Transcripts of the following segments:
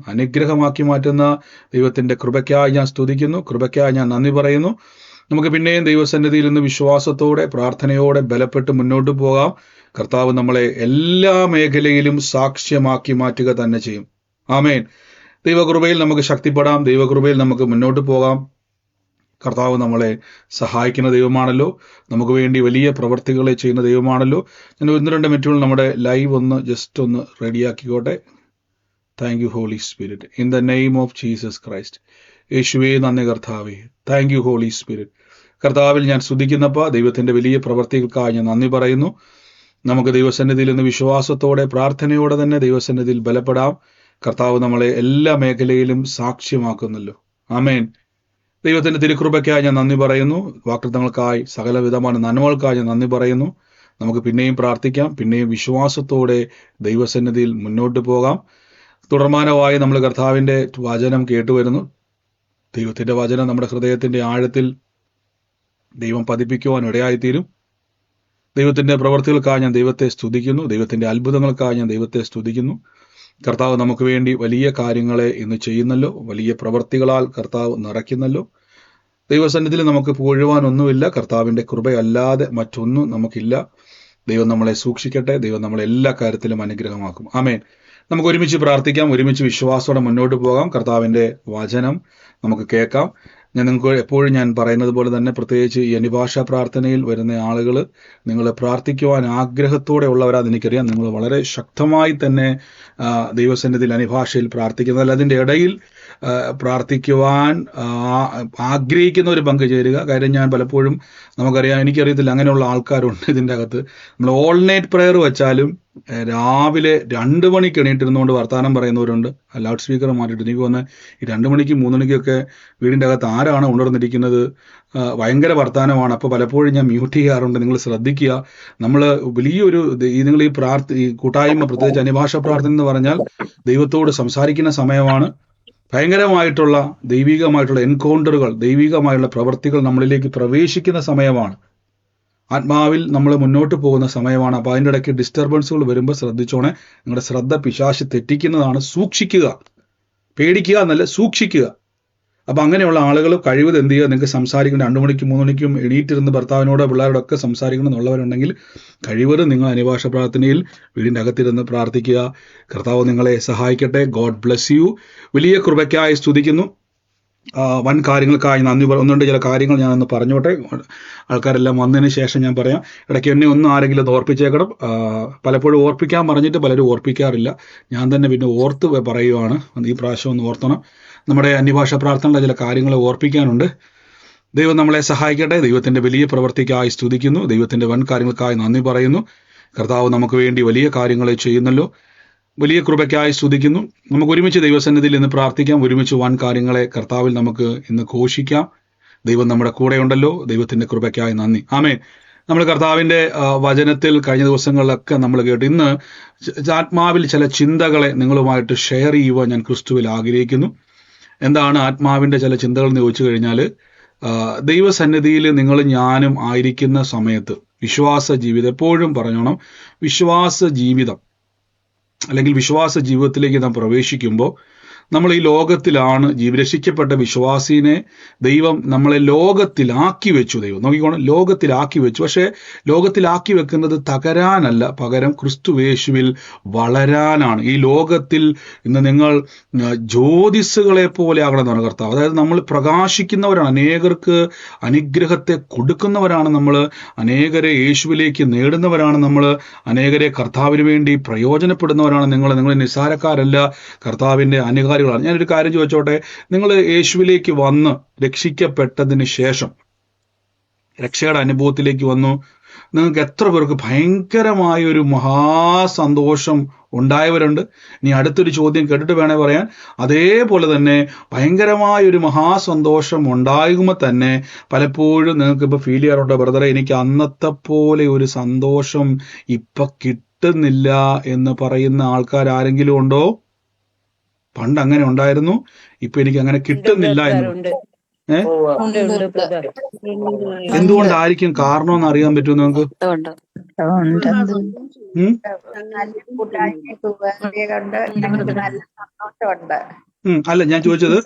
അനുഗ്രഹമാക്കി മാറ്റുന്ന ദൈവത്തിന്റെ കൃപയ്ക്കായി ഞാൻ സ്തുതിക്കുന്നു, കൃപയ്ക്കായി ഞാൻ നന്ദി പറയുന്നു. നമുക്ക് പിന്നെയും ദൈവസന്നിധിയിൽ നിന്ന് വിശ്വാസത്തോടെ പ്രാർത്ഥനയോടെ ബലപ്പെട്ട് മുന്നോട്ട് പോകാം. കർത്താവ് നമ്മളെ എല്ലാ മേഖലയിലും സാക്ഷ്യമാക്കി മാറ്റുക തന്നെ ചെയ്യും. ആമേൻ. ദൈവകൃപയിൽ നമുക്ക് ശക്തിപ്പെടാം, ദൈവകൃപയിൽ നമുക്ക് മുന്നോട്ട് പോകാം. കർത്താവ് നമ്മളെ സഹായിക്കുന്ന ദൈവമാണല്ലോ, നമുക്ക് വേണ്ടി വലിയ പ്രവർത്തികളെ ചെയ്യുന്ന ദൈവമാണല്ലോ. ഞാൻ 1-2 മിനിറ്റുകൾ നമ്മുടെ ലൈവ് ഒന്ന് ജസ്റ്റ് ഒന്ന് റെഡിയാക്കിക്കോട്ടെ. Thank you holy Spirit, in the name of Jesus Christ. യേശുവേ നന്ദി കർത്താവേ, താങ്ക് യു ഹോളി സ്പിരിറ്റ്. കർത്താവിൽ ഞാൻ സ്തുതിക്കുന്നപ്പോൾ ദൈവത്തിന്റെ വലിയ പ്രവർത്തികൾക്കായി ഞാൻ നന്ദി പറയുന്നു. നമുക്ക് ദൈവസന്നിധിയിൽ നിന്ന് വിശ്വാസത്തോടെ പ്രാർത്ഥനയോടെ തന്നെ ദൈവസന്നിധിയിൽ ബലപ്പെടാം. കർത്താവ് നമ്മളെ എല്ലാ മേഖലയിലും സാക്ഷ്യമാക്കുന്നല്ലോ. ആമേൻ. ദൈവത്തിന്റെ തിരുകൃപയ്ക്കായി ഞാൻ നന്ദി പറയുന്നു. വാഗ്ദത്തങ്ങൾക്കായി സകലവിധമായ നന്മകൾക്കായി ഞാൻ നന്ദി പറയുന്നു. നമുക്ക് പിന്നെയും പ്രാർത്ഥിക്കാം, പിന്നെയും വിശ്വാസത്തോടെ ദൈവസന്നിധിയിൽ മുന്നോട്ട് പോകാം. തുടർമാനമായി നമ്മൾ കർത്താവിന്റെ വചനം കേട്ടുവരുന്നു. ദൈവത്തിന്റെ വചനം നമ്മുടെ ഹൃദയത്തിന്റെ ആഴത്തിൽ ദൈവം പതിപ്പിക്കുവാൻ ഇടയായിത്തീരും. ദൈവത്തിന്റെ പ്രവർത്തികൾക്കായി ഞാൻ ദൈവത്തെ സ്തുതിക്കുന്നു, ദൈവത്തിന്റെ അത്ഭുതങ്ങൾക്കായി ഞാൻ ദൈവത്തെ സ്തുതിക്കുന്നു. കർത്താവ് നമുക്ക് വേണ്ടി വലിയ കാര്യങ്ങളെ ഇന്ന് ചെയ്യുന്നല്ലോ, വലിയ പ്രവർത്തികളാൽ കർത്താവ് നിറയ്ക്കുന്നല്ലോ. ദൈവസന്നിധിയിൽ നമുക്ക് പുകഴുവാനൊന്നുമില്ല, കർത്താവിന്റെ കൃപയല്ലാതെ മറ്റൊന്നും നമുക്കില്ല. ദൈവം നമ്മളെ സൂക്ഷിക്കട്ടെ, ദൈവം നമ്മളെ എല്ലാ കാര്യത്തിലും അനുഗ്രഹമാക്കും. ആമേൻ. നമുക്ക് ഒരുമിച്ച് പ്രാർത്ഥിക്കാം, ഒരുമിച്ച് വിശ്വാസത്തോടെ മുന്നോട്ട് പോകാം. കർത്താവിന്റെ വചനം നമുക്ക് കേൾക്കാം. നിങ്ങൾക്ക് എപ്പോഴും ഞാൻ പറയുന്നത് പോലെ തന്നെ, പ്രത്യേകിച്ച് ഈ അന്യഭാഷാ പ്രാർത്ഥനയിൽ വരുന്ന ആളുകൾ, നിങ്ങൾ പ്രാർത്ഥിക്കുവാൻ ആഗ്രഹത്തോടെ ഉള്ളവരാന്ന് എനിക്കറിയാം. നിങ്ങൾ വളരെ ശക്തമായി തന്നെ ദൈവസന്നിധിയിൽ അന്യഭാഷയിൽ പ്രാർത്ഥിക്കുന്നതല്ല, അതിൻ്റെ ഇടയിൽ പ്രാർത്ഥിക്കുവാൻ ആഗ്രഹിക്കുന്ന ഒരു പങ്ക് ചേരുക. കാര്യം ഞാൻ പലപ്പോഴും നമുക്കറിയാം, എനിക്കറിയത്തില്ല, അങ്ങനെയുള്ള ആൾക്കാരുണ്ട് ഇതിൻ്റെ അകത്ത്. നമ്മൾ ഓൾ നൈറ്റ് പ്രെയർ വെച്ചാലും രാവിലെ 2 മണിക്ക് എണീറ്റിരുന്നുകൊണ്ട് വർത്തമാനം പറയുന്നവരുണ്ട്. ലൗഡ് സ്പീക്കർ മാറ്റിയിട്ട് എനിക്ക് വന്ന് ഈ 2 മണിക്കും 3 മണിക്കൊക്കെ വീടിൻ്റെ അകത്ത് ആരാണ് ഉണർന്നിരിക്കുന്നത്, ഭയങ്കര വർത്തമാനമാണ്. അപ്പോൾ പലപ്പോഴും ഞാൻ മ്യൂട്ട് ചെയ്യാറുണ്ട്. നിങ്ങൾ ശ്രദ്ധിക്കുക, നമ്മൾ വലിയൊരു നിങ്ങൾ ഈ കൂട്ടായ്മ, പ്രത്യേകിച്ച് അന്യഭാഷ പ്രാർത്ഥന എന്ന് പറഞ്ഞാൽ ദൈവത്തോട് സംസാരിക്കുന്ന സമയമാണ്. ഭയങ്കരമായിട്ടുള്ള ദൈവികമായിട്ടുള്ള എൻകൗണ്ടറുകൾ, ദൈവികമായുള്ള പ്രവർത്തികൾ നമ്മളിലേക്ക് പ്രവേശിക്കുന്ന സമയമാണ്. ആത്മാവിൽ നമ്മൾ മുന്നോട്ട് പോകുന്ന സമയമാണ്. അപ്പോൾ അതിൻ്റെ ഇടയ്ക്ക് ഡിസ്റ്റർബൻസുകൾ വരുമ്പോൾ ശ്രദ്ധിച്ചോണേ. നിങ്ങളുടെ ശ്രദ്ധ പിശാച് തെറ്റിക്കുന്നതാണ്. സൂക്ഷിക്കുക, പേടിക്കുക എന്നല്ല, സൂക്ഷിക്കുക. അപ്പം അങ്ങനെയുള്ള ആളുകൾ കഴിവത് എന്ത് ചെയ്യുക, നിങ്ങൾക്ക് സംസാരിക്കണം, 2 മണിക്കും 3 മണിക്കും എണീറ്റിരുന്ന് ഭർത്താവിനോടോ പിള്ളേരോടൊക്കെ സംസാരിക്കണം എന്നുള്ളവരുണ്ടെങ്കിൽ കഴിവത് നിങ്ങൾ അന്യഭാഷ പ്രാർത്ഥനയിൽ വീടിൻ്റെ അകത്തിരുന്ന് പ്രാർത്ഥിക്കുക. കർത്താവ് നിങ്ങളെ സഹായിക്കട്ടെ. God bless U. വലിയ കൃപയ്ക്കായി സ്തുതിക്കുന്നു. വൻ കാര്യങ്ങൾക്കായി നന്ദി. ഒന്നുണ്ട് ചില കാര്യങ്ങൾ ഞാനൊന്ന് പറഞ്ഞോട്ടെ, ആൾക്കാരെല്ലാം വന്നതിന് ശേഷം ഞാൻ പറയാം. ഇടയ്ക്ക് എന്നെ ഒന്നും ആരെങ്കിലും അത് ഓർപ്പിച്ചേക്കണം. പലപ്പോഴും ഓർപ്പിക്കാൻ പറഞ്ഞിട്ട് പലരും ഓർപ്പിക്കാറില്ല. ഞാൻ തന്നെ പിന്നെ ഓർത്ത് പറയുവാണ്. ഈ പ്രാവശ്യം ഒന്ന് ഓർത്തണം. നമ്മുടെ അന്യഭാഷ പ്രാർത്ഥനയുടെ ചില കാര്യങ്ങൾ ഓർപ്പിക്കാനുണ്ട്. ദൈവം നമ്മളെ സഹായിക്കട്ടെ. ദൈവത്തിന്റെ വലിയ പ്രവർത്തിക്കായി സ്തുതിക്കുന്നു, ദൈവത്തിന്റെ വൻ കാര്യങ്ങൾക്കായി നന്ദി പറയുന്നു. കർത്താവ് നമുക്ക് വേണ്ടി വലിയ കാര്യങ്ങളെ ചെയ്യുന്നല്ലോ. വലിയ കൃപയ്ക്കായി സ്തുതിക്കുന്നു. നമുക്ക് ഒരുമിച്ച് ദൈവസന്നിധിയിൽ ഇന്ന് പ്രാർത്ഥിക്കാം. ഒരുമിച്ച് വൻ കാര്യങ്ങളെ കർത്താവിൽ നമുക്ക് ഇന്ന് ഘോഷിക്കാം. ദൈവം നമ്മുടെ കൂടെയുണ്ടല്ലോ. ദൈവത്തിന്റെ കൃപയ്ക്കായി നന്ദി. ആമേൻ. നമ്മൾ കർത്താവിന്റെ വചനത്തിൽ കഴിഞ്ഞ ദിവസങ്ങളിലൊക്കെ നമ്മൾ കേട്ടു. ഇന്ന് ആത്മാവിൽ ചില ചിന്തകളെ നിങ്ങളുമായിട്ട് ഷെയർ ചെയ്യുവാൻ ഞാൻ ക്രിസ്തുവിൽ ആഗ്രഹിക്കുന്നു. എന്താണ് ആത്മാവിന്റെ ചില ചിന്തകൾ എന്ന് ചോദിച്ചു കഴിഞ്ഞാൽ, ദൈവസന്നിധിയിൽ നിങ്ങളും ഞാനും ആയിരിക്കുന്ന സമയത്ത് വിശ്വാസ ജീവിതം, എപ്പോഴും പറഞ്ഞോണം, വിശ്വാസ ജീവിതം അല്ലെങ്കിൽ വിശ്വാസ ജീവിതത്തിലേക്ക് നാം പ്രവേശിക്കുമ്പോൾ നമ്മൾ ഈ ലോകത്തിലാണ് രക്ഷിക്കപ്പെട്ട വിശ്വാസിനെ ദൈവം നമ്മളെ ലോകത്തിലാക്കി വെച്ചു. ദൈവം നോക്കിക്കോണം, ലോകത്തിലാക്കി വെച്ചു. പക്ഷേ ലോകത്തിലാക്കി വെക്കുന്നത് തകരാനല്ല, പകരം ക്രിസ്തുവേശുവിൽ വളരാനാണ്. ഈ ലോകത്തിൽ ഇന്ന് നിങ്ങൾ ജ്യോതിസുകളെ പോലെ ആകണമെന്നാണ് കർത്താവ്. അതായത് നമ്മൾ പ്രകാശിക്കുന്നവരാണ്, അനേകർക്ക് അനുഗ്രഹത്തെ കൊടുക്കുന്നവരാണ് നമ്മൾ, അനേകരെ യേശുവിലേക്ക് നേടുന്നവരാണ് നമ്മൾ, അനേകരെ കർത്താവിന് വേണ്ടി പ്രയോജനപ്പെടുന്നവരാണ് നിങ്ങൾ. നിസ്സാരക്കാരല്ല, കർത്താവിൻ്റെ അനുകാരികളാണ്. ഞാനൊരു കാര്യം ചോദിച്ചോട്ടെ, നിങ്ങൾ യേശുവിലേക്ക് വന്ന് രക്ഷിക്കപ്പെട്ടതിന് ശേഷം, രക്ഷയുടെ അനുഭവത്തിലേക്ക് വന്നു, നിങ്ങൾക്ക് എത്ര പേർക്ക് ഭയങ്കരമായൊരു മഹാസന്തോഷം ഉണ്ടായവരുണ്ട്? ഇനി അടുത്തൊരു ചോദ്യം കേട്ടിട്ട് വേണേ പറയാൻ. അതേപോലെ തന്നെ ഭയങ്കരമായൊരു മഹാസന്തോഷം ഉണ്ടാകുമ്പോൾ തന്നെ പലപ്പോഴും നിങ്ങൾക്ക് ഇപ്പോൾ ഫീൽ ചെയ്യാറുണ്ടോ, ബ്രദറെ എനിക്ക് അന്നത്തെ പോലെ ഒരു സന്തോഷം ഇപ്പം കിട്ടുന്നില്ല എന്ന് പറയുന്ന ആൾക്കാർ ആരെങ്കിലും ഉണ്ടോ? പണ്ട് അങ്ങനെ ഉണ്ടായിരുന്നു, ഇപ്പൊ എനിക്ക് അങ്ങനെ കിട്ടുന്നില്ല എന്ന്. ഏഹ് ഉണ്ട് ഉണ്ട് ബ്രദർ. എന്തുകൊണ്ടായിരിക്കും കാരണം എന്ന് അറിയാൻ പറ്റുമോ നിങ്ങൾക്ക്? ഉണ്ട് ഉം? നല്ല കൂട്ടായ്മയൊക്കെ കൊണ്ട് ഞങ്ങൾക്ക് നല്ല സന്തോഷമുണ്ട്. അല്ല, ഞാൻ ചോദിച്ചത്,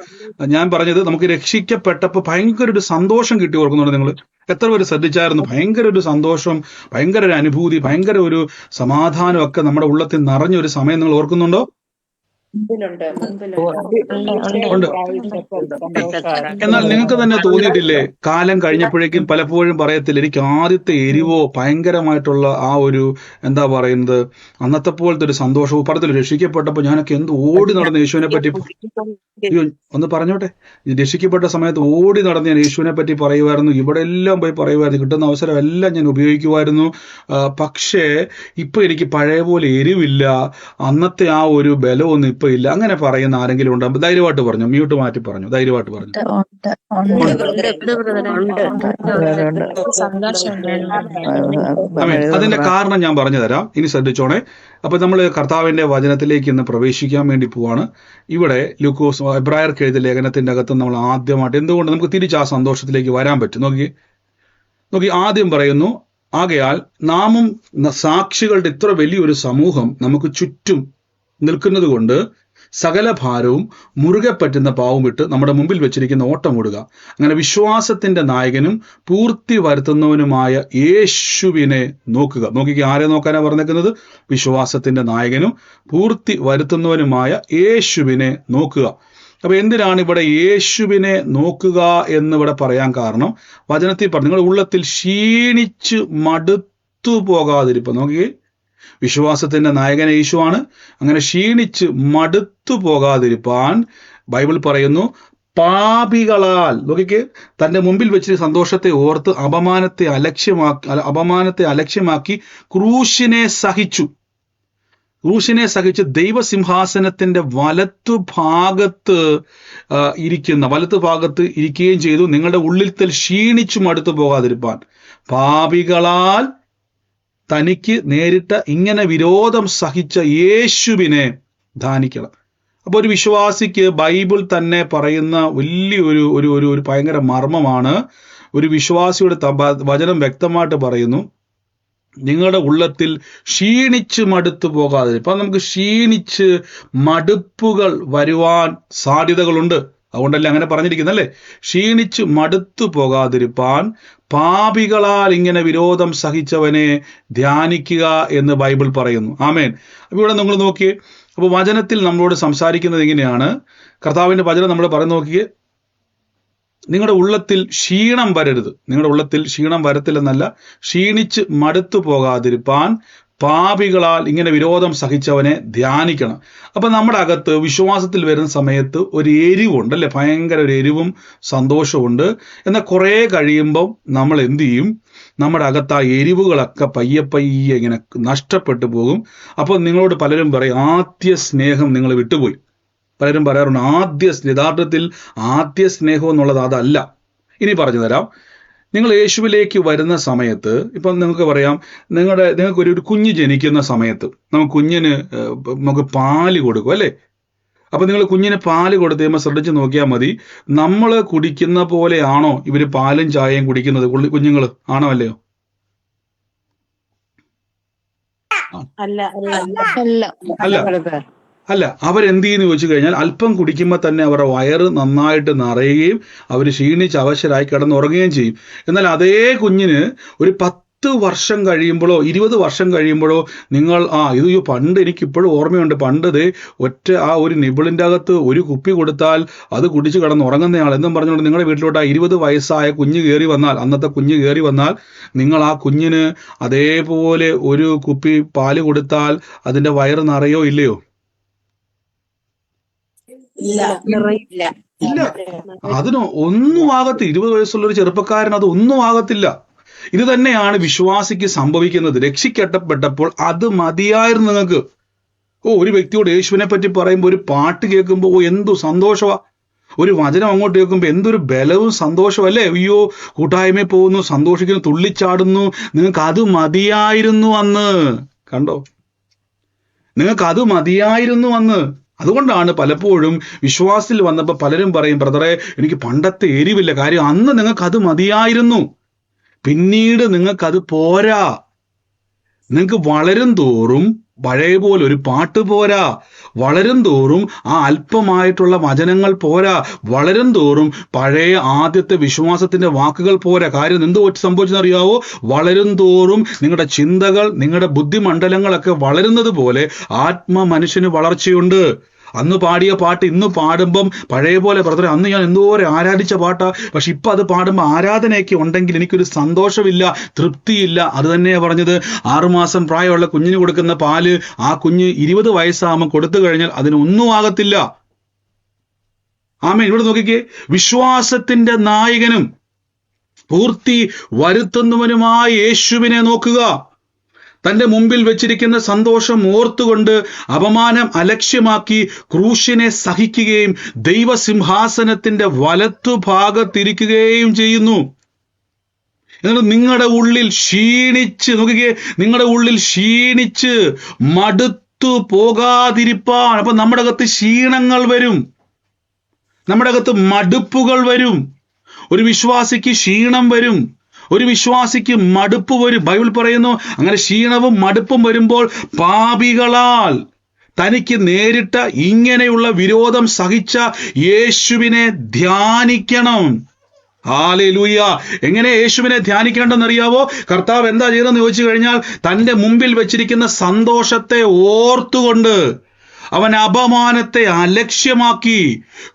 ഞാൻ പറഞ്ഞത് നമുക്ക് രക്ഷിക്കപ്പെട്ടപ്പോ ഭയങ്കര ഒരു സന്തോഷം കിട്ടി, ഓർക്കുന്നുണ്ട് നിങ്ങൾ? എത്ര പേര് ശ്രദ്ധിച്ചായിരുന്നു? ഭയങ്കര ഒരു സന്തോഷം, ഭയങ്കര ഒരു അനുഭൂതി, ഭയങ്കര ഒരു സമാധാനം ഒക്കെ നമ്മുടെ ഉള്ളത്തിൽ നിറഞ്ഞൊരു സമയം നിങ്ങൾ ഓർക്കുന്നുണ്ടോ? മുമ്പിലുണ്ട് ഉണ്ട്. എന്നാൽ നിങ്ങൾക്ക് തന്നെ തോന്നിയിട്ടില്ലേ, കാലം കഴിഞ്ഞപ്പോഴേക്കും പലപ്പോഴും പറയത്തില്ല, എനിക്ക് ആദ്യത്തെ എരിവോ ഭയങ്കരമായിട്ടുള്ള ആ ഒരു എന്താ പറയുന്നത്, അന്നത്തെ പോലത്തെ ഒരു സന്തോഷവും പറയത്തില്ല. രക്ഷിക്കപ്പെട്ടപ്പോൾ ഞാനൊക്കെ എന്ത് ഓടി നടന്ന് യേശുവിനെ പറ്റി, അയ്യോ ഒന്ന് പറഞ്ഞോട്ടെ, രക്ഷിക്കപ്പെട്ട സമയത്ത് ഓടി നടന്ന് ഞാൻ യേശുവിനെ പറ്റി പറയുമായിരുന്നു, ഇവിടെ എല്ലാം പോയി പറയുമായിരുന്നു, കിട്ടുന്ന അവസരം എല്ലാം ഞാൻ ഉപയോഗിക്കുമായിരുന്നു. പക്ഷേ ഇപ്പൊ എനിക്ക് പഴയ പോലെ എരിവില്ല, അന്നത്തെ ആ ഒരു ബലമൊന്നും ഇപ്പൊ ഇല്ല. അങ്ങനെ പറയുന്ന ആരെങ്കിലും ഉണ്ടോ? ധൈര്യമായിട്ട് പറഞ്ഞു, മ്യൂട്ട് മാറ്റി പറഞ്ഞു, ധൈര്യമായിട്ട് പറഞ്ഞു. അതിന്റെ കാരണം ഞാൻ പറഞ്ഞു തരാം, ഇനി ശ്രദ്ധിച്ചോണേ. അപ്പൊ നമ്മൾ കർത്താവിന്റെ വചനത്തിലേക്ക് ഇന്ന് പ്രവേശിക്കാൻ വേണ്ടി പോവാണ്. ഇവിടെ ലൂക്കോസ് എബ്രായർക്ക് എഴുതിയ ലേഖനത്തിന്റെ അകത്ത് നമ്മൾ ആദ്യമായിട്ട് എന്തുകൊണ്ട് നമുക്ക് തിരിച്ച് ആ സന്തോഷത്തിലേക്ക് വരാൻ പറ്റും നോക്കി ആദ്യം പറയുന്നു, ആകയാൽ നാമും സാക്ഷികളുടെ ഇത്ര വലിയൊരു സമൂഹം നമുക്ക് ചുറ്റും നിൽക്കുന്നത് കൊണ്ട് സകല ഭാരവും മുറുകെ പറ്റുന്ന പാവം വിട്ട് നമ്മുടെ മുമ്പിൽ വെച്ചിരിക്കുന്ന ഓട്ടം ഓടുക. അങ്ങനെ വിശ്വാസത്തിന്റെ നായകനും പൂർത്തി വരുത്തുന്നവനുമായ യേശുവിനെ നോക്കുക. നോക്കിക്ക്, ആരെ നോക്കാനാ പറഞ്ഞേക്കുന്നത്? വിശ്വാസത്തിന്റെ നായകനും പൂർത്തി വരുത്തുന്നവനുമായ യേശുവിനെ നോക്കുക. അപ്പൊ എന്തിനാണ് ഇവിടെ യേശുവിനെ നോക്കുക എന്നിവിടെ പറയാൻ കാരണം? വചനത്തിൽ പറഞ്ഞു, നിങ്ങളുടെ ഉള്ളത്തിൽ ക്ഷീണിച്ച് മടുത്തു പോകാതിരിപ്പം. നോക്കിയേ, വിശ്വാസത്തിന്റെ നായകൻ യേശുവാണ്. അങ്ങനെ ക്ഷീണിച്ച് മടുത്തു പോകാതിരിപ്പാൻ ബൈബിൾ പറയുന്നു, പാപികളാൽ, നോക്കിക്ക്, തന്റെ മുമ്പിൽ വെച്ച് സന്തോഷത്തെ ഓർത്ത് അപമാനത്തെ അലക്ഷ്യമാക്കി ക്രൂശിനെ സഹിച്ച് ദൈവസിംഹാസനത്തിന്റെ വലത്തു ഭാഗത്ത് ഇരിക്കുകയും ചെയ്തു. നിങ്ങളുടെ ഉള്ളിൽ ക്ഷീണിച്ചു മടുത്തു പോകാതിരിപ്പാൻ പാപികളാൽ തനിക്ക് നേരിട്ട ഇങ്ങനെ വിരോധം സഹിച്ച യേശുവിനെ ധ്യാനിക്കണം. അപ്പൊ ഒരു വിശ്വാസിക്ക് ബൈബിൾ തന്നെ പറയുന്ന വലിയൊരു ഒരു ഒരു ഒരു ഭയങ്കര മർമ്മമാണ്. ഒരു വിശ്വാസിയുടെ വചനം വ്യക്തമായിട്ട് പറയുന്നു, നിങ്ങളുടെ ഉള്ളത്തിൽ ക്ഷീണിച്ച് മടുത്തു പോകാതെ. ഇപ്പൊ നമുക്ക് ക്ഷീണിച്ച് മടുപ്പുകൾ വരുവാൻ സാധ്യതകളുണ്ട്. അതുകൊണ്ടല്ലേ അങ്ങനെ പറഞ്ഞിരിക്കുന്നല്ലേ, ക്ഷീണിച്ച് മടുത്തു പോകാതിരിപ്പാൻ പാപികളാൽ ഇങ്ങനെ വിരോധം സഹിച്ചവനെ ധ്യാനിക്കുക എന്ന് ബൈബിൾ പറയുന്നു. ആമേൻ. അപ്പൊ ഇവിടെ നിങ്ങൾ നോക്കിയേ, അപ്പൊ വചനത്തിൽ നമ്മളോട് സംസാരിക്കുന്നത് എങ്ങനെയാണ്? കർത്താവിന്റെ വചനം നമ്മൾ പറഞ്ഞു നോക്കിയേ, നിങ്ങളുടെ ഉള്ളത്തിൽ ക്ഷീണം വരരുത്. നിങ്ങളുടെ ഉള്ളത്തിൽ ക്ഷീണം വരത്തില്ലെന്നല്ല, ക്ഷീണിച്ച് മടുത്തു പോകാതിരിപ്പാൻ പാപികളാൽ ഇങ്ങനെ വിരോധം സഹിച്ചവനെ ധ്യാനിക്കണം. അപ്പൊ നമ്മുടെ അകത്ത് വിശ്വാസത്തിൽ വരുന്ന സമയത്ത് ഒരു എരിവുണ്ട് അല്ലെ, ഭയങ്കര ഒരു എരിവും സന്തോഷമുണ്ട്. എന്നാൽ കുറെ കഴിയുമ്പം നമ്മൾ എന്ത് ചെയ്യും? നമ്മുടെ അകത്ത് ആ എരിവുകളൊക്കെ പയ്യെ ഇങ്ങനെ നഷ്ടപ്പെട്ടു പോകും. അപ്പോൾ നിങ്ങളോട് പലരും പറയും, ആദ്യ സ്നേഹം നിങ്ങൾ വിട്ടുപോയി. പലരും പറയാറുണ്ട്, യഥാർത്ഥത്തിൽ ആദ്യ സ്നേഹം എന്നുള്ളത് അതല്ല. ഇനി പറഞ്ഞു തരാം. നിങ്ങൾ യേശുവിലേക്ക് വരുന്ന സമയത്ത്, ഇപ്പം നിങ്ങൾക്ക് പറയാം, നിങ്ങൾക്ക് ഒരു കുഞ്ഞ് ജനിക്കുന്ന സമയത്ത് നമുക്ക് പാല് കൊടുക്കും അല്ലേ? അപ്പൊ നിങ്ങൾ കുഞ്ഞിന് പാല് കൊടുത്ത് കഴിയുമ്പോൾ ശ്രദ്ധിച്ച് നോക്കിയാൽ മതി, നമ്മൾ കുടിക്കുന്ന പോലെയാണോ ഇവര് പാലും ചായയും കുടിക്കുന്നത്? കുഞ്ഞുങ്ങൾ ആണോ അല്ലയോ? അല്ല. അവരെന്ത് ചെയ്യുന്നു ചോദിച്ചു കഴിഞ്ഞാൽ, അല്പം കുടിക്കുമ്പോൾ തന്നെ അവരുടെ വയറ് നന്നായിട്ട് നിറയുകയും അവർ ക്ഷീണിച്ച് അവശരായി കിടന്നുറങ്ങുകയും ചെയ്യും. എന്നാൽ അതേ കുഞ്ഞിന് ഒരു 10 വർഷം കഴിയുമ്പോഴോ 20 വർഷം കഴിയുമ്പോഴോ നിങ്ങൾ ഇത് പണ്ട് എനിക്കിപ്പോഴും ഓർമ്മയുണ്ട്, പണ്ട് ഒറ്റ ആ ഒരു നിബിളിൻ്റെ അകത്ത് ഒരു കുപ്പി കൊടുത്താൽ അത് കുടിച്ച് കിടന്നുറങ്ങുന്നയാൾ എന്നും പറഞ്ഞുകൊണ്ട് നിങ്ങളുടെ വീട്ടിലോട്ട് ആ 20 വയസ്സായ കുഞ്ഞ് കയറി വന്നാൽ, അന്നത്തെ കുഞ്ഞ് കയറി വന്നാൽ, നിങ്ങൾ ആ കുഞ്ഞിന് അതേപോലെ ഒരു കുപ്പി പാല് കൊടുത്താൽ അതിൻ്റെ വയറ് നിറയോ ഇല്ലയോ? ഇല്ല. അതിന് ഒന്നും ആകത്തില്ല. 20 വയസ്സുള്ള ഒരു ചെറുപ്പക്കാരൻ അത് ഒന്നും ആകത്തില്ല. ഇത് തന്നെയാണ് വിശ്വാസിക്ക് സംഭവിക്കുന്നത്. രക്ഷിക്കപ്പെട്ടപ്പോൾ അത് മതിയായിരുന്നു നിങ്ങൾക്ക്. ഒരു വ്യക്തിയോട് യേശുവിനെ പറ്റി പറയുമ്പോൾ, ഒരു പാട്ട് കേൾക്കുമ്പോൾ എന്തു സന്തോഷമാ, ഒരു വചനം അങ്ങോട്ട് കേൾക്കുമ്പോൾ എന്തൊരു ബലവും സന്തോഷവും അല്ലേ? അയ്യോ, കൂട്ടായ്മയിൽ പോകുന്നു, സന്തോഷിക്കുന്നു, തുള്ളിച്ചാടുന്നു. നിങ്ങൾക്ക് അത് മതിയായിരുന്നു അന്ന്. കണ്ടോ? നിങ്ങൾക്ക് അത് മതിയായിരുന്നു അന്ന്. അതുകൊണ്ടാണ് പലപ്പോഴും വിശ്വാസത്തിൽ വന്നപ്പോൾ പലരും പറയും, ബ്രദറെ എനിക്ക് പണ്ടത്തെ എരിവില്ല. കാര്യം അന്ന് നിങ്ങൾക്ക് അത് മതിയായിരുന്നു, പിന്നീട് നിങ്ങൾക്കത് പോരാ. നിങ്ങൾക്ക് വളരും തോറും പഴയ പോലെ ഒരു പാട്ട് പോരാ, വളരും തോറും ആ അല്പമായിട്ടുള്ള വചനങ്ങൾ പോരാ, വളരും തോറും പഴയ ആദ്യത്തെ വിശ്വാസത്തിന്റെ വാക്കുകൾ പോരാ. കാര്യം എന്ത് സംഭവിച്ചെന്നറിയാവോ? വളരും തോറും നിങ്ങളുടെ ചിന്തകൾ, നിങ്ങളുടെ ബുദ്ധിമണ്ഡലങ്ങളൊക്കെ വളരുന്നത് പോലെ ആത്മ മനുഷ്യന് വളർച്ചയുണ്ട്. അന്ന് പാടിയ പാട്ട് ഇന്ന് പാടുമ്പം പഴയ പോലെ ബ്രദറെ അന്ന് ഞാൻ എന്തോരം ആരാധിച്ച പാട്ടാ, പക്ഷെ ഇപ്പൊ അത് പാടുമ്പോൾ ആരാധനയൊക്കെ ഉണ്ടെങ്കിൽ എനിക്കൊരു സന്തോഷമില്ല, തൃപ്തിയില്ല. അത് തന്നെയാണ് പറഞ്ഞത്. 6 മാസം പ്രായമുള്ള കുഞ്ഞിന് കൊടുക്കുന്ന പാല് ആ കുഞ്ഞ് 20 വയസ്സാകുമ്പോൾ കൊടുത്തു കഴിഞ്ഞാൽ അതിനൊന്നും ആകത്തില്ല. ആമേൻ. ഇവിടെ നോക്കിക്കേ, വിശ്വാസത്തിന്റെ നായകനും പൂർത്തി വരുത്തുന്നവനുമായ യേശുവിനെ നോക്കുക. തന്റെ മുമ്പിൽ വെച്ചിരിക്കുന്ന സന്തോഷം ഓർത്തുകൊണ്ട് അപമാനം അലക്ഷ്യമാക്കി ക്രൂശിനെ സഹിക്കുകയും ദൈവസിംഹാസനത്തിന്റെ വലത്തുഭാഗത്തിരിക്കുകയും ചെയ്യുന്നു. എന്നിട്ട് നിങ്ങളുടെ ഉള്ളിൽ ക്ഷീണിച്ച് നോക്കിക്കേ, നിങ്ങളുടെ ഉള്ളിൽ ക്ഷീണിച്ച് മടുത്തു പോകാതിരിപ്പാൻ. അപ്പൊ നമ്മുടെ അകത്ത് ക്ഷീണങ്ങൾ വരും, നമ്മുടെ അകത്ത് മടുപ്പുകൾ വരും. ഒരു വിശ്വാസിക്ക് ക്ഷീണം വരും, ഒരു വിശ്വാസിക്ക് മടുപ്പ് വരും. ബൈബിൾ പറയുന്നു, അങ്ങനെ ക്ഷീണവും മടുപ്പും വരുമ്പോൾ പാപികളാൽ തനിക്ക് നേരിട്ട ഇങ്ങനെയുള്ള വിരോധം സഹിച്ച യേശുവിനെ ധ്യാനിക്കണം. ഹല്ലേലൂയ. എങ്ങനെ യേശുവിനെ ധ്യാനിക്കേണ്ടെന്നറിയാവോ? കർത്താവ് എന്താ ചെയ്തതെന്ന് ചോദിച്ചു കഴിഞ്ഞാൽ, തന്റെ മുമ്പിൽ വെച്ചിരിക്കുന്ന സന്തോഷത്തെ ഓർത്തുകൊണ്ട് അവൻ അപമാനത്തെ അലക്ഷ്യമാക്കി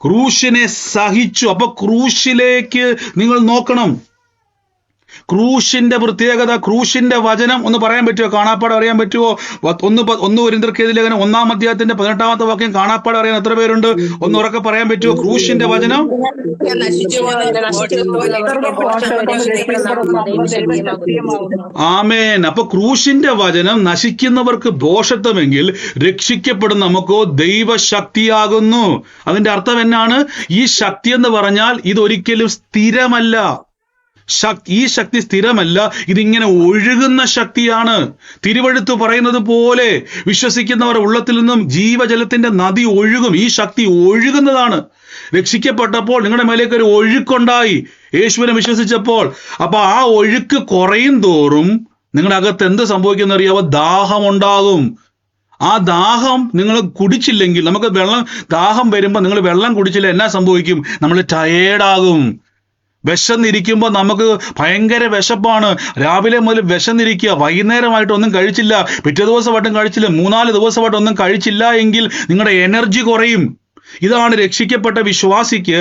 ക്രൂശിനെ സഹിച്ചു. അപ്പൊ ക്രൂശിലേക്ക് നിങ്ങൾ നോക്കണം. ക്രൂശിന്റെ പ്രത്യേകത, ക്രൂശിന്റെ വചനം ഒന്ന് പറയാൻ പറ്റുമോ? കാണാപ്പാടെ അറിയാൻ പറ്റുമോ? 1 കൊരിന്ത്യർക്കെതിരെ ലേഖനം 1-ാം അധ്യായത്തിന്റെ 18-ാമത്തെ വാക്യം കാണാപ്പാടെ അറിയാൻ എത്ര പേരുണ്ട്? ഒന്ന് ഉറക്കെ പറയാൻ പറ്റുമോ? ക്രൂശിന്റെ വചനം. ആമേൻ. അപ്പൊ ക്രൂശിന്റെ വചനം നശിക്കുന്നവർക്ക് ഭോഷത്വമെങ്കിൽ രക്ഷിക്കപ്പെടുന്ന നമുക്കോ ദൈവശക്തിയാകുന്നു. അതിന്റെ അർത്ഥം എന്നാണ്? ഈ ശക്തി എന്ന് പറഞ്ഞാൽ ഇതൊരിക്കലും സ്ഥിരമല്ല. ഈ ശക്തി സ്ഥിരമല്ല, ഇതിങ്ങനെ ഒഴുകുന്ന ശക്തിയാണ്. തിരുവെഴുത്ത് പറയുന്നത് പോലെ വിശ്വസിക്കുന്നവർ ഉള്ളത്തിൽ നിന്നും ജീവജലത്തിന്റെ നദി ഒഴുകും. ഈ ശക്തി ഒഴുകുന്നതാണ്. രക്ഷിക്കപ്പെട്ടപ്പോൾ നിങ്ങളുടെ മേലേക്ക് ഒരു ഒഴുക്കുണ്ടായി യേശുവിനെ വിശ്വസിച്ചപ്പോൾ. അപ്പൊ ആ ഒഴുക്ക് കുറയും തോറും നിങ്ങളുടെ അകത്ത് എന്ത് സംഭവിക്കുന്ന അറിയാവോ? ദാഹം ഉണ്ടാകും. ആ ദാഹം നിങ്ങൾ കുടിച്ചില്ലെങ്കിൽ, നമുക്ക് ദാഹം വരുമ്പോൾ നിങ്ങൾ വെള്ളം കുടിച്ചില്ല എന്നാ സംഭവിക്കും? നമ്മൾ ടയേർഡാകും. വിശന്നിരിക്കുമ്പോൾ നമുക്ക് ഭയങ്കര വിശപ്പാണ്. രാവിലെ മുതൽ വിശന്നിരിക്കുക, വൈകുന്നേരമായിട്ടൊന്നും കഴിച്ചില്ല, പിറ്റേ ദിവസമായിട്ടും കഴിച്ചില്ല, 3-4 ദിവസമായിട്ടൊന്നും കഴിച്ചില്ല എങ്കിൽ നിങ്ങളുടെ എനർജി കുറയും. ഇതാണ് രക്ഷിക്കപ്പെട്ട വിശ്വാസിക്ക്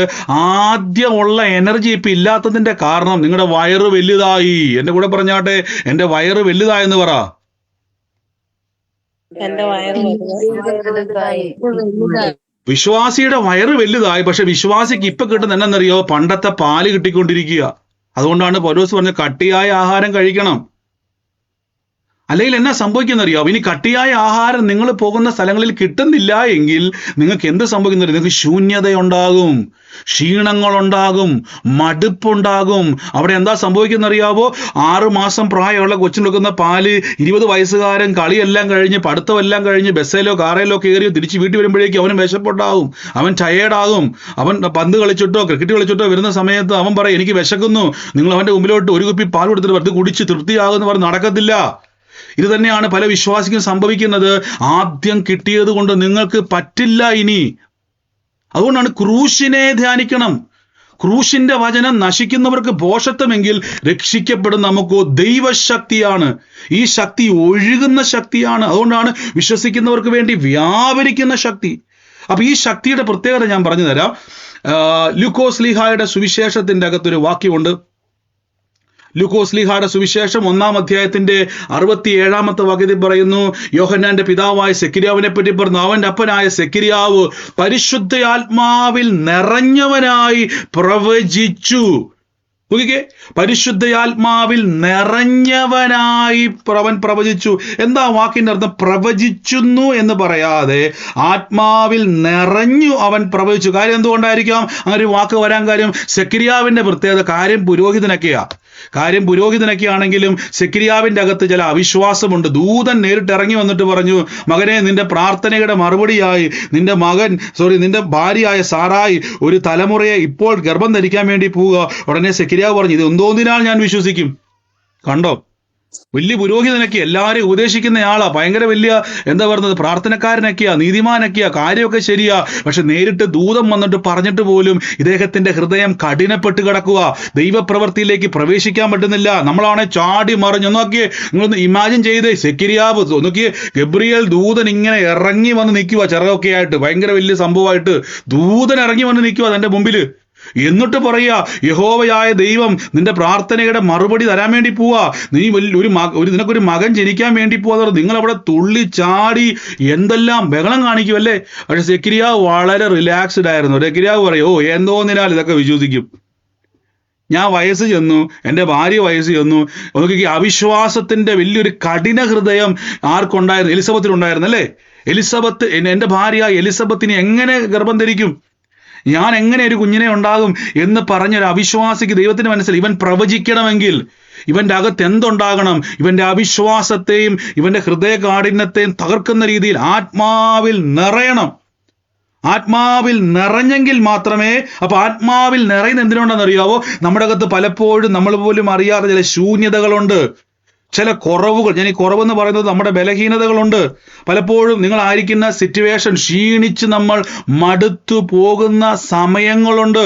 ആദ്യമുള്ള എനർജി ഇപ്പൊ ഇല്ലാത്തതിന്റെ കാരണം. നിങ്ങളുടെ വയറ് വലുതായി. എന്റെ കൂടെ പറഞ്ഞാട്ടെ, എന്റെ വയറ് വലുതായെന്ന് പറ. എന്റെ വയറ് വിശ്വാസിയുടെ വയറ് വലുതായി, പക്ഷെ വിശ്വാസിക്ക് ഇപ്പൊ കിട്ടുന്ന എന്നറിയോ? പണ്ടത്തെ പാല് കിട്ടിക്കൊണ്ടിരിക്കുക. അതുകൊണ്ടാണ് പൗലോസ് പറഞ്ഞ കട്ടിയായ ആഹാരം കഴിക്കണം. അല്ലെങ്കിൽ എന്നാ സംഭവിക്കുന്നറിയോ? ഇനി കട്ടിയായ ആഹാരം നിങ്ങൾ പോകുന്ന സ്ഥലങ്ങളിൽ കിട്ടുന്നില്ല എങ്കിൽ നിങ്ങൾക്ക് എന്ത് സംഭവിക്കുന്ന? നിങ്ങൾക്ക് ശൂന്യതയുണ്ടാകും, ക്ഷീണങ്ങളുണ്ടാകും, മടുപ്പുണ്ടാകും. അവിടെ എന്താ സംഭവിക്കുന്നറിയാവോ? 6 മാസം പ്രായമുള്ള കൊച്ചിന് കൊടുക്കുന്ന പാല് 20 വയസ്സുകാരൻ കളിയെല്ലാം കഴിഞ്ഞ് പഠിത്തമെല്ലാം കഴിഞ്ഞ് ബസ്സിലോ കാറിലോ കയറിയോ തിരിച്ച് വീട്ടിൽ വരുമ്പോഴേക്കും അവന് വിശപ്പുണ്ടാകും, അവൻ ടയേർഡാകും. അവൻ പന്ത് കളിച്ചിട്ടോ ക്രിക്കറ്റ് കളിച്ചിട്ടോ വരുന്ന സമയത്ത് അവൻ പറയും എനിക്ക് വിശക്കുന്നു. നിങ്ങൾ അവന്റെ മുമ്പിലോട്ട് ഒരു കുപ്പി പാൽ കൊടുത്തിട്ട് വെറുതെ കുടിച്ച് തൃപ്തിയാകുമെന്ന് പറഞ്ഞ് നടക്കത്തില്ല. ഇത് തന്നെയാണ് പല വിശ്വാസിക്കും സംഭവിക്കുന്നത്. ആദ്യം കിട്ടിയത് കൊണ്ട് നിങ്ങൾക്ക് പറ്റില്ല ഇനി. അതുകൊണ്ടാണ് ക്രൂശിനെ ധ്യാനിക്കണം. ക്രൂശിന്റെ വചനം നശിക്കുന്നവർക്ക് ഭോഷത്വമെങ്കിൽ രക്ഷിക്കപ്പെടുന്ന നമുക്കോ ദൈവശക്തിയാണ്. ഈ ശക്തി ഒഴുകുന്ന ശക്തിയാണ്. അതുകൊണ്ടാണ് വിശ്വസിക്കുന്നവർക്ക് വേണ്ടി വ്യാപരിക്കുന്ന ശക്തി. അപ്പൊ ഈ ശക്തിയുടെ പ്രത്യേകത ഞാൻ പറഞ്ഞു തരാം. ലൂക്കോസ് ലീഹായുടെ സുവിശേഷത്തിന്റെ അകത്തൊരു വാക്യമുണ്ട്. ലൂക്കോസ് ലീഹായുടെ സുവിശേഷം 1-ാം അധ്യായത്തിന്റെ 67-ാമത്തെ വാക്യത്തിൽ പറയുന്നു, യോഹന്നാന്റെ പിതാവായ സെക്കരിയാവിനെ പറ്റി പറഞ്ഞു, അവന്റെ അപ്പനായ സെക്കരിയാവ് പരിശുദ്ധ ആത്മാവിൽ നിറഞ്ഞവനായി പ്രവചിച്ചു. നോക്കിക്കേ, പരിശുദ്ധയാത്മാവിൽ നിറഞ്ഞവനായി അവൻ പ്രവചിച്ചു. എന്താ വാക്കിന്റെ അർത്ഥം? പ്രവചിച്ചുന്നു എന്ന് പറയാതെ ആത്മാവിൽ നിറഞ്ഞു അവൻ പ്രവചിച്ചു. കാര്യം എന്തുകൊണ്ടായിരിക്കാം അങ്ങനെ ഒരു വാക്ക് വരാൻ കാര്യം? സെക്കരിയാവിന്റെ പ്രത്യേകത കാര്യം പുരോഹിതനൊക്കെയാണെങ്കിലും സെക്കരിയാവിന്റെ അകത്ത് ചില അവിശ്വാസമുണ്ട്. ദൂതൻ നേരിട്ട് ഇറങ്ങി വന്നിട്ട് പറഞ്ഞു, മകനെ, നിന്റെ പ്രാർത്ഥനയുടെ മറുപടിയായി നിന്റെ ഭാര്യയായ സാറായി ഒരു തലമുറയെ ഇപ്പോൾ ഗർഭം ധരിക്കാൻ വേണ്ടി പോവുക. ഉടനെ സെക്കരിയാവ് പറഞ്ഞു, ഇത് എന്തോന്നിനാൽ ഞാൻ വിശ്വസിക്കും? കണ്ടോ, വലിയ പുരോഹിതനൊക്കെയാ, എല്ലാവരെയും ഉപദേശിക്കുന്നയാളാ, ഭയങ്കര വലിയ എന്താ പറയുന്നത്, പ്രാർത്ഥനക്കാരനൊക്കെയാ, നീതിമാനൊക്കെയാ, കാര്യമൊക്കെ ശരിയാ. പക്ഷെ നേരിട്ട് ദൂതം വന്നിട്ട് പറഞ്ഞിട്ട് പോലും ഇദ്ദേഹത്തിന്റെ ഹൃദയം കഠിനപ്പെട്ട് കിടക്കുക, ദൈവപ്രവൃത്തിയിലേക്ക് പ്രവേശിക്കാൻ പറ്റുന്നില്ല. നമ്മളാണെ ചാടി മറിഞ്ഞു. നോക്കിയേ, നിങ്ങളൊന്ന് ഇമാജിൻ ചെയ്തേ, സെക്കരിയാവ് നോക്കിയേ, ഗബ്രിയേൽ ദൂതൻ ഇങ്ങനെ ഇറങ്ങി വന്ന് നിൽക്കുക, ചിറകൊക്കെ ആയിട്ട്, ഭയങ്കര വലിയ സംഭവമായിട്ട് ദൂതൻ ഇറങ്ങി വന്ന് നിൽക്കുക തന്റെ മുമ്പില്. എന്നിട്ട് പറയാ, യഹോവയായ ദൈവം നിന്റെ പ്രാർത്ഥനയുടെ മറുപടി തരാൻ വേണ്ടി പോവാ, നീ നിനക്കൊരു മകൻ ജനിക്കാൻ വേണ്ടി പോവാ. നിങ്ങൾ അവിടെ തുള്ളി ചാടി എന്തെല്ലാം ബഹളം കാണിക്കുമല്ലേ. പക്ഷെ സെക്കരിയാവ് വളരെ റിലാക്സ്ഡ് ആയിരുന്നു. സെക്കരിയാവ് പറയും, എന്തോന്നിനാൽ ഇതൊക്കെ വിശ്വസിക്കും. ഞാൻ വയസ്സ് ചെന്നു, എൻ്റെ ഭാര്യ വയസ്സ് ചെന്നു. നോക്കി, അവിശ്വാസത്തിന്റെ വലിയൊരു കഠിന ഹൃദയം ആർക്കുണ്ടായിരുന്നു? എലിസബത്തിനുണ്ടായിരുന്നു അല്ലേ. എൻ്റെ ഭാര്യ എലിസബത്തിന് എങ്ങനെ ഗർഭം ധരിക്കും? ഞാൻ എങ്ങനെ ഒരു കുഞ്ഞിനെ ഉണ്ടാകും എന്ന് പറഞ്ഞൊരു അവിശ്വാസിക്ക് ദൈവത്തിന് മനസ്സിലായി, ഇവൻ പ്രവചിക്കണമെങ്കിൽ ഇവന്റെ അകത്ത് എന്തുണ്ടാകണം? ഇവന്റെ അവിശ്വാസത്തെയും ഇവന്റെ ഹൃദയ കാഠിന്യത്തെയും തകർക്കുന്ന രീതിയിൽ ആത്മാവിൽ നിറയണം. ആത്മാവിൽ നിറഞ്ഞെങ്കിൽ മാത്രമേ. അപ്പൊ ആത്മാവിൽ നിറയുന്ന എന്തിനുണ്ടെന്നറിയാവോ? നമ്മുടെ അകത്ത് പലപ്പോഴും നമ്മൾ പോലും അറിയാതെ ചില ശൂന്യതകളുണ്ട്, ചില കുറവുകൾ. ഞാൻ ഈ കുറവെന്ന് പറയുന്നത് നമ്മുടെ ബലഹീനതകളുണ്ട്. പലപ്പോഴും നിങ്ങൾ ആയിരിക്കുന്ന സിറ്റുവേഷൻ ക്ഷീണിച്ച് നമ്മൾ മടുത്തു പോകുന്ന സമയങ്ങളുണ്ട്.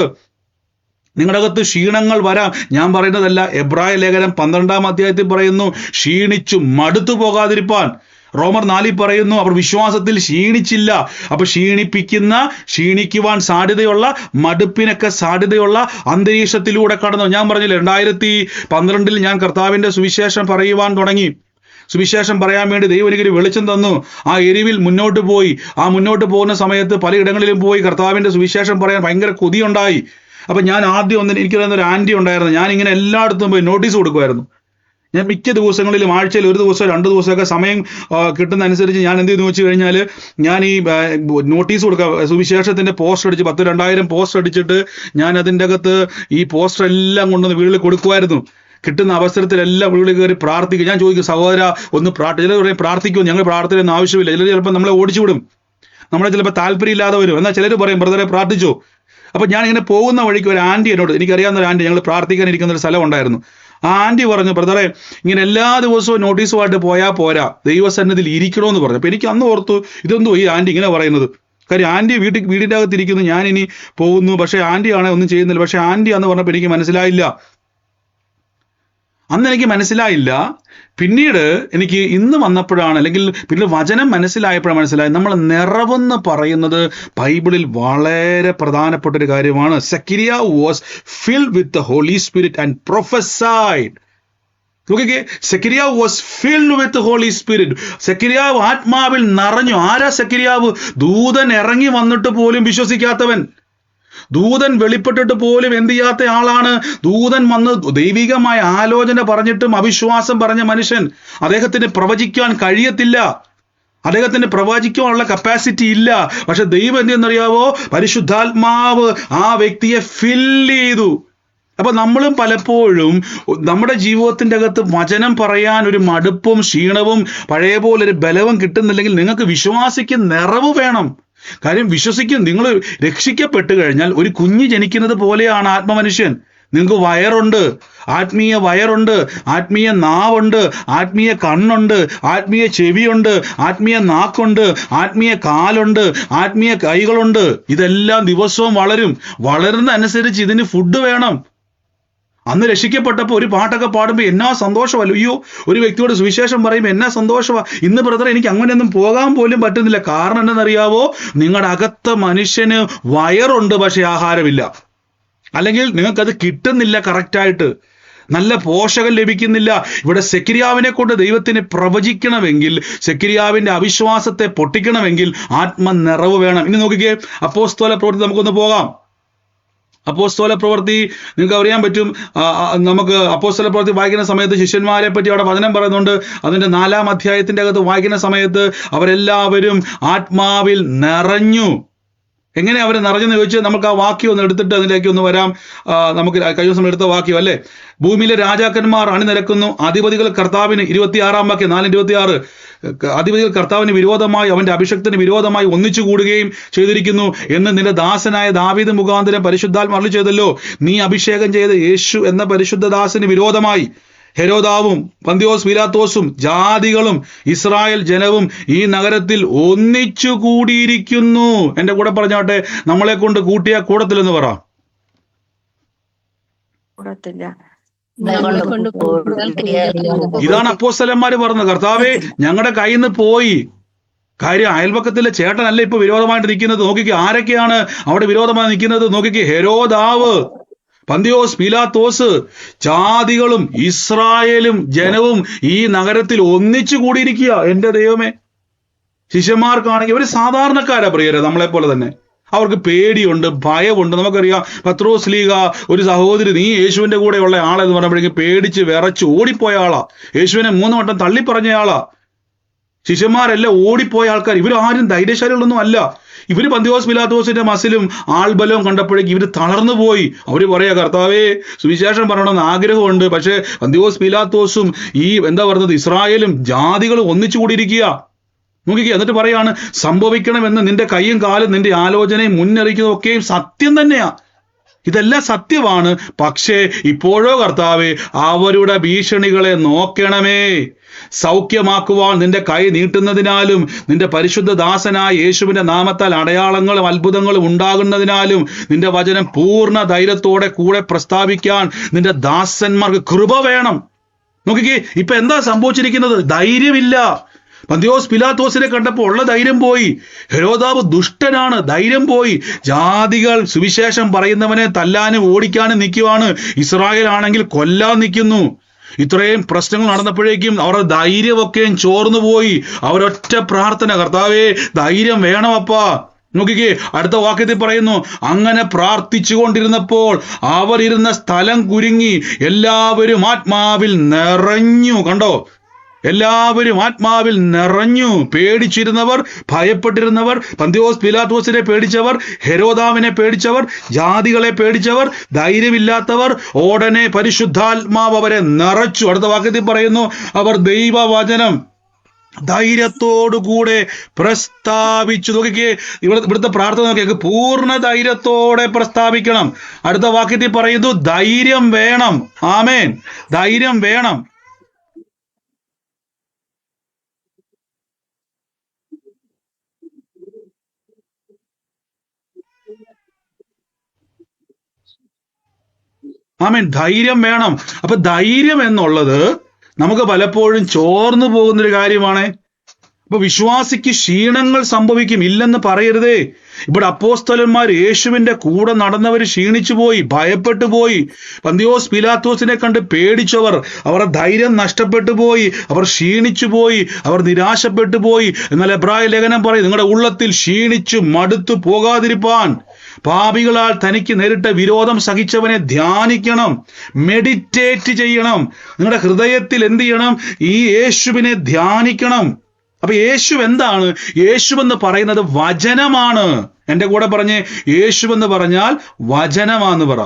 നിങ്ങളുടെ അകത്ത് ക്ഷീണങ്ങൾ വരാം. ഞാൻ പറയുന്നതല്ല, എബ്രായ ലേഖനം 12-ാം അധ്യായത്തിൽ പറയുന്നു, ക്ഷീണിച്ചു മടുത്തു പോകാതിരിപ്പാൻ. റോമർ 4 പറയുന്നു, അവർ വിശ്വാസത്തിൽ ക്ഷീണിച്ചില്ല. അപ്പൊ ക്ഷീണിക്കുവാൻ സാധ്യതയുള്ള, മടുപ്പിനൊക്കെ സാധ്യതയുള്ള അന്തരീക്ഷത്തിലൂടെ കടന്നു. ഞാൻ പറഞ്ഞില്ല, 2012 ഞാൻ കർത്താവിന്റെ സുവിശേഷം പറയുവാൻ തുടങ്ങി. സുവിശേഷം പറയാൻ വേണ്ടി ദൈവം എനിക്കൊരു വെളിച്ചം തന്നു. ആ എരിവിൽ മുന്നോട്ട് പോകുന്ന സമയത്ത് പലയിടങ്ങളിലും പോയി കർത്താവിന്റെ സുവിശേഷം പറയാൻ ഭയങ്കര കൊതിയുണ്ടായി. അപ്പൊ ഞാൻ ആദ്യം എനിക്ക് ഒരു ആന്റി ഉണ്ടായിരുന്നു. ഞാൻ ഇങ്ങനെ എല്ലായിടത്തും പോയി നോട്ടീസ് കൊടുക്കുമായിരുന്നു. ഞാൻ മിക്ക ദിവസങ്ങളിലും ആഴ്ചയിൽ 1 ദിവസം 2 ദിവസമൊക്കെ സമയം കിട്ടുന്ന അനുസരിച്ച് ഞാൻ എന്ത് ചെയ്തെന്ന് വെച്ച് കഴിഞ്ഞാൽ, ഞാൻ ഈ നോട്ടീസ് കൊടുക്കുക, സുവിശേഷത്തിന്റെ പോസ്റ്റർ അടിച്ച് 10,000-2000 പോസ്റ്റർ അടിച്ചിട്ട് ഞാൻ അതിൻ്റെ അകത്ത് ഈ പോസ്റ്റർ എല്ലാം കൊണ്ടുവന്ന് വീട്ടിൽ കൊടുക്കുമായിരുന്നു. കിട്ടുന്ന അവസരത്തിലെല്ലാം വീട്ടിൽ കയറി പ്രാർത്ഥിക്കും. ഞാൻ ചോദിക്കും, സഹോദര ഒന്ന് ചിലർ പറയും പ്രാർത്ഥിക്കുമോ? ഞങ്ങൾ പ്രാർത്ഥനയൊന്നും ആവശ്യമില്ല. ചിലർ ചിലപ്പോൾ നമ്മളെ ഓടിച്ചുവിടും, നമ്മളെ ചിലപ്പോൾ താല്പര്യമില്ലാതെ വരും. എന്നാൽ ചിലർ പറയും, ബ്രദറെ പ്രാർത്ഥിച്ചോ. അപ്പൊ ഞാൻ ഇങ്ങനെ പോകുന്ന വഴിക്ക് ഒരു ആന്റി എന്നോട്, എനിക്കറിയാവുന്ന ഒരു ആന്റി, ഞങ്ങൾ പ്രാർത്ഥിക്കാൻ ഇരിക്കുന്ന ഒരു സ്ഥലം ഉണ്ടായിരുന്നു. ആ ആന്റി പറഞ്ഞു, ബ്രദറെ, ഇങ്ങനെ എല്ലാ ദിവസവും നോട്ടീസുമായിട്ട് പോയാൽ പോരാ, ദൈവസന്നിധിയിൽ ഇരിക്കണമെന്ന് പറഞ്ഞു. അപ്പൊ എനിക്ക് അന്ന് ഓർത്തു, ഇതെന്തോ ഈ ആന്റി ഇങ്ങനെ പറയുന്നത്? കാര്യം ആന്റി വീടിൻ്റെ അകത്ത് ഇരിക്കുന്നു, ഞാനിനി പോകുന്നു, പക്ഷെ ആന്റി ആണെ ഒന്നും ചെയ്യുന്നില്ല. പക്ഷെ ആന്റി എന്ന് പറഞ്ഞപ്പോൾ എനിക്ക് മനസ്സിലായില്ല. അന്ന് എനിക്ക് മനസ്സിലായില്ല. പിന്നീട് എനിക്ക് ഇന്ന് വന്നപ്പോഴാണ്, അല്ലെങ്കിൽ പിന്നീട് വചനം മനസ്സിലായപ്പോഴാണ് മനസ്സിലായത്, നമ്മൾ നിറവെന്ന് പറയുന്നത് ബൈബിളിൽ വളരെ പ്രധാനപ്പെട്ട ഒരു കാര്യമാണ്. Zechariah was filled with the Holy Spirit and prophesied. നോക്കിക്കേ, Zechariah was filled with Holy Spirit. സെക്കരിയാവ് ആത്മാവിൽ നിറഞ്ഞു. ആരാ സെക്കരിയാവ്? ദൂതൻ ഇറങ്ങി വന്നിട്ട് പോലും വിശ്വസിക്കാത്തവൻ, ദൂതൻ വെളിപ്പെട്ടിട്ട് പോലും എന്ത് ചെയ്യാത്ത ആളാണ്. ദൂതൻ വന്ന് ദൈവികമായ ആലോചന പറഞ്ഞിട്ടും അവിശ്വാസം പറഞ്ഞ മനുഷ്യൻ. അദ്ദേഹത്തിന് പ്രവചിക്കാൻ കഴിയത്തില്ല, അദ്ദേഹത്തിന് പ്രവചിക്കാനുള്ള കപ്പാസിറ്റി ഇല്ല. പക്ഷെ ദൈവം എന്തെന്നറിയാവോ? പരിശുദ്ധാത്മാവ് ആ വ്യക്തിയെ ഫില്ല് ചെയ്തു. അപ്പൊ നമ്മളും പലപ്പോഴും നമ്മുടെ ജീവിതത്തിന്റെ അകത്ത് വചനം പറയാൻ ഒരു മടുപ്പും ക്ഷീണവും പഴയ പോലെ ഒരു ബലവും കിട്ടുന്നില്ലെങ്കിൽ നിങ്ങൾക്ക് വിശ്വാസിക്ക് നിറവ് വേണം. കാര്യം വിശ്വസിക്കും, നിങ്ങൾ രക്ഷിക്കപ്പെട്ട് കഴിഞ്ഞാൽ ഒരു കുഞ്ഞ് ജനിക്കുന്നത് പോലെയാണ് ആത്മമനുഷ്യൻ. നിങ്ങൾക്ക് വയറുണ്ട്, ആത്മീയ വയറുണ്ട്, ആത്മീയ നാവുണ്ട്, ആത്മീയ കണ്ണുണ്ട്, ആത്മീയ ചെവിയുണ്ട്, ആത്മീയ നാക്കുണ്ട്, ആത്മീയ കാലുണ്ട്, ആത്മീയ കൈകളുണ്ട്. ഇതെല്ലാം ദിവസവും വളരുന്ന അനുസരിച്ച് ഇതിന് ഫുഡ് വേണം. അന്ന് രക്ഷിക്കപ്പെട്ടപ്പോൾ ഒരു പാട്ടൊക്കെ പാടുമ്പോൾ എന്നാ സന്തോഷമല്ലോ. അയ്യോ, ഒരു വ്യക്തിയോട് സുവിശേഷം പറയുമ്പോൾ എന്നാ സന്തോഷമാണ്. ഇന്ന് ബ്രദർ എനിക്ക് അങ്ങനെയൊന്നും പോകാൻ പോലും പറ്റുന്നില്ല. കാരണം എന്തെന്നറിയാവോ? നിങ്ങളുടെ അകത്ത മനുഷ്യന് വയറുണ്ട്, പക്ഷെ ആഹാരമില്ല. അല്ലെങ്കിൽ നിങ്ങൾക്കത് കിട്ടുന്നില്ല കറക്റ്റായിട്ട്, നല്ല പോഷകം ലഭിക്കുന്നില്ല. ഇവിടെ സെക്കരിയാവിനെ കൊണ്ട് ദൈവത്തിന് പ്രവചിക്കണമെങ്കിൽ, സെക്കരിയാവിന്റെ അവിശ്വാസത്തെ പൊട്ടിക്കണമെങ്കിൽ ആത്മനിറവ് വേണം. ഇനി നോക്കിക്കേ, അപ്പോസ്തല പ്രവൃത്തി നമുക്കൊന്ന് പോകാം. അപ്പോസ്തല പ്രവൃത്തി നിങ്ങൾക്ക് അറിയാൻ പറ്റും. നമുക്ക് അപ്പോസ്തല പ്രവൃത്തി വായിക്കുന്ന സമയത്ത് ശിഷ്യന്മാരെ പറ്റി അവിടെ വചനം പറയുന്നുണ്ട്. അതിന്റെ 4-ാം അധ്യായത്തിന്റെ അകത്ത് വായിക്കുന്ന സമയത്ത് അവരെല്ലാവരും ആത്മാവിൽ നിറഞ്ഞു. എങ്ങനെ അവർ നിറഞ്ഞെന്ന് ചോദിച്ചാൽ നമുക്ക് ആ വാക്യം ഒന്ന് എടുത്തിട്ട് അതിലേക്ക് ഒന്ന് വരാം. നമുക്ക് കഴിഞ്ഞ ദിവസം എടുത്ത വാക്യം അല്ലേ, ഭൂമിയിലെ രാജാക്കന്മാർ അണിനിരക്കുന്നു, അധിപതികൾ കർത്താവിന് 26-ാം വാക്യം 4:26 അധിപതികൾ കർത്താവിന് വിരോധമായി അവന്റെ അഭിഷക്തന് വിരോധമായി ഒന്നിച്ചു കൂടുകയും ചെയ്തിരിക്കുന്നു എന്ന് നിന്റെ ദാസനായ ദാവീദ് മുഖാന്തരം പരിശുദ്ധാത്മാ അരുളി ചെയ്തല്ലോ. നീ അഭിഷേകം ചെയ്ത യേശു എന്ന പരിശുദ്ധ ദാസന് വിരോധമായി ഹെരോദാവും പന്തിയോസ് പീലാത്തോസും ജാതികളും ഇസ്രായേൽ ജനവും ഈ നഗരത്തിൽ ഒന്നിച്ചു കൂടിയിരിക്കുന്നു. എന്റെ കൂടെ പറഞ്ഞാട്ടെ, നമ്മളെ കൊണ്ട് കൂട്ടിയ കൂടത്തിലെന്ന് പറ. ഇതാണ് അപ്പോസ്തലന്മാര് പറഞ്ഞത്. കർത്താവേ, ഞങ്ങളുടെ കയ്യിൽ നിന്ന് പോയി. കാര്യം അയൽപക്കത്തിലെ ചേട്ടനല്ല ഇപ്പൊ വിരോധമായിട്ട് നിൽക്കുന്നത്. നോക്കിക്ക് ആരൊക്കെയാണ് അവിടെ വിരോധമായി നിൽക്കുന്നത്. നോക്കിക്ക് ഹെരോദാവ്, പന്തിയോസ് പീലാത്തോസ്, ജാതികളും ഇസ്രായേലും ജനവും ഈ നഗരത്തിൽ ഒന്നിച്ചു കൂടിയിരിക്കുക. എന്റെ ദൈവമേ, ശിഷ്യന്മാർക്കാണെങ്കിൽ ഒരു സാധാരണക്കാരാ പ്രിയരെ, നമ്മളെ പോലെ തന്നെ. അവർക്ക് പേടിയുണ്ട്, ഭയമുണ്ട്. നമുക്കറിയാം പത്രോസ് ലീഗ ഒരു സഹോദരി, നീ യേശുവിന്റെ കൂടെ ഉള്ള ആളെന്ന് പറഞ്ഞപ്പോഴേക്കും പേടിച്ച് വിറച്ച് ഓടിപ്പോയ ആളാ. യേശുവിനെ 3 വട്ടം തള്ളിപ്പറഞ്ഞ ആളാ. ശിഷ്യന്മാരെല്ലാം ഓടിപ്പോയ ആൾക്കാർ. ഇവരാരും ധൈര്യശാലികളൊന്നും അല്ല. ഇവര് പന്തിയോസ് പീലാത്തോസിന്റെ മസിലും ആൾബലവും കണ്ടപ്പോഴേക്കും ഇവര് തളർന്നു പോയി. അവര് പറയാ, കർത്താവേ, സുവിശേഷം പറയണമെന്ന് ആഗ്രഹമുണ്ട്, പക്ഷെ പന്തിയോസ് പീലാത്തോസും ഈ എന്താ പറയുന്നത് ഇസ്രായേലും ജാതികളും ഒന്നിച്ചു കൂടിയിരിക്കുക. നോക്കിക്കുക, എന്നിട്ട് പറയാണ്, സംഭവിക്കണമെന്ന് നിന്റെ കൈയും കാലും നിന്റെ ആലോചനയും മുന്നറിയിക്കുന്നതൊക്കെയും സത്യം തന്നെയാ. ഇതെല്ലാം സത്യമാണ്. പക്ഷേ ഇപ്പോഴോ കർത്താവേ, അവരുടെ ഭീഷണികളെ നോക്കണമേ. സൗഖ്യമാക്കുവാൻ നിന്റെ കൈ നീട്ടുന്നതിനാലും നിന്റെ പരിശുദ്ധ ദാസനായ യേശുവിന്റെ നാമത്താൽ അടയാളങ്ങളും അത്ഭുതങ്ങളും ഉണ്ടാകുന്നതിനാലും നിന്റെ വചനം പൂർണ്ണ ധൈര്യത്തോടെ കൂടെ പ്രസ്താവിക്കാൻ നിന്റെ ദാസന്മാർക്ക് കൃപ വേണം. നോക്കിക്കേ, ഇപ്പൊ എന്താ സംഭവിച്ചിരിക്കുന്നത്? ധൈര്യമില്ല. പന്തിയോസ് പീലാത്തോസിനെ കണ്ടപ്പോൾ ഉള്ള ധൈര്യം പോയി. ഹെരോദാവ് ദുഷ്ടനാണ്, ധൈര്യം പോയി. ജാതികൾ സുവിശേഷം പറയുന്നവനെ തല്ലാനും ഓടിക്കാനും നിൽക്കുവാണ്. ഇസ്രായേൽ ആണെങ്കിൽ കൊല്ലാൻ നിൽക്കുന്നു. ഇത്രയും പ്രശ്നങ്ങൾ നടന്നപ്പോഴേക്കും അവരുടെ ധൈര്യമൊക്കെയും ചോർന്നു പോയി. അവരൊറ്റ പ്രാർത്ഥന, കർത്താവേ, ധൈര്യം വേണമപ്പാ. നോക്കിക്കേ, അടുത്ത വാക്യത്തിൽ പറയുന്നു, അങ്ങനെ പ്രാർത്ഥിച്ചു കൊണ്ടിരുന്നപ്പോൾ അവരിരുന്ന സ്ഥലം കുരുങ്ങി എല്ലാവരും ആത്മാവിൽ നിറഞ്ഞു. കണ്ടോ, എല്ലാവരും ആത്മാവിൽ നിറഞ്ഞു. പേടിച്ചിരുന്നവർ, ഭയപ്പെട്ടിരുന്നവർ, പന്തിയോസ് പീലാത്തോസിനെ പേടിച്ചവർ, ഹെരോദാവിനെ പേടിച്ചവർ, ജാതികളെ പേടിച്ചവർ, ധൈര്യമില്ലാത്തവർ, ഉടനെ പരിശുദ്ധാത്മാവ് അവരെ നിറച്ചു. അടുത്ത വാക്യത്തിൽ പറയുന്നു, അവർ ദൈവവചനം ധൈര്യത്തോടുകൂടെ പ്രസ്താവിച്ചു. നോക്കിക്കേ, ഇവിടുത്തെ പ്രാർത്ഥന നോക്കിയേക്ക്, പൂർണ്ണ ധൈര്യത്തോടെ പ്രസ്താവിക്കണം. അടുത്ത വാക്യത്തിൽ പറയുന്നു, ധൈര്യം വേണം. ആമേൻ, ധൈര്യം വേണം. ആമേൻ, ധൈര്യം വേണം. അപ്പൊ ധൈര്യം എന്നുള്ളത് നമുക്ക് പലപ്പോഴും ചോർന്നു പോകുന്നൊരു കാര്യമാണ്. അപ്പൊ വിശ്വാസിക്ക് ക്ഷീണങ്ങൾ സംഭവിക്കും, ഇല്ലെന്ന് പറയരുതേ. ഇവിടെ അപ്പോസ്തലന്മാർ യേശുവിന്റെ കൂടെ നടന്നവർ ക്ഷീണിച്ചു പോയി, ഭയപ്പെട്ടു പോയി. പന്തിയോസ് പീലാത്തോസിനെ കണ്ട് പേടിച്ചവർ, അവരുടെ ധൈര്യം നഷ്ടപ്പെട്ടു പോയി, അവർ ക്ഷീണിച്ചു പോയി, അവർ നിരാശപ്പെട്ടു പോയി. എന്നാൽ എബ്രായ ലേഖനം പറയും, നിങ്ങളുടെ ഉള്ളത്തിൽ ക്ഷീണിച്ചു മടുത്തു പോകാതിരിപ്പാൻ പാപികളാൽ തനിക്ക് നേരിട്ട വിരോധം സഹിച്ചവനെ ധ്യാനിക്കണം, മെഡിറ്റേറ്റ് ചെയ്യണം. നിങ്ങളുടെ ഹൃദയത്തിൽ എന്ത് ചെയ്യണം? ഈ യേശുവിനെ ധ്യാനിക്കണം. അപ്പൊ യേശു എന്താണ്? യേശുവെന്ന് പറയുന്നത് വചനമാണ്. എന്റെ കൂടെ പറഞ്ഞേ, യേശുവെന്ന് പറഞ്ഞാൽ വചനമാന്ന് പറ.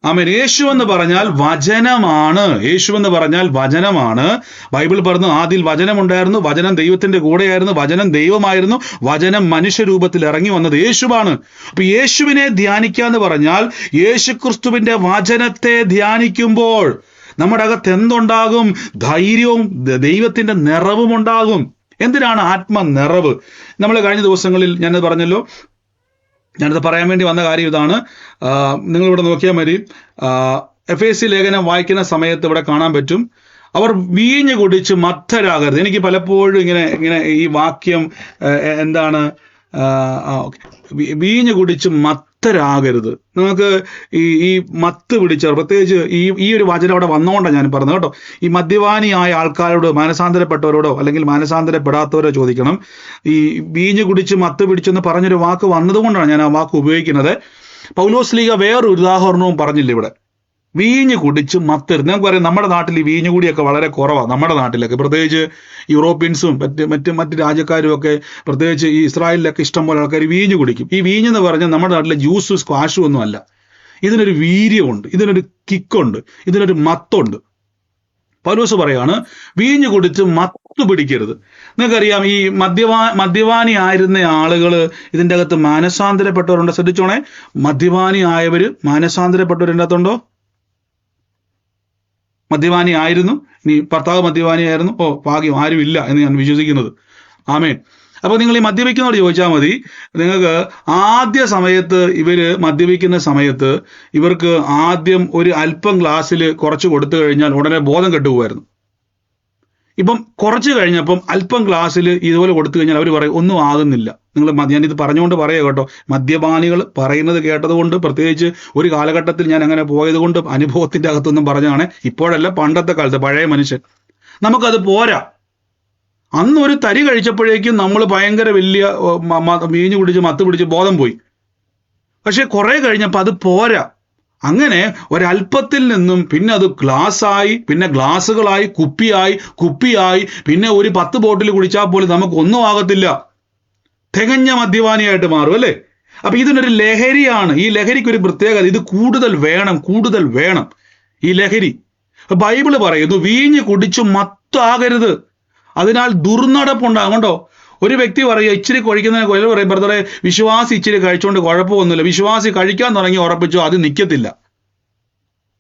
ആമേൻ. യേശു എന്ന് പറഞ്ഞാൽ വചനമാണ്. യേശു എന്ന് പറഞ്ഞാൽ വചനമാണ്. ബൈബിൾ പറഞ്ഞു, ആദിയിൽ വചനമുണ്ടായിരുന്നു, വചനം ദൈവത്തിന്റെ കൂടെയായിരുന്നു, വചനം ദൈവമായിരുന്നു, വചനം മനുഷ്യരൂപത്തിൽ ഇറങ്ങി വന്നത് യേശുവാണ്. അപ്പൊ യേശുവിനെ ധ്യാനിക്കാന്ന് പറഞ്ഞാൽ യേശുക്രിസ്തുവിന്റെ വചനത്തെ ധ്യാനിക്കുമ്പോൾ നമ്മുടെ അകത്ത് എന്തുണ്ടാകും? ധൈര്യവും ദൈവത്തിന്റെ നിറവും ഉണ്ടാകും. എന്തിനാണ് ആത്മനിറവ്? നമ്മൾ കഴിഞ്ഞ ദിവസങ്ങളിൽ ഞാനത് പറഞ്ഞല്ലോ, ഞാനത് പറയാൻ വേണ്ടി വന്ന കാര്യം ഇതാണ്. നിങ്ങളിവിടെ നോക്കിയാൽ മതി, എഫേസ്യ ലേഖനം വായിക്കുന്ന സമയത്ത് ഇവിടെ കാണാൻ പറ്റും, അവർ വീഞ്ഞു കുടിച്ച് മത്തരാകരുത്. എനിക്ക് പലപ്പോഴും ഇങ്ങനെ ഈ വാക്യം എന്താണ്, വീഞ്ഞു കുടിച്ച് മത്തരാകരുത്. നിങ്ങൾക്ക് ഈ മത്ത് പിടിച്ചവർ, പ്രത്യേകിച്ച് ഈ ഒരു വചനം അവിടെ വന്നുകൊണ്ടാണ് ഞാൻ പറഞ്ഞത് കേട്ടോ. ഈ മദ്യപാനിയായ ആൾക്കാരോട്, മാനസാന്തരപ്പെട്ടവരോടോ അല്ലെങ്കിൽ മാനസാന്തരപ്പെടാത്തവരോ ചോദിക്കണം. ഈ വീഞ്ഞ് കുടിച്ച് മത്ത് പിടിച്ചെന്ന് പറഞ്ഞൊരു വാക്ക് വന്നതുകൊണ്ടാണ് ഞാൻ ആ വാക്ക് ഉപയോഗിക്കുന്നത്. പൗലോസ് ലീഗ വേറൊരു ഉദാഹരണവും പറഞ്ഞില്ല ഇവിടെ. വീഞ്ഞ് കുടിച്ച് മത്തരുത്. നമുക്ക് പറയാം, നമ്മുടെ നാട്ടിൽ ഈ വീഞ്ഞ് കൂടിയൊക്കെ വളരെ കുറവാണ്. നമ്മുടെ നാട്ടിലൊക്കെ പ്രത്യേകിച്ച് യൂറോപ്യൻസും മറ്റ് രാജ്യക്കാരും ഒക്കെ, പ്രത്യേകിച്ച് ഈ ഇസ്രായേലിലൊക്കെ ഇഷ്ടംപോലെ ആൾക്കാർ വീഞ്ഞ് കുടിക്കും. ഈ വീഞ്ഞെന്ന് പറഞ്ഞാൽ നമ്മുടെ നാട്ടിലെ ജ്യൂസും സ്ക്വാഷും ഒന്നും അല്ല. ഇതിനൊരു വീര്യമുണ്ട്, ഇതിനൊരു കിക്കുണ്ട്, ഇതിനൊരു മത്തുണ്ട്. പൗലോസ് പറയാണ്, വീഞ്ഞ് കുടിച്ച് മത്ത് പിടിക്കരുത്. നിങ്ങൾക്കറിയാം, ഈ മദ്യപാനി ആയിരുന്ന ആളുകൾ ഇതിൻ്റെ അകത്ത് മാനസാന്തരപ്പെട്ടവരുണ്ട്. ശ്രദ്ധിച്ചോണേ, മദ്യപാനി ആയവര് മാനസാന്തരപ്പെട്ടവരിൻ്റെ അകത്തുണ്ടോ? മദ്യപാനി ആയിരുന്നു, ഇനി ഭർത്താവ് മദ്യപാനിയായിരുന്നു, ഭാഗ്യം, ആരും ഇല്ല എന്ന് ഞാൻ വിശ്വസിക്കുന്നത്. ആമേൻ. അപ്പോൾ നിങ്ങൾ ഈ മദ്യപിക്കുന്നവരോട് ചോദിച്ചാൽ മതി, നിങ്ങൾക്ക് ആദ്യ സമയത്ത് ഇവര് മദ്യപിക്കുന്ന സമയത്ത് ഇവർക്ക് ആദ്യം ഒരു അല്പം ഗ്ലാസ്സിൽ കുറച്ച് കൊടുത്തു കഴിഞ്ഞാൽ ഉടനെ ബോധം കെട്ടുപോകുമായിരുന്നു. ഇപ്പം കുറച്ച് കഴിഞ്ഞപ്പം അല്പം ഗ്ലാസ്സിൽ ഇതുപോലെ കൊടുത്തു കഴിഞ്ഞാൽ അവർ പറയും ഒന്നും ആകുന്നില്ല. ഞാനിത് പറഞ്ഞുകൊണ്ട് പറയുക കേട്ടോ, മദ്യപാനികൾ പറയുന്നത് കേട്ടതുകൊണ്ട്, പ്രത്യേകിച്ച് ഒരു കാലഘട്ടത്തിൽ ഞാൻ അങ്ങനെ പോയത് കൊണ്ട് അനുഭവത്തിന്റെ അകത്തൊന്നും പറഞ്ഞാണ്. ഇപ്പോഴല്ല, പണ്ടത്തെ കാലത്ത് പഴയ മനുഷ്യൻ. നമുക്കത് പോരാ. അന്ന് ഒരു തരി കഴിച്ചപ്പോഴേക്കും നമ്മൾ ഭയങ്കര വലിയ വീഞ്ഞു കുടിച്ച് മത്ത് പിടിച്ച് ബോധം പോയി. പക്ഷെ കുറെ കഴിഞ്ഞപ്പോൾ അത് പോരാ. അങ്ങനെ ഒരല്പത്തിൽ നിന്നും പിന്നെ അത് ഗ്ലാസ്സായി, പിന്നെ ഗ്ലാസ്സുകളായി, കുപ്പിയായി, പിന്നെ ഒരു 10 ബോട്ടിൽ കുടിച്ചാൽ പോലും നമുക്ക് ഒന്നും ആകത്തില്ല. തികഞ്ഞ മദ്യപാനിയായിട്ട് മാറും അല്ലേ? അപ്പൊ ഇതിനൊരു ലഹരിയാണ്. ഈ ലഹരിക്ക് ഒരു പ്രത്യേകത, ഇത് കൂടുതൽ വേണം ഈ ലഹരി. ബൈബിള് പറയുന്നു, വീഞ്ഞ് കുടിച്ചു മത്താകരുത്, അതിനാൽ ദുർനടപ്പുണ്ടാകും. കണ്ടോ, ഒരു വ്യക്തി പറയുക, ഇച്ചിരി കഴിക്കുന്നതിന് കൊല്ലം പറയും, ബ്രദറെ വിശ്വാസി ഇച്ചിരി കഴിച്ചുകൊണ്ട് കുഴപ്പമൊന്നുമില്ല. വിശ്വാസി കഴിക്കാൻ തുടങ്ങി ഉറപ്പിച്ചോ അത് നിൽക്കത്തില്ല.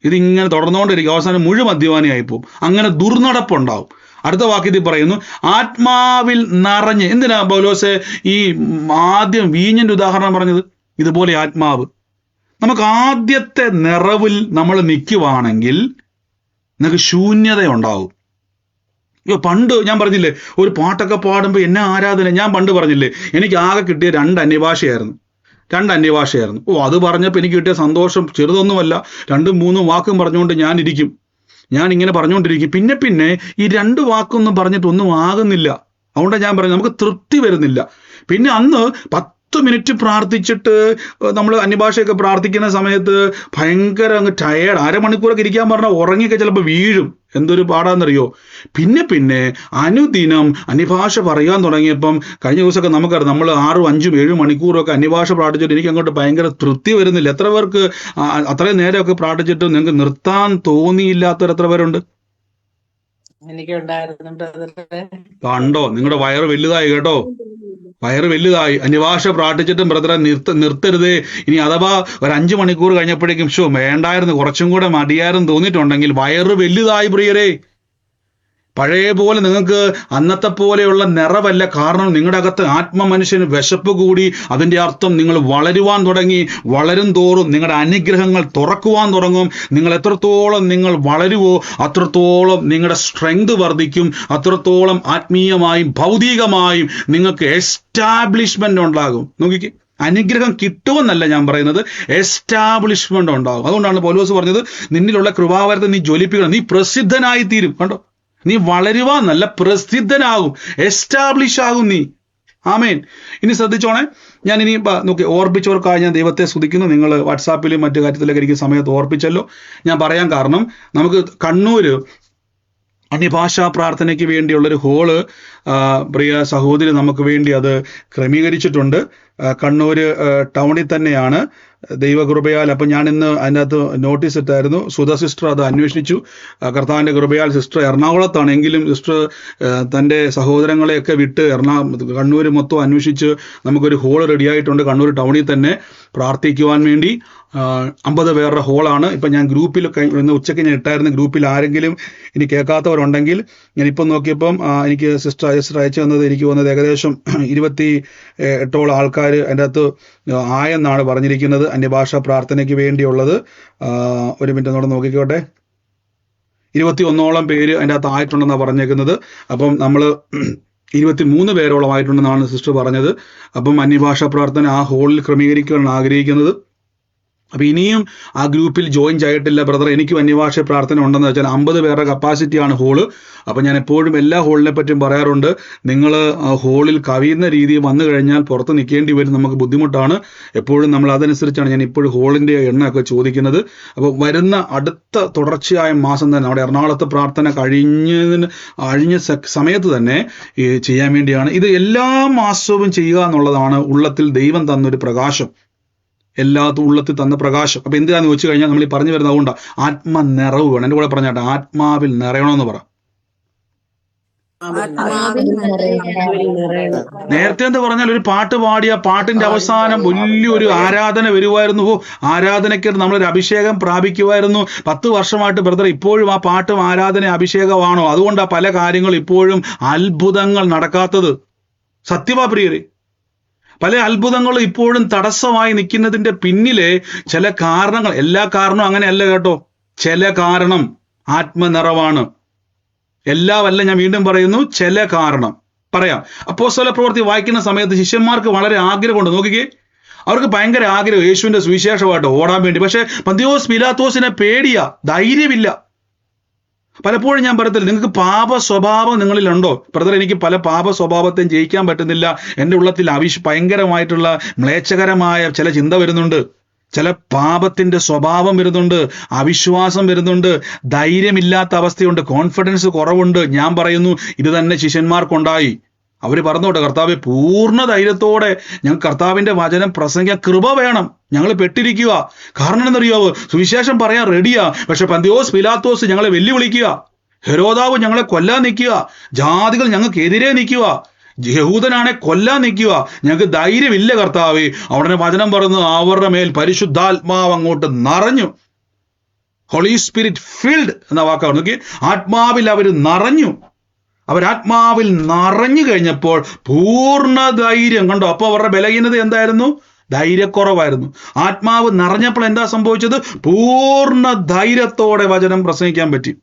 ഇതിങ്ങനെ തുടർന്നുകൊണ്ടിരിക്കും, അവസാനം മുഴുവൻ മദ്യപാനിയായിപ്പോവും. അങ്ങനെ ദുർനടപ്പുണ്ടാവും. അടുത്ത വാക്യത്തിൽ പറയുന്നു, ആത്മാവിൽ നിറഞ്ഞ്. എന്തിനാ പൗലോസെ ഈ ആദ്യം വീഞ്ഞിന്റെ ഉദാഹരണം പറഞ്ഞത്? ഇതുപോലെ ആത്മാവ്. നമുക്ക് ആദ്യത്തെ നിറവിൽ നമ്മൾ നിൽക്കുവാണെങ്കിൽ നമുക്ക് ശൂന്യത ഉണ്ടാവും. പണ്ട് ഞാൻ പറഞ്ഞില്ലേ, ഒരു പാട്ടൊക്കെ പാടുമ്പോൾ എന്നെ ആരാധന. ഞാൻ പണ്ട് പറഞ്ഞില്ലേ, എനിക്ക് ആകെ കിട്ടിയ 2 അന്യഭാഷയായിരുന്നു. അത് പറഞ്ഞപ്പോൾ എനിക്ക് കിട്ടിയ സന്തോഷം ചെറുതൊന്നുമല്ല. 2-3 വാക്കും പറഞ്ഞുകൊണ്ട് ഞാൻ ഇങ്ങനെ പറഞ്ഞുകൊണ്ടിരിക്കും. പിന്നെ ഈ 2 വാക്കൊന്നും പറഞ്ഞിട്ടൊന്നും ആകുന്നില്ല. അതുകൊണ്ടാണ് ഞാൻ പറഞ്ഞത്, നമുക്ക് തൃപ്തി വരുന്നില്ല. പിന്നെ അന്ന് 10 മിനിറ്റ് പ്രാർത്ഥിച്ചിട്ട് നമ്മൾ അന്യഭാഷയൊക്കെ പ്രാർത്ഥിക്കുന്ന സമയത്ത് ഭയങ്കര അങ്ങ് ടയേർഡ്. അരമണിക്കൂറൊക്കെ ഇരിക്കാൻ പറഞ്ഞാൽ ഉറങ്ങിയൊക്കെ ചിലപ്പോൾ വീഴും. എന്തൊരു പാടാന്നറിയോ? പിന്നെ അനുദിനം അന്യഭാഷ പറയാൻ തുടങ്ങിയപ്പം കഴിഞ്ഞ ദിവസമൊക്കെ നമുക്കറിയാം, നമ്മൾ 6, 5, 7 മണിക്കൂറൊക്കെ അന്യഭാഷ പ്രാർത്ഥിച്ചിട്ട് എനിക്ക് അങ്ങോട്ട് ഭയങ്കര തൃപ്തി വരുന്നില്ല. എത്ര പേർക്ക് അത്രയും നേരമൊക്കെ പ്രാർത്ഥിച്ചിട്ട് നിങ്ങൾക്ക് നിർത്താൻ തോന്നിയില്ലാത്തവർ എത്ര പേരുണ്ട്? കണ്ടോ, നിങ്ങളുടെ വയറ് വലുതായി കേട്ടോ, വയറ് വലുതായി. അന്യഭാഷ പ്രാർത്ഥിച്ചിട്ടും ബ്രദറെ നിർത്തരുതേ. ഇനി അഥവാ ഒരു 5 മണിക്കൂർ കഴിഞ്ഞപ്പോഴേക്കും വേണ്ടായിരുന്നു, കുറച്ചും കൂടെ മടിയായിരുന്നു തോന്നിയിട്ടുണ്ടെങ്കിൽ വയറ് വലുതായി പ്രിയരേ. പഴയ പോലെ നിങ്ങൾക്ക് അന്നത്തെ പോലെയുള്ള നിറവല്ല. കാരണം നിങ്ങളുടെ അകത്ത് ആത്മമനുഷ്യന് വിശപ്പ് കൂടി. അതിൻ്റെ അർത്ഥം നിങ്ങൾ വളരുവാൻ തുടങ്ങി. വളരും തോറും നിങ്ങളുടെ അനുഗ്രഹങ്ങൾ തുറക്കുവാൻ തുടങ്ങും. നിങ്ങൾ എത്രത്തോളം നിങ്ങൾ വളരുവോ അത്രത്തോളം നിങ്ങളുടെ സ്ട്രെങ്ത് വർദ്ധിക്കും. അത്രത്തോളം ആത്മീയമായും ഭൗതികമായും നിങ്ങൾക്ക് എസ്റ്റാബ്ലിഷ്മെന്റ് ഉണ്ടാകും. നോക്കിക്കേ, അനുഗ്രഹം കിട്ടുമെന്നല്ല ഞാൻ പറയുന്നത്, എസ്റ്റാബ്ലിഷ്മെന്റ് ഉണ്ടാകും. അതുകൊണ്ടാണ് പൗലോസ് പറഞ്ഞത്, നിന്നിലുള്ള കൃപാവരത്തെ നീ ജ്വലിപ്പിക്കണം, നീ പ്രസിദ്ധനായി തീരും. കണ്ടോ, നീ വളരുവാന്നല്ല, പ്രസിദ്ധനാകും, എസ്റ്റാബ്ലിഷ് ആകും നീ. ആമേൻ. ഇനി ശ്രദ്ധിച്ചോണേ, ഞാൻ ഇനി നോക്കി ഓർപ്പിച്ചവർക്കായി ഞാൻ ദൈവത്തെ സ്തുതിക്കുന്നു. നിങ്ങൾ വാട്സാപ്പിലും മറ്റു കാര്യത്തിലൊക്കെ എനിക്ക് സമയത്ത് ഓർപ്പിച്ചല്ലോ. ഞാൻ പറയാൻ കാരണം, നമുക്ക് കണ്ണൂര് അന്യഭാഷാ പ്രാർത്ഥനയ്ക്ക് വേണ്ടിയുള്ളൊരു ഹോള് പ്രിയ സഹോദരി നമുക്ക് വേണ്ടി അത് ക്രമീകരിച്ചിട്ടുണ്ട്. കണ്ണൂര് ടൗണിൽ തന്നെയാണ്, ദൈവകൃപയാൽ. അപ്പം ഞാൻ ഇന്ന് അതിനകത്ത് നോട്ടീസ് ഇട്ടായിരുന്നു. സുധ സിസ്റ്റർ അത് അന്വേഷിച്ചു. കർത്താവിൻ്റെ കൃപയാൽ സിസ്റ്റർ എറണാകുളത്താണെങ്കിലും സിസ്റ്റർ തൻ്റെ സഹോദരങ്ങളെയൊക്കെ വിട്ട് കണ്ണൂർ മൊത്തം അന്വേഷിച്ച് നമുക്കൊരു ഹോൾ റെഡിയായിട്ടുണ്ട് കണ്ണൂർ ടൗണിൽ തന്നെ പ്രാർത്ഥിക്കുവാൻ വേണ്ടി. 50 പേരുടെ ഹോളാണ്. ഇപ്പം ഞാൻ ഗ്രൂപ്പിൽ ഇന്ന് ഉച്ചയ്ക്ക് ഞാൻ ഇട്ടായിരുന്നു. ഗ്രൂപ്പിൽ ആരെങ്കിലും ഇനി കേൾക്കാത്തവരുണ്ടെങ്കിൽ, ഞാനിപ്പം നോക്കിയപ്പം എനിക്ക് സിസ്റ്റർ അയച്ചു തന്നത്, എനിക്ക് വന്നത് ഏകദേശം 28ഓളം ആൾക്കാർ അതിൻ്റെ അകത്ത് ആയെന്നാണ് പറഞ്ഞിരിക്കുന്നത്. അന്യഭാഷാ പ്രാർത്ഥനയ്ക്ക് വേണ്ടിയുള്ളത്. ഒരു മിനിറ്റ് നോക്കിക്കോട്ടെ. 21ഓളം പേര് അതിൻ്റെ അകത്ത് ആയിട്ടുണ്ടെന്നാണ് പറഞ്ഞേക്കുന്നത്. അപ്പം നമ്മൾ 23 പേരോളമായിട്ടുണ്ടെന്നാണ് സിസ്റ്റർ പറഞ്ഞത്. അപ്പം അന്യഭാഷാ പ്രാർത്ഥന ആ ഹോളിൽ ക്രമീകരിക്കാൻ ആഗ്രഹിക്കുന്നത്. അപ്പൊ ഇനിയും ആ ഗ്രൂപ്പിൽ ജോയിൻ ചെയ്തിട്ടില്ല ബ്രദർ, എനിക്കും അന്യഭാഷ പ്രാർത്ഥന ഉണ്ടെന്ന് വെച്ചാൽ 50 പേരുടെ കപ്പാസിറ്റിയാണ് ഹോള്. അപ്പൊ ഞാൻ എപ്പോഴും എല്ലാ ഹോളിനെ പറ്റിയും പറയാറുണ്ട്, നിങ്ങൾ ഹോളിൽ കവിയുന്ന രീതിയിൽ വന്നു കഴിഞ്ഞാൽ പുറത്ത് നിൽക്കേണ്ടി വരും, നമുക്ക് ബുദ്ധിമുട്ടാണ്. എപ്പോഴും നമ്മൾ അതനുസരിച്ചാണ് ഞാൻ ഇപ്പോഴും ഹോളിന്റെ എണ്ണമൊക്കെ ചോദിക്കുന്നത്. അപ്പോൾ വരുന്ന അടുത്ത തുടർച്ചയായ മാസം തന്നെ അവിടെ എറണാകുളത്ത് പ്രാർത്ഥന കഴിഞ്ഞ സമയത്ത് തന്നെ ചെയ്യാൻ വേണ്ടിയാണ്. ഇത് എല്ലാ മാസവും ചെയ്യുക എന്നുള്ളതാണ് ഉള്ളത്തിൽ ദൈവം തന്നൊരു പ്രകാശം, എല്ലാത്തും ഉള്ളത്തിൽ തന്ന പ്രകാശം. അപ്പൊ എന്തിനാന്ന് ചോദിച്ചു കഴിഞ്ഞാൽ നമ്മൾ ഈ പറഞ്ഞു വരുന്നത് അതുകൊണ്ടാണ്. ആത്മനിറവ് വേണം. എൻ്റെ കൂടെ പറഞ്ഞാട്ടെ, ആത്മാവിൽ നിറയണമെന്ന് പറ. നേരത്തെ എന്ന് പറഞ്ഞാൽ ഒരു പാട്ട് പാടിയ പാട്ടിന്റെ അവസാനം വലിയൊരു ആരാധന വരുമായിരുന്നു. ആരാധനയ്ക്ക് നമ്മളൊരു അഭിഷേകം പ്രാപിക്കുമായിരുന്നു. 10 വർഷമായിട്ട് ബ്രദർ ഇപ്പോഴും ആ പാട്ടും ആരാധന അഭിഷേകമാണോ? അതുകൊണ്ടാണ് പല കാര്യങ്ങളും ഇപ്പോഴും അത്ഭുതങ്ങൾ നടക്കാത്തത്. സത്യമാ പ്രിയരെ, പല അത്ഭുതങ്ങളും ഇപ്പോഴും തടസ്സമായി നിൽക്കുന്നതിന്റെ പിന്നിലെ ചില കാരണങ്ങൾ, എല്ലാ കാരണവും അങ്ങനെയല്ല കേട്ടോ, ചില കാരണം ആത്മനിറവാണ്. എല്ലാമല്ല, ഞാൻ വീണ്ടും പറയുന്നു, ചില കാരണം പറയാം. അപ്പോസ്തല പ്രവൃത്തി വായിക്കുന്ന സമയത്ത് ശിഷ്യന്മാർക്ക് വളരെ ആഗ്രഹമുണ്ട്. നോക്കിക്കേ, അവർക്ക് ഭയങ്കര ആഗ്രഹം യേശുവിന്റെ സുവിശേഷമായിട്ട് ഓടാൻ വേണ്ടി. പക്ഷെ പന്തിയോസ് പീലാത്തോസിനെ പേടിയാ, ധൈര്യമില്ല. പലപ്പോഴും ഞാൻ പറയത്തില്ല, നിങ്ങൾക്ക് പാപ സ്വഭാവം നിങ്ങളിലുണ്ടോ ബ്രദർ? എനിക്ക് പല പാപ സ്വഭാവത്തെയും ജയിക്കാൻ പറ്റുന്നില്ല. എൻ്റെ ഉള്ളത്തിൽ ഭയങ്കരമായിട്ടുള്ള മ്ലേച്ഛകരമായ ചില ചിന്ത വരുന്നുണ്ട്, ചില പാപത്തിന്റെ സ്വഭാവം വരുന്നുണ്ട്, അവിശ്വാസം വരുന്നുണ്ട്, ധൈര്യമില്ലാത്ത അവസ്ഥയുണ്ട്, കോൺഫിഡൻസ് കുറവുണ്ട്. ഞാൻ പറയുന്നു, ഇത് തന്നെ ശിഷ്യന്മാർക്കുണ്ടായി. അവർ പറഞ്ഞോട്ടെ, കർത്താവെ പൂർണ്ണ ധൈര്യത്തോടെ ഞങ്ങൾ കർത്താവിന്റെ വചനം പ്രസംഗിക്കാൻ കൃപ വേണം, ഞങ്ങൾ പെട്ടിരിക്കുക. കാരണം എന്നറിയാവോ, സുവിശേഷം പറയാൻ റെഡിയാ, പക്ഷെ പന്തിയോസ് പീലാത്തോസ് ഞങ്ങളെ വെല്ലുവിളിക്കുക, ഹെരോദാവ് ഞങ്ങളെ കൊല്ലാൻ നിൽക്കുക, ജാതികൾ ഞങ്ങൾക്ക് എതിരെ നിൽക്കുക, യഹൂദനാണെ കൊല്ലാൻ നിൽക്കുക, ഞങ്ങൾക്ക് ധൈര്യമില്ല കർത്താവെ. അവിടെ വചനം പറഞ്ഞു, അവരുടെ മേൽ പരിശുദ്ധാത്മാവ് അങ്ങോട്ട് നിറഞ്ഞു. ഹോളി സ്പിരിറ്റ് ഫിൽഡ് എന്ന വാക്കാണ്. നോക്കി, ആത്മാവിൽ അവർ നിറഞ്ഞു. അവരാത്മാവിൽ നിറഞ്ഞു കഴിഞ്ഞപ്പോൾ പൂർണ്ണ ധൈര്യം കണ്ടോ. അപ്പൊ അവരുടെ ബലഹീനത എന്തായിരുന്നു? ധൈര്യക്കുറവായിരുന്നു. ആത്മാവ് നിറഞ്ഞപ്പോൾ എന്താ സംഭവിച്ചത്? പൂർണ്ണ ധൈര്യത്തോടെ വചനം പ്രസംഗിക്കാൻ പറ്റി.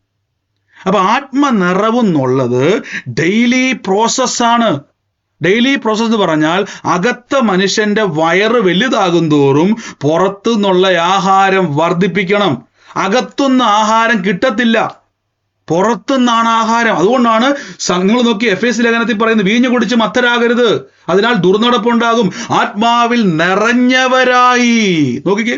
അപ്പൊ ആത്മനിറവെന്നുള്ളത് ഡെയിലി പ്രോസസ്സാണ്. ഡെയിലി പ്രോസസ് എന്ന് പറഞ്ഞാൽ അകത്ത മനുഷ്യന്റെ വയറ് വലുതാകും തോറും പുറത്തുനിന്നുള്ള ആഹാരം വർദ്ധിപ്പിക്കണം. അകത്തുനിന്ന് ആഹാരം കിട്ടത്തില്ല, പുറത്തുനിന്നാണ് ആഹാരം. അതുകൊണ്ടാണ് നിങ്ങൾ നോക്കി എഫേസ്യ ലേഖനത്തിൽ പറയുന്നത്, വീഞ്ഞു കുടിച്ച് മത്തരാകരുത്, അതിനാൽ ദുർനടപ്പുണ്ടാകും, ആത്മാവിൽ നിറഞ്ഞവരായി. നോക്കിക്കേ,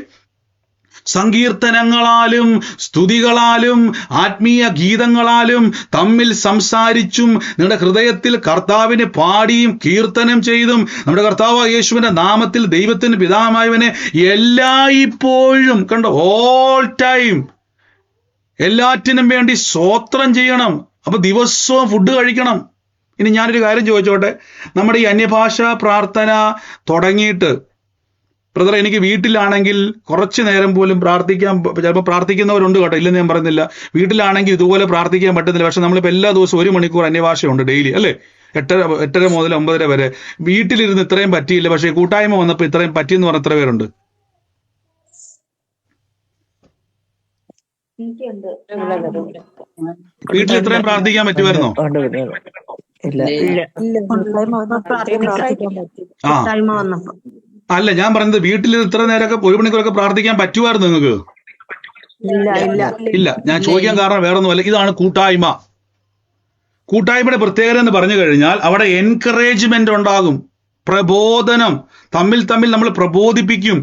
സങ്കീർത്തനങ്ങളാലും സ്തുതികളാലും ആത്മീയ ഗീതങ്ങളാലും തമ്മിൽ സംസാരിച്ചും നിങ്ങളുടെ ഹൃദയത്തിൽ കർത്താവിനെ പാടിയും കീർത്തനം ചെയ്തും നമ്മുടെ കർത്താവ് യേശുവിന്റെ നാമത്തിൽ ദൈവത്തിന് പിതാവായവനെ എല്ലായ്പ്പോഴും കണ്ടോ, ഓൾ ടൈം എല്ലാറ്റിനും വേണ്ടി സ്തോത്രം ചെയ്യണം. അപ്പൊ ദിവസവും ഫുഡ് കഴിക്കണം. ഇനി ഞാനൊരു കാര്യം ചോദിച്ചോട്ടെ, നമ്മുടെ ഈ അന്യഭാഷാ പ്രാർത്ഥന തുടങ്ങിയിട്ട് ബ്രദർ, എനിക്ക് വീട്ടിലാണെങ്കിൽ കുറച്ച് നേരം പോലും പ്രാർത്ഥിക്കാൻ, ചിലപ്പോൾ പ്രാർത്ഥിക്കുന്നവരുണ്ട് കേട്ടോ, ഇല്ലെന്ന് ഞാൻ പറയുന്നില്ല. വീട്ടിലാണെങ്കിൽ ഇതുപോലെ പ്രാർത്ഥിക്കാൻ പറ്റുന്നില്ല. പക്ഷെ നമ്മളിപ്പോൾ എല്ലാ ദിവസവും 1 മണിക്കൂർ അന്യഭാഷയുണ്ട് ഡെയിലി, അല്ലേ? 8:30 മുതൽ 9:30 വരെ. വീട്ടിലിരുന്ന് ഇത്രയും പറ്റിയില്ല, പക്ഷേ കൂട്ടായ്മ വന്നപ്പോൾ ഇത്രയും പറ്റിയെന്ന് പറഞ്ഞ എത്ര പേരുണ്ട്? വീട്ടിൽ ഇത്രയും പ്രാർത്ഥിക്കാൻ പറ്റുമായിരുന്നോ? അല്ല, ഞാൻ പറഞ്ഞത് വീട്ടിൽ ഇത്ര നേരമൊക്കെ 1 മണിക്കൂറൊക്കെ പ്രാർത്ഥിക്കാൻ പറ്റുമായിരുന്നു നിങ്ങൾക്ക്? ഇല്ല. ഞാൻ ചോദിക്കാൻ കാരണം വേറൊന്നുമല്ല, ഇതാണ് കൂട്ടായ്മ. കൂട്ടായ്മയുടെ പ്രത്യേകത എന്ന് പറഞ്ഞു കഴിഞ്ഞാൽ അവിടെ എൻകറേജ്മെന്റ് ഉണ്ടാകും, പ്രബോധനം, തമ്മിൽ നമ്മൾ പ്രബോധിപ്പിക്കും.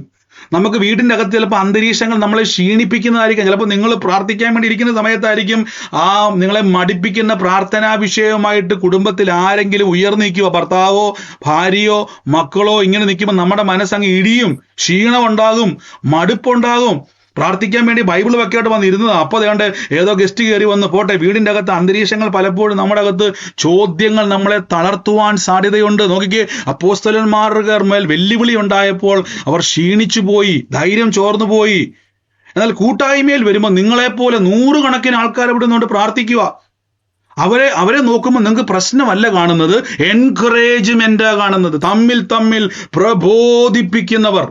നമുക്ക് വീടിന്റെ അകത്ത് ചിലപ്പോൾ അന്തരീക്ഷങ്ങൾ നമ്മളെ ക്ഷീണിപ്പിക്കുന്നതായിരിക്കും. ചിലപ്പോൾ നിങ്ങൾ പ്രാർത്ഥിക്കാൻ വേണ്ടി ഇരിക്കുന്ന സമയത്തായിരിക്കും നിങ്ങളെ മടിപ്പിക്കുന്ന പ്രാർത്ഥനാ വിഷയമായിട്ട് കുടുംബത്തിൽ ആരെങ്കിലും ഉയർന്നു നിൽക്കുക, ഭർത്താവോ ഭാര്യയോ മക്കളോ ഇങ്ങനെ നിൽക്കുമ്പോൾ നമ്മുടെ മനസ്സങ്ങ് ഇടിയും, ക്ഷീണം ഉണ്ടാകും, മടുപ്പുണ്ടാകും. പ്രാർത്ഥിക്കാൻ വേണ്ടി ബൈബിൾ വെക്കായിട്ട് വന്നിരുന്നതാണ്. അപ്പോൾ അതുകൊണ്ട് ഏതോ ഗസ്റ്റ് കയറി വന്ന് പോട്ടെ. വീടിന്റെ അകത്ത് അന്തരീക്ഷങ്ങൾ പലപ്പോഴും നമ്മുടെ അകത്ത് ചോദ്യങ്ങൾ നമ്മളെ തളർത്തുവാൻ സാധ്യതയുണ്ട്. നോക്കിക്കേ, അപ്പോസ്തലന്മാരുടെ മേൽ വെല്ലുവിളി ഉണ്ടായപ്പോൾ അവർ ക്ഷീണിച്ചു പോയി, ധൈര്യം ചോർന്നു പോയി. എന്നാൽ കൂട്ടായ്മയിൽ വരുമ്പോൾ നിങ്ങളെപ്പോലെ 100 കണക്കിന് ആൾക്കാർ ഇവിടെ നിന്നുകൊണ്ട് പ്രാർത്ഥിക്കുക. അവരെ നോക്കുമ്പോൾ നിങ്ങൾക്ക് പ്രശ്നമല്ല കാണുന്നത്, എൻകറേജ്മെന്റാ കാണുന്നത്. തമ്മിൽ പ്രബോധിപ്പിക്കുന്നവർ.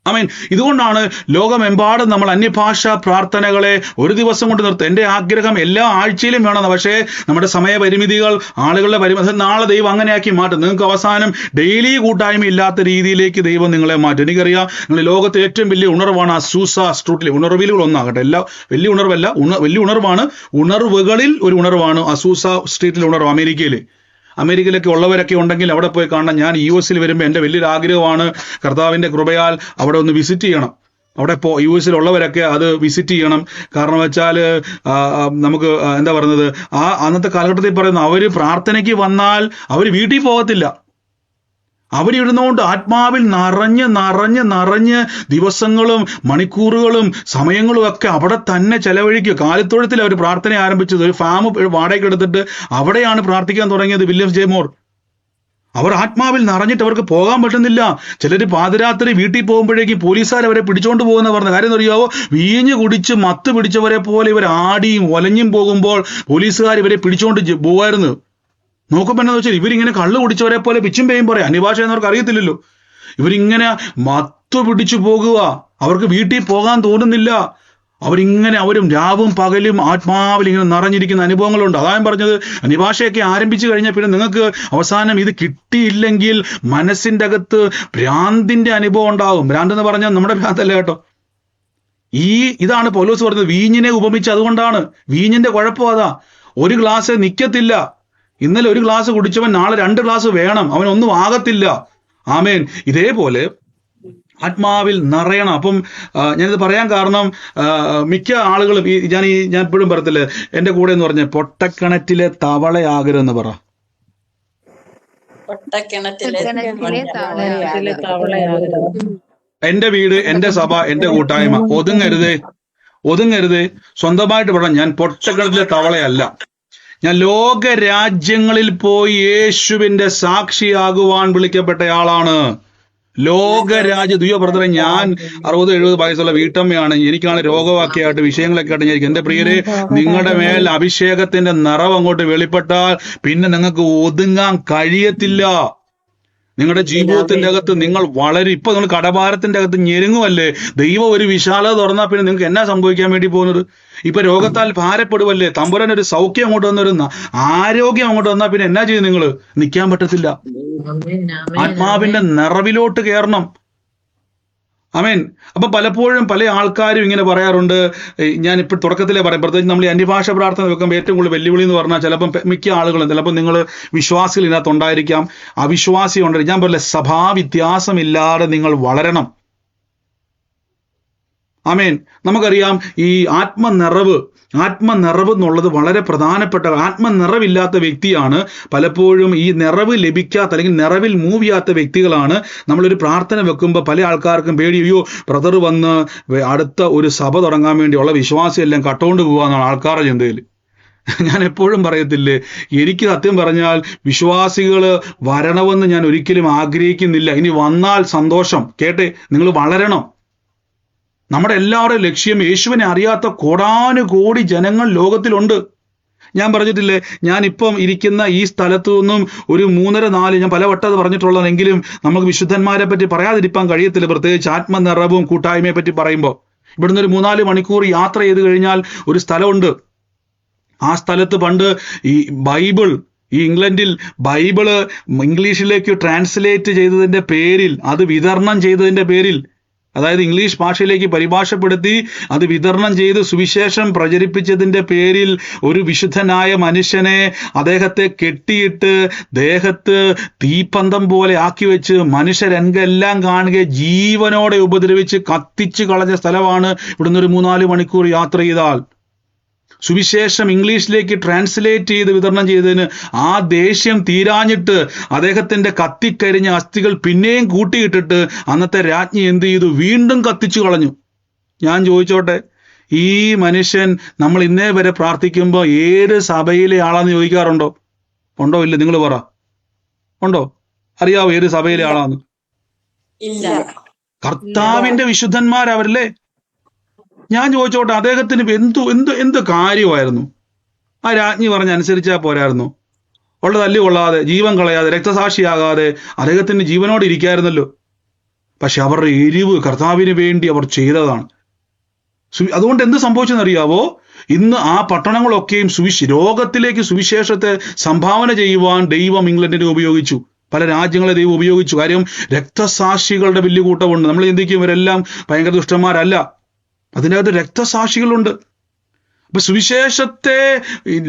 ആമേൻ. ഇതുകൊണ്ടാണ് ലോകമെമ്പാടും നമ്മൾ അന്യഭാഷാ പ്രാർത്ഥനകളെ ഒരു ദിവസം കൊണ്ട് നിർത്തും. എൻ്റെ ആഗ്രഹം എല്ലാ ആഴ്ചയിലും വേണമെന്ന്. പക്ഷേ നമ്മുടെ സമയപരിമിതികൾ, ആളുകളുടെ പരിമിതി, നാളെ ദൈവം അങ്ങനെയാക്കി മാറ്റും. നിങ്ങൾക്ക് അവസാനം ഡെയിലി കൂട്ടായ്മ ഇല്ലാത്ത രീതിയിലേക്ക് ദൈവം നിങ്ങളെ മാറ്റും. എനിക്കറിയാം, നിങ്ങൾ ലോകത്തെ ഏറ്റവും വലിയ ഉണർവാണ് അസൂസ സ്ട്രീറ്റിൽ. ഉണർവിലുകൾ ഒന്നാകട്ടെ, എല്ലാ വലിയ ഉണർവല്ല, വലിയ ഉണർവാണ്. ഉണർവുകളിൽ ഒരു ഉണർവാണ് അസൂസ സ്ട്രീറ്റിൽ ഉണർവ്. അമേരിക്കയിലൊക്കെ ഉള്ളവരൊക്കെ ഉണ്ടെങ്കിൽ അവിടെ പോയി കാണണം. ഞാൻ US വരുമ്പോൾ എൻ്റെ വലിയൊരു ആഗ്രഹമാണ് കർത്താവിൻ്റെ കൃപയാൽ അവിടെ ഒന്ന് വിസിറ്റ് ചെയ്യണം. അവിടെ US ഉള്ളവരൊക്കെ അത് വിസിറ്റ് ചെയ്യണം. കാരണം വെച്ചാൽ നമുക്ക് എന്താ പറയുന്നത്, അന്നത്തെ കാലഘട്ടത്തിൽ പറയുന്നു, അവർ പ്രാർത്ഥനയ്ക്ക് വന്നാൽ അവർ വീട്ടിൽ പോകത്തില്ല. അവരിരുന്നുകൊണ്ട് ആത്മാവിൽ നിറഞ്ഞ് ദിവസങ്ങളും മണിക്കൂറുകളും സമയങ്ങളും ഒക്കെ അവിടെ തന്നെ ചെലവഴിക്കുക. കാലിത്തൊഴുത്തിൽ അവർ പ്രാർത്ഥന ആരംഭിച്ചത്. ഒരു ഫാം വാടകയ്ക്ക് എടുത്തിട്ട് അവിടെയാണ് പ്രാർത്ഥിക്കാൻ തുടങ്ങിയത് വില്യം ജെ മോർ. അവർ ആത്മാവിൽ നിറഞ്ഞിട്ട് അവർക്ക് പോകാൻ പറ്റുന്നില്ല. ചിലർ പാതിരാത്രി വീട്ടിൽ പോകുമ്പോഴേക്കും പോലീസുകാർ അവരെ പിടിച്ചോണ്ട് പോകുന്ന പറഞ്ഞ കാര്യം അറിയാവോ? വീഞ്ഞ് കുടിച്ച് മത്ത് പിടിച്ചവരെ പോലെ ഇവർ ആടിയും ഒലഞ്ഞും പോകുമ്പോൾ പോലീസുകാർ ഇവരെ പിടിച്ചോണ്ട് പോകുമായിരുന്നു. നോക്കുമ്പോൾ എന്താ വെച്ചാൽ ഇവരിങ്ങനെ കള്ളു കുടിച്ചവരെ പോലെ പിച്ചും പേയും പറയാം. അന്യഭാഷ എന്നവർക്ക് അറിയത്തില്ലല്ലോ. ഇവരിങ്ങനെ മത്ത് പിടിച്ചു പോകുക. അവർക്ക് വീട്ടിൽ പോകാൻ തോന്നുന്നില്ല. അവരും രാവും പകലും ആത്മാവിൽ ഇങ്ങനെ നിറഞ്ഞിരിക്കുന്ന അനുഭവങ്ങളുണ്ട്. അതാ ഞാൻ പറഞ്ഞത്, അന്യഭാഷയൊക്കെ ആരംഭിച്ചു കഴിഞ്ഞാൽ പിന്നെ നിങ്ങൾക്ക് അവസാനം ഇത് കിട്ടിയില്ലെങ്കിൽ മനസ്സിൻ്റെ അകത്ത് ഭ്രാന്തിന്റെ അനുഭവം ഉണ്ടാകും. ഭ്രാന്ത് എന്ന് പറഞ്ഞാൽ നമ്മുടെ ഭ്രാന്തല്ല കേട്ടോ. ഇതാണ് പൗലോസ് പറഞ്ഞത്, വീഞ്ഞിനെ ഉപമിച്ച്. അതുകൊണ്ടാണ് വീഞ്ഞിന്റെ കുഴപ്പം അതാ. ഒരു ഗ്ലാസ് നിൽക്കത്തില്ല. ഇന്നലെ ഒരു ഗ്ലാസ് കുടിച്ചവൻ നാളെ 2 ഗ്ലാസ് വേണം, അവനൊന്നും ആകത്തില്ല. ആമേൻ. ഇതേപോലെ ആത്മാവിൽ നിറയണം. അപ്പം ഞാനിത് പറയാൻ കാരണം, മിക്ക ആളുകളും ഞാൻ എപ്പോഴും പറയത്തില്ലേ, എൻ്റെ കൂടെ എന്ന് പറഞ്ഞ പൊട്ടക്കിണറ്റിലെ തവളയാകരുതെന്ന് പറ. എന്റെ വീട്, എന്റെ സഭ, എന്റെ കൂട്ടായ്മ ഒതുങ്ങരുതേ. സ്വന്തമായിട്ട് പറയാം, ഞാൻ പൊട്ടക്കിണറ്റിലെ തവളയല്ല. ഞാൻ ലോകരാജ്യങ്ങളിൽ പോയി യേശുവിന്റെ സാക്ഷിയാകുവാൻ വിളിക്കപ്പെട്ടയാളാണ്. ബ്രദറെ, ഞാൻ 60-70 വയസ്സുള്ള വീട്ടമ്മയാണ്. എനിക്കാണ് രോഗവാക്യമായിട്ട് വിഷയങ്ങളൊക്കെ ആയിട്ട് ഞാൻ, എന്റെ പ്രിയരെ, നിങ്ങളുടെ മേൽ അഭിഷേകത്തിന്റെ നിറവ് അങ്ങോട്ട് വെളിപ്പെട്ടാൽ പിന്നെ നിങ്ങൾക്ക് ഒതുങ്ങാൻ കഴിയത്തില്ല. നിങ്ങളുടെ ജീവിതത്തിന്റെ അകത്ത് നിങ്ങൾ ഇപ്പൊ നിങ്ങൾ കടഭാരത്തിന്റെ അകത്ത് ഞെരുങ്ങുമല്ലേ. ദൈവം ഒരു വിശാലത തുറന്നാൽ പിന്നെ നിങ്ങൾക്ക് എന്നാ സംഭവിക്കാൻ വേണ്ടി പോകുന്നത്? ഇപ്പൊ രോഗത്താൽ ഭാരപ്പെടുവല്ലേ. തമ്പുരാൻ ഒരു സൗഖ്യം അങ്ങോട്ട് വന്നിരുന്ന ആരോഗ്യം അങ്ങോട്ട് വന്നാൽ പിന്നെ എന്നാ ചെയ്യും? നിങ്ങൾ നിൽക്കാൻ പറ്റത്തില്ല. ആത്മാവിന്റെ നിറവിലോട്ട് കയറണം. ആമേൻ. അപ്പൊ പലപ്പോഴും പല ആൾക്കാരും ഇങ്ങനെ പറയാറുണ്ട്. ഞാനിപ്പോ തുടക്കത്തിലേ പറയാം, പ്രത്യേകിച്ച് നമ്മൾ ഈ അന്യഭാഷ പ്രാർത്ഥന വെക്കുമ്പോൾ ഏറ്റവും കൂടുതൽ വെല്ലുവിളി എന്ന് പറഞ്ഞാൽ, ചിലപ്പം മിക്ക ആളുകളും, ചിലപ്പോൾ നിങ്ങൾ വിശ്വാസികൾ ഇതിനകത്ത് ഉണ്ടായിരിക്കാം, അവിശ്വാസി ഉണ്ടായിരിക്കും. ഞാൻ പറയില്ല, സഭാവ്യത്യാസമില്ലാതെ നിങ്ങൾ വളരണം. ആമേൻ. നമുക്കറിയാം, ഈ ആത്മനിറവ് എന്നുള്ളത് വളരെ പ്രധാനപ്പെട്ട. ആത്മനിറവില്ലാത്ത വ്യക്തിയാണ് പലപ്പോഴും ഈ നിറവ് ലഭിക്കാത്ത, അല്ലെങ്കിൽ നിറവിൽ മൂവ് ചെയ്യാത്ത വ്യക്തികളാണ്. നമ്മളൊരു പ്രാർത്ഥന വെക്കുമ്പോൾ പല ആൾക്കാർക്കും പേടി, അയ്യോ ബ്രദർ വന്ന് അടുത്ത ഒരു സഭ തുടങ്ങാൻ വേണ്ടിയുള്ള വിശ്വാസിയെല്ലാം കട്ടുകൊണ്ട് പോകാന്നാണ് ആൾക്കാരുടെ ചിന്തയിൽ. ഞാൻ എപ്പോഴും പറയത്തില്ലേ, എനിക്ക് സത്യം പറഞ്ഞാൽ വിശ്വാസികൾ വരണമെന്ന് ഞാൻ ഒരിക്കലും ആഗ്രഹിക്കുന്നില്ല. ഇനി വന്നാൽ സന്തോഷം. കേട്ടെ, നിങ്ങൾ വളരണം. നമ്മുടെ എല്ലാവരുടെയും ലക്ഷ്യം, യേശുവിനെ അറിയാത്ത കോടാനുകോടി ജനങ്ങൾ ലോകത്തിലുണ്ട്. ഞാൻ പറഞ്ഞിട്ടില്ലേ, ഞാൻ ഇപ്പം ഇരിക്കുന്ന ഈ സ്ഥലത്തു നിന്നും ഒരു 3-4, ഞാൻ പലവട്ടം അത് പറഞ്ഞിട്ടുള്ളതെങ്കിലും നമുക്ക് വിശുദ്ധന്മാരെ പറ്റി പറയാതിരിക്കാൻ കഴിയത്തില്ല. പ്രത്യേകിച്ച് ആത്മനിറവും കൂട്ടായ്മയെ പറ്റി പറയുമ്പോൾ, ഇവിടുന്ന് ഒരു 3-4 മണിക്കൂർ യാത്ര ചെയ്ത് കഴിഞ്ഞാൽ ഒരു സ്ഥലമുണ്ട്. ആ സ്ഥലത്ത് പണ്ട് ഈ ഇംഗ്ലണ്ടിൽ ബൈബിള് ഇംഗ്ലീഷിലേക്ക് ട്രാൻസ്ലേറ്റ് ചെയ്തതിന്റെ പേരിൽ, അത് വിതരണം ചെയ്തതിന്റെ പേരിൽ, അതായത് ഇംഗ്ലീഷ് ഭാഷയിലേക്ക് പരിഭാഷപ്പെടുത്തി അത് വിതരണം ചെയ്ത് സുവിശേഷം പ്രചരിപ്പിച്ചതിന്റെ പേരിൽ ഒരു വിശുദ്ധനായ മനുഷ്യനെ, അദ്ദേഹത്തെ കെട്ടിയിട്ട് ദേഹത്ത് തീപ്പന്തം പോലെ ആക്കി വെച്ച് മനുഷ്യരെല്ലാം കാണുക, ജീവനോടെ ഉപദ്രവിച്ച് കത്തിച്ചു കളഞ്ഞ സ്ഥലമാണ്. ഇവിടുന്ന് ഒരു 3-4 മണിക്കൂർ യാത്ര ചെയ്താൽ സുവിശേഷം ഇംഗ്ലീഷിലേക്ക് ട്രാൻസ്ലേറ്റ് ചെയ്ത് വിതരണം ചെയ്തതിന് ആ ദേഷ്യം തീരാഞ്ഞിട്ട് അദ്ദേഹത്തിന്റെ കത്തിക്കരിഞ്ഞ അസ്ഥികൾ പിന്നെയും കൂട്ടിയിട്ടിട്ട് അന്നത്തെ രാജ്ഞി എന്ത് ചെയ്തു? വീണ്ടും കത്തിച്ചു കളഞ്ഞു. ഞാൻ ചോദിച്ചോട്ടെ, ഈ മനുഷ്യൻ നമ്മൾ ഇന്നേ വരെ പ്രാർത്ഥിക്കുമ്പോൾ ഏത് സഭയിലെ ആളാന്ന് ചോദിക്കാറുണ്ടോ? ഉണ്ടോ? ഇല്ല? നിങ്ങൾ പറ, ഉണ്ടോ? അറിയാവോ ഏത് സഭയിലെ ആളാന്ന്? ഇല്ല. കർത്താവിന്റെ വിശുദ്ധന്മാരവരല്ലേ. ഞാൻ ചോദിച്ചോട്ടെ, അദ്ദേഹത്തിന് എന്ത് കാര്യമായിരുന്നു? ആ രാജ്ഞി പറഞ്ഞ് അനുസരിച്ചാൽ പോരായിരുന്നു? ഉള്ള തല്ലുകൊള്ളാതെ, ജീവൻ കളയാതെ, രക്തസാക്ഷിയാകാതെ അദ്ദേഹത്തിന് ജീവനോട് ഇരിക്കായിരുന്നല്ലോ. പക്ഷെ അവരുടെ എരിവ് കർത്താവിന് വേണ്ടി അവർ ചെയ്തതാണ്. അതുകൊണ്ട് എന്ത് സംഭവിച്ചെന്നറിയാവോ? ഇന്ന് ആ പട്ടണങ്ങളൊക്കെയും ലോകത്തിലേക്ക് സുവിശേഷത്തെ സംഭാവന ചെയ്യുവാൻ ദൈവം ഇംഗ്ലണ്ടിനെ ഉപയോഗിച്ചു. പല രാജ്യങ്ങളെ ദൈവം ഉപയോഗിച്ചു. കാര്യം രക്തസാക്ഷികളുടെ വലിയ കൂട്ടമുണ്ട്. നമ്മൾ ചിന്തിക്കും ഇവരെല്ലാം ഭയങ്കര ദുഷ്ടന്മാരല്ല, അതിനകത്ത് രക്തസാക്ഷികളുണ്ട്. അപ്പൊ സുവിശേഷത്തെ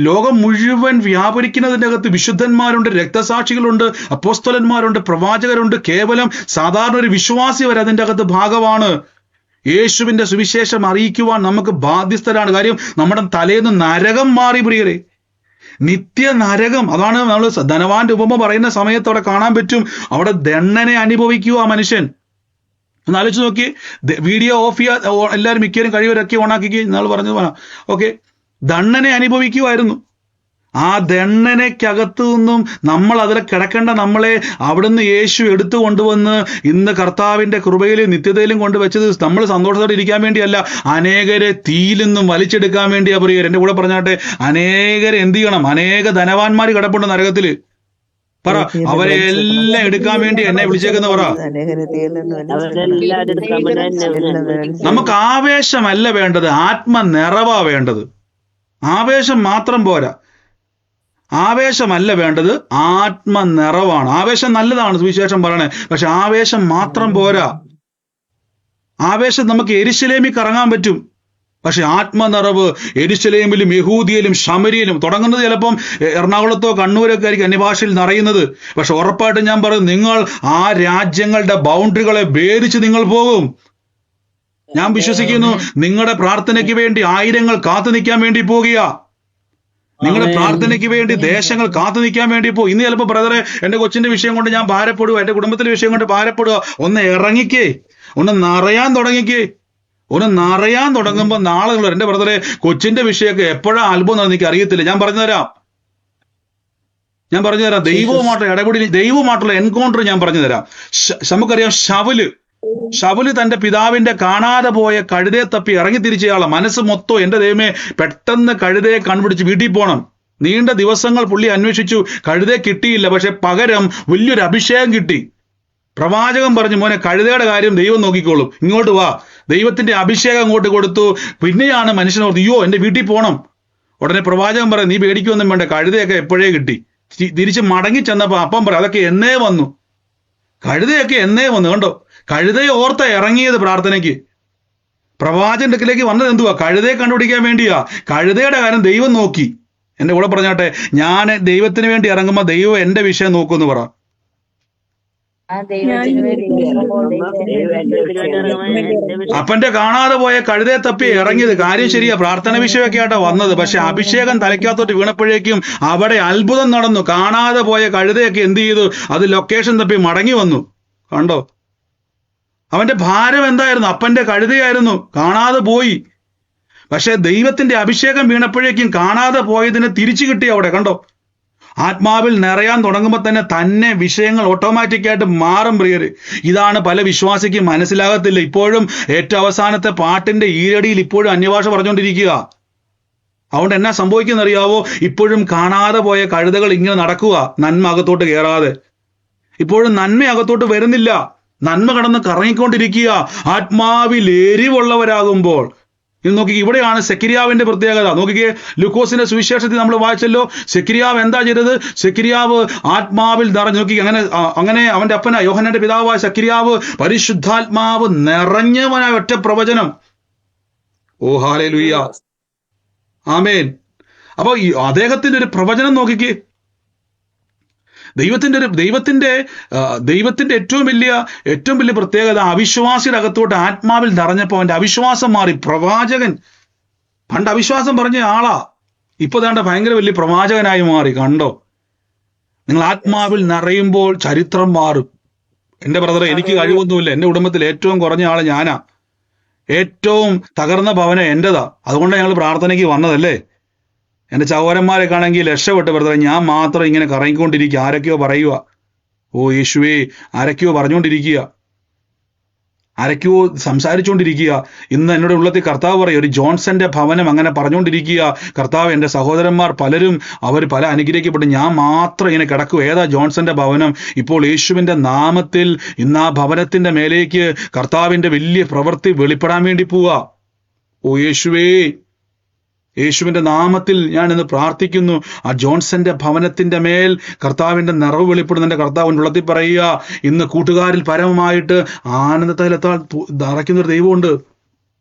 ലോകം മുഴുവൻ വ്യാപരിക്കുന്നതിൻ്റെ അകത്ത് വിശുദ്ധന്മാരുണ്ട്, രക്തസാക്ഷികളുണ്ട്, അപ്പോസ്തലന്മാരുണ്ട്, പ്രവാചകരുണ്ട്. കേവലം സാധാരണ ഒരു വിശ്വാസി വരെ അതിൻ്റെ അകത്ത് ഭാഗമാണ്. യേശുവിന്റെ സുവിശേഷം അറിയിക്കുവാൻ നമുക്ക് ബാധ്യസ്ഥരാണ്. കാര്യം നമ്മുടെ തലേന്ന് നരകം മാറി പ്രിയരെ, നിത്യ നരകം. അതാണ് നമ്മൾ ധനവാന്റെ ഉപമ പറയുന്ന സമയത്ത് അവിടെ കാണാൻ പറ്റും. അവിടെ ദണ്ഡനെ അനുഭവിക്കുക ആ മനുഷ്യൻ. ഒന്ന് ആലോചിച്ച് നോക്കി. വീഡിയോ ഓഫ് ചെയ്യാൻ എല്ലാവരും മിക്കവരും കഴിവരൊക്കെ ഓണാക്കി നാൾ പറഞ്ഞു പോകാം. ഓക്കെ, ദണ്ഡനെ അനുഭവിക്കുമായിരുന്നു. ആ ദണ്ഡനയ്ക്കകത്തു നിന്നും നമ്മൾ അതിൽ കിടക്കേണ്ട നമ്മളെ അവിടുന്ന് യേശു എടുത്തു കൊണ്ടുവന്ന് ഇന്ന് കർത്താവിന്റെ കൃപയിലും നിത്യതയിലും കൊണ്ടുവച്ചത് നമ്മൾ സന്തോഷത്തോടെ ഇരിക്കാൻ വേണ്ടിയല്ല, അനേകരെ തീയിൽ നിന്നും വലിച്ചെടുക്കാൻ വേണ്ടിയാ പ്രിയർ. എന്റെ കൂടെ പറഞ്ഞാട്ടെ, അനേകരെ എന്ത് ചെയ്യണം? അനേക ധനവാന്മാർ കിടപ്പുണ്ട് നരകത്തില്. പറ, അവരെ എല്ലാം എടുക്കാൻ വേണ്ടി എന്നെ വിളിച്ചേക്കുന്ന പറ. നമുക്ക് ആവേശമല്ല വേണ്ടത്, ആത്മനിറവാ വേണ്ടത്. ആവേശം മാത്രം പോരാ, ആവേശമല്ല വേണ്ടത്, ആത്മനിറവാണ്. ആവേശം നല്ലതാണ്, സുവിശേഷം പറയണേ. പക്ഷെ ആവേശം മാത്രം പോരാ. ആവേശം നമുക്ക് യെരുശലേമിൽ കറങ്ങാൻ പറ്റും, പക്ഷെ ആത്മനിറവ് യെരുശലേമിലും യഹൂദിയയിലും ശമരിയിലും തുടങ്ങുന്നത് ചിലപ്പം എറണാകുളത്തോ കണ്ണൂരൊക്കെ ആയിരിക്കും അന്യഭാഷയിൽ നിറയുന്നത്. പക്ഷെ ഉറപ്പായിട്ടും ഞാൻ പറയും, നിങ്ങൾ ആ രാജ്യങ്ങളുടെ ബൗണ്ടറികളെ ഭേദിച്ച് നിങ്ങൾ പോകും. ഞാൻ വിശ്വസിക്കുന്നു നിങ്ങളുടെ പ്രാർത്ഥനയ്ക്ക് വേണ്ടി ആയിരങ്ങൾ കാത്തു നിൽക്കാൻ വേണ്ടി പോകുക. നിങ്ങളുടെ പ്രാർത്ഥനയ്ക്ക് വേണ്ടി ദേശങ്ങൾ കാത്തു നിൽക്കാൻ വേണ്ടി പോകും. ഇന്ന് ചിലപ്പോൾ ബ്രദറെ, എന്റെ കൊച്ചിന്റെ വിഷയം കൊണ്ട് ഞാൻ ഭാരപ്പെടുക, എന്റെ കുടുംബത്തിലെ വിഷയം കൊണ്ട് ഭാരപ്പെടുക. ഒന്ന് ഇറങ്ങിക്കേ, ഒന്ന് നിറയാൻ തുടങ്ങിക്കേ. ഒന്ന് നിറയാൻ തുടങ്ങുമ്പോൾ നാളെ നിങ്ങൾ, എന്റെ ബ്രദറെ, കൊച്ചിന്റെ വിഷയമൊക്കെ എപ്പോഴാ അത്ഭുതം എനിക്ക് അറിയത്തില്ല. ഞാൻ പറഞ്ഞുതരാം. ദൈവവുമായിട്ടുള്ള ഇടപെടൽ, ദൈവവുമായിട്ടുള്ള എൻകൗണ്ടർ ഞാൻ പറഞ്ഞു തരാം. നമുക്കറിയാം, ശൗല് തന്റെ പിതാവിന്റെ കാണാതെ പോയ കഴുതയെ തപ്പി ഇറങ്ങി തിരിച്ചയാളെ മനസ്സ് മൊത്തം, എന്റെ ദൈവമേ, പെട്ടെന്ന് കഴുതയെ കണ്ടുപിടിച്ച് വീട്ടിൽ പോകണം. നീണ്ട ദിവസങ്ങൾ പുള്ളി അന്വേഷിച്ചു, കഴുതയെ കിട്ടിയില്ല. പക്ഷെ പകരം വലിയൊരു അഭിഷേകം കിട്ടി. പ്രവാചകൻ പറഞ്ഞു, മോനെ, കഴുതയുടെ കാര്യം ദൈവം നോക്കിക്കോളും, ഇങ്ങോട്ട് വാ. ദൈവത്തിന്റെ അഭിഷേകം അങ്ങോട്ട് കൊടുത്തു. പിന്നെയാണ് മനുഷ്യനോട്, അയ്യോ എന്റെ വീട്ടിൽ പോകണം. ഉടനെ പ്രവാചകൻ പറയാം, നീ പേടിക്കൊന്നും വേണ്ട, കഴുതയൊക്കെ എപ്പോഴേ കിട്ടി. തിരിച്ച് മടങ്ങി ചെന്നപ്പോ അപ്പം പറയാം, അതൊക്കെ എന്നേ വന്നു, കഴുതയൊക്കെ എന്നേ വന്നു. കണ്ടോ, കഴുതയെ ഓർത്ത ഇറങ്ങിയത് പ്രാർത്ഥനയ്ക്ക്. പ്രവാചകന്റെ അടുക്കിലേക്ക് വന്നത് എന്തുവാ? കഴുതയെ കണ്ടുപിടിക്കാൻ വേണ്ടിയാ. കഴുതയുടെ കാര്യം ദൈവം നോക്കി. എന്റെ കൂടെ പറഞ്ഞാട്ടെ, ഞാൻ ദൈവത്തിന് വേണ്ടി ഇറങ്ങുമ്പോ ദൈവം എന്റെ വിഷയം നോക്കുമെന്ന് പറ. അപ്പന്റെ കാണാതെ പോയ കഴുതയെ തപ്പി ഇറങ്ങിയത്. കാര്യം ശരിയാ, പ്രാർത്ഥന വിഷയമൊക്കെ ആയിട്ടാ വന്നത്. പക്ഷെ അഭിഷേകം തലയ്ക്കകത്തോട്ട് വീണപ്പോഴേക്കും അവിടെ അത്ഭുതം നടന്നു. കാണാതെ പോയ കഴുതയൊക്കെ എന്ത് ചെയ്തു? അത് ലൊക്കേഷൻ തപ്പി മടങ്ങി വന്നു. കണ്ടോ, അവന്റെ ഭാരം എന്തായിരുന്നു? അപ്പന്റെ കഴുതയായിരുന്നു, കാണാതെ പോയി. പക്ഷെ ദൈവത്തിന്റെ അഭിഷേകം വീണപ്പോഴേക്കും കാണാതെ പോയതിനെ തിരിച്ചു കിട്ടി അവിടെ. കണ്ടോ, ആത്മാവിൽ നിറയാൻ തുടങ്ങുമ്പോൾ തന്നെ വിഷയങ്ങൾ ഓട്ടോമാറ്റിക്കായിട്ട് മാറും പ്രിയര്. ഇതാണ് പല വിശ്വാസിക്കും മനസ്സിലാകത്തില്ല. ഇപ്പോഴും ഏറ്റവും അവസാനത്തെ പാട്ടിന്റെ ഈരടിയിൽ ഇപ്പോഴും അന്യഭാഷ പറഞ്ഞുകൊണ്ടിരിക്കുക. അതുകൊണ്ട് എന്നാ സംഭവിക്കുന്ന അറിയാവോ? ഇപ്പോഴും കാണാതെ പോയ കഴുതകൾ ഇങ്ങനെ നടക്കുക, നന്മ അകത്തോട്ട് കയറാതെ. ഇപ്പോഴും നന്മ അകത്തോട്ട് വരുന്നില്ല, നന്മ കടന്ന് കറങ്ങിക്കൊണ്ടിരിക്കുക. ആത്മാവിൽ എരിവുള്ളവരാകുമ്പോൾ, ഇത് നോക്കി, ഇവിടെയാണ് സെക്കരിയാവിന്റെ പ്രത്യേകത. നോക്കിക്കേ, ലൂക്കോസിന്റെ സുവിശേഷത്തിൽ നമ്മൾ വായിച്ചല്ലോ, സെക്കരിയാവ് എന്താ ചെയ്തത്? സെക്കരിയാവ് ആത്മാവിൽ നിറഞ്ഞു. നോക്കി, അങ്ങനെ അവന്റെ അപ്പന യോഹന്നാന്റെ പിതാവായ സെക്കരിയാവ് പരിശുദ്ധാത്മാവ് നിറഞ്ഞവനായ ഒറ്റ പ്രവചനം. ഓ ഹല്ലേലൂയ, ആമേൻ. അപ്പൊ അദ്ദേഹത്തിന്റെ ഒരു പ്രവചനം നോക്കിക്കേ. ദൈവത്തിന്റെ ഏറ്റവും വലിയ പ്രത്യേകത, അവിശ്വാസിയുടെ അകത്തോട്ട് ആത്മാവിൽ നിറഞ്ഞപ്പോ അവന്റെ അവിശ്വാസം മാറി. പ്രവാചകൻ പണ്ട് അവിശ്വാസം പറഞ്ഞ ആളാ, ഇപ്പൊ ദാണ്ട ഭയങ്കര വലിയ പ്രവാചകനായി മാറി. കണ്ടോ, നിങ്ങൾ ആത്മാവിൽ നിറയുമ്പോൾ ചരിത്രം മാറും. എന്റെ ബ്രദറെ, എനിക്ക് കഴിവൊന്നുമില്ല. എന്റെ കുടുംബത്തിൽ ഏറ്റവും കുറഞ്ഞ ആള് ഞാനാ. ഏറ്റവും തകർന്ന ഭവനം എന്റേതാ. അതുകൊണ്ടാണ് ഞങ്ങൾ പ്രാർത്ഥനയ്ക്ക് വന്നതല്ലേ. എന്റെ സഹോദരന്മാരൊക്കെ ആണെങ്കിൽ രക്ഷപ്പെട്ട് ബ്രദറെ, ഞാൻ മാത്രം ഇങ്ങനെ കറങ്ങിക്കൊണ്ടിരിക്കുക. ആരൊക്കെയോ പറയുക, ഓ യേശുവേ, ആരൊക്കെയോ പറഞ്ഞുകൊണ്ടിരിക്കുക. ആരൊക്കെയോ സംസാരിച്ചുകൊണ്ടിരിക്കുക. ഇന്ന് എന്നോട് ഉള്ളത്തിൽ കർത്താവ് പറയും, ഒരു ജോൺസന്റെ ഭവനം അങ്ങനെ പറഞ്ഞുകൊണ്ടിരിക്കുക. കർത്താവ്, എൻ്റെ സഹോദരന്മാർ പലരും അവർ പല അനുഗ്രഹിക്കപ്പെട്ടു, ഞാൻ മാത്രം ഇങ്ങനെ കിടക്കും. ഏതാ ജോൺസന്റെ ഭവനം? ഇപ്പോൾ യേശുവിന്റെ നാമത്തിൽ ഇന്ന് ആ ഭവനത്തിന്റെ മേലേക്ക് കർത്താവിന്റെ വലിയ പ്രവൃത്തി വെളിപ്പെടാൻ വേണ്ടി പോവുക. ഓ യേശുവേ, യേശുവിന്റെ നാമത്തിൽ ഞാൻ ഇന്ന് പ്രാർത്ഥിക്കുന്നു. ആ ജോൺസന്റെ ഭവനത്തിന്റെ മേൽ കർത്താവിന്റെ നിറവ് വെളിപ്പെടുന്നതിന്റെ കർത്താവിന്റെ ഉള്ളത്തിൽ പറയുക, ഇന്ന് കൂട്ടുകാരിൽ പരമമായിട്ട് ആനന്ദത്തിലെത്താൻ നിറയ്ക്കുന്ന ഒരു ദൈവമുണ്ട്.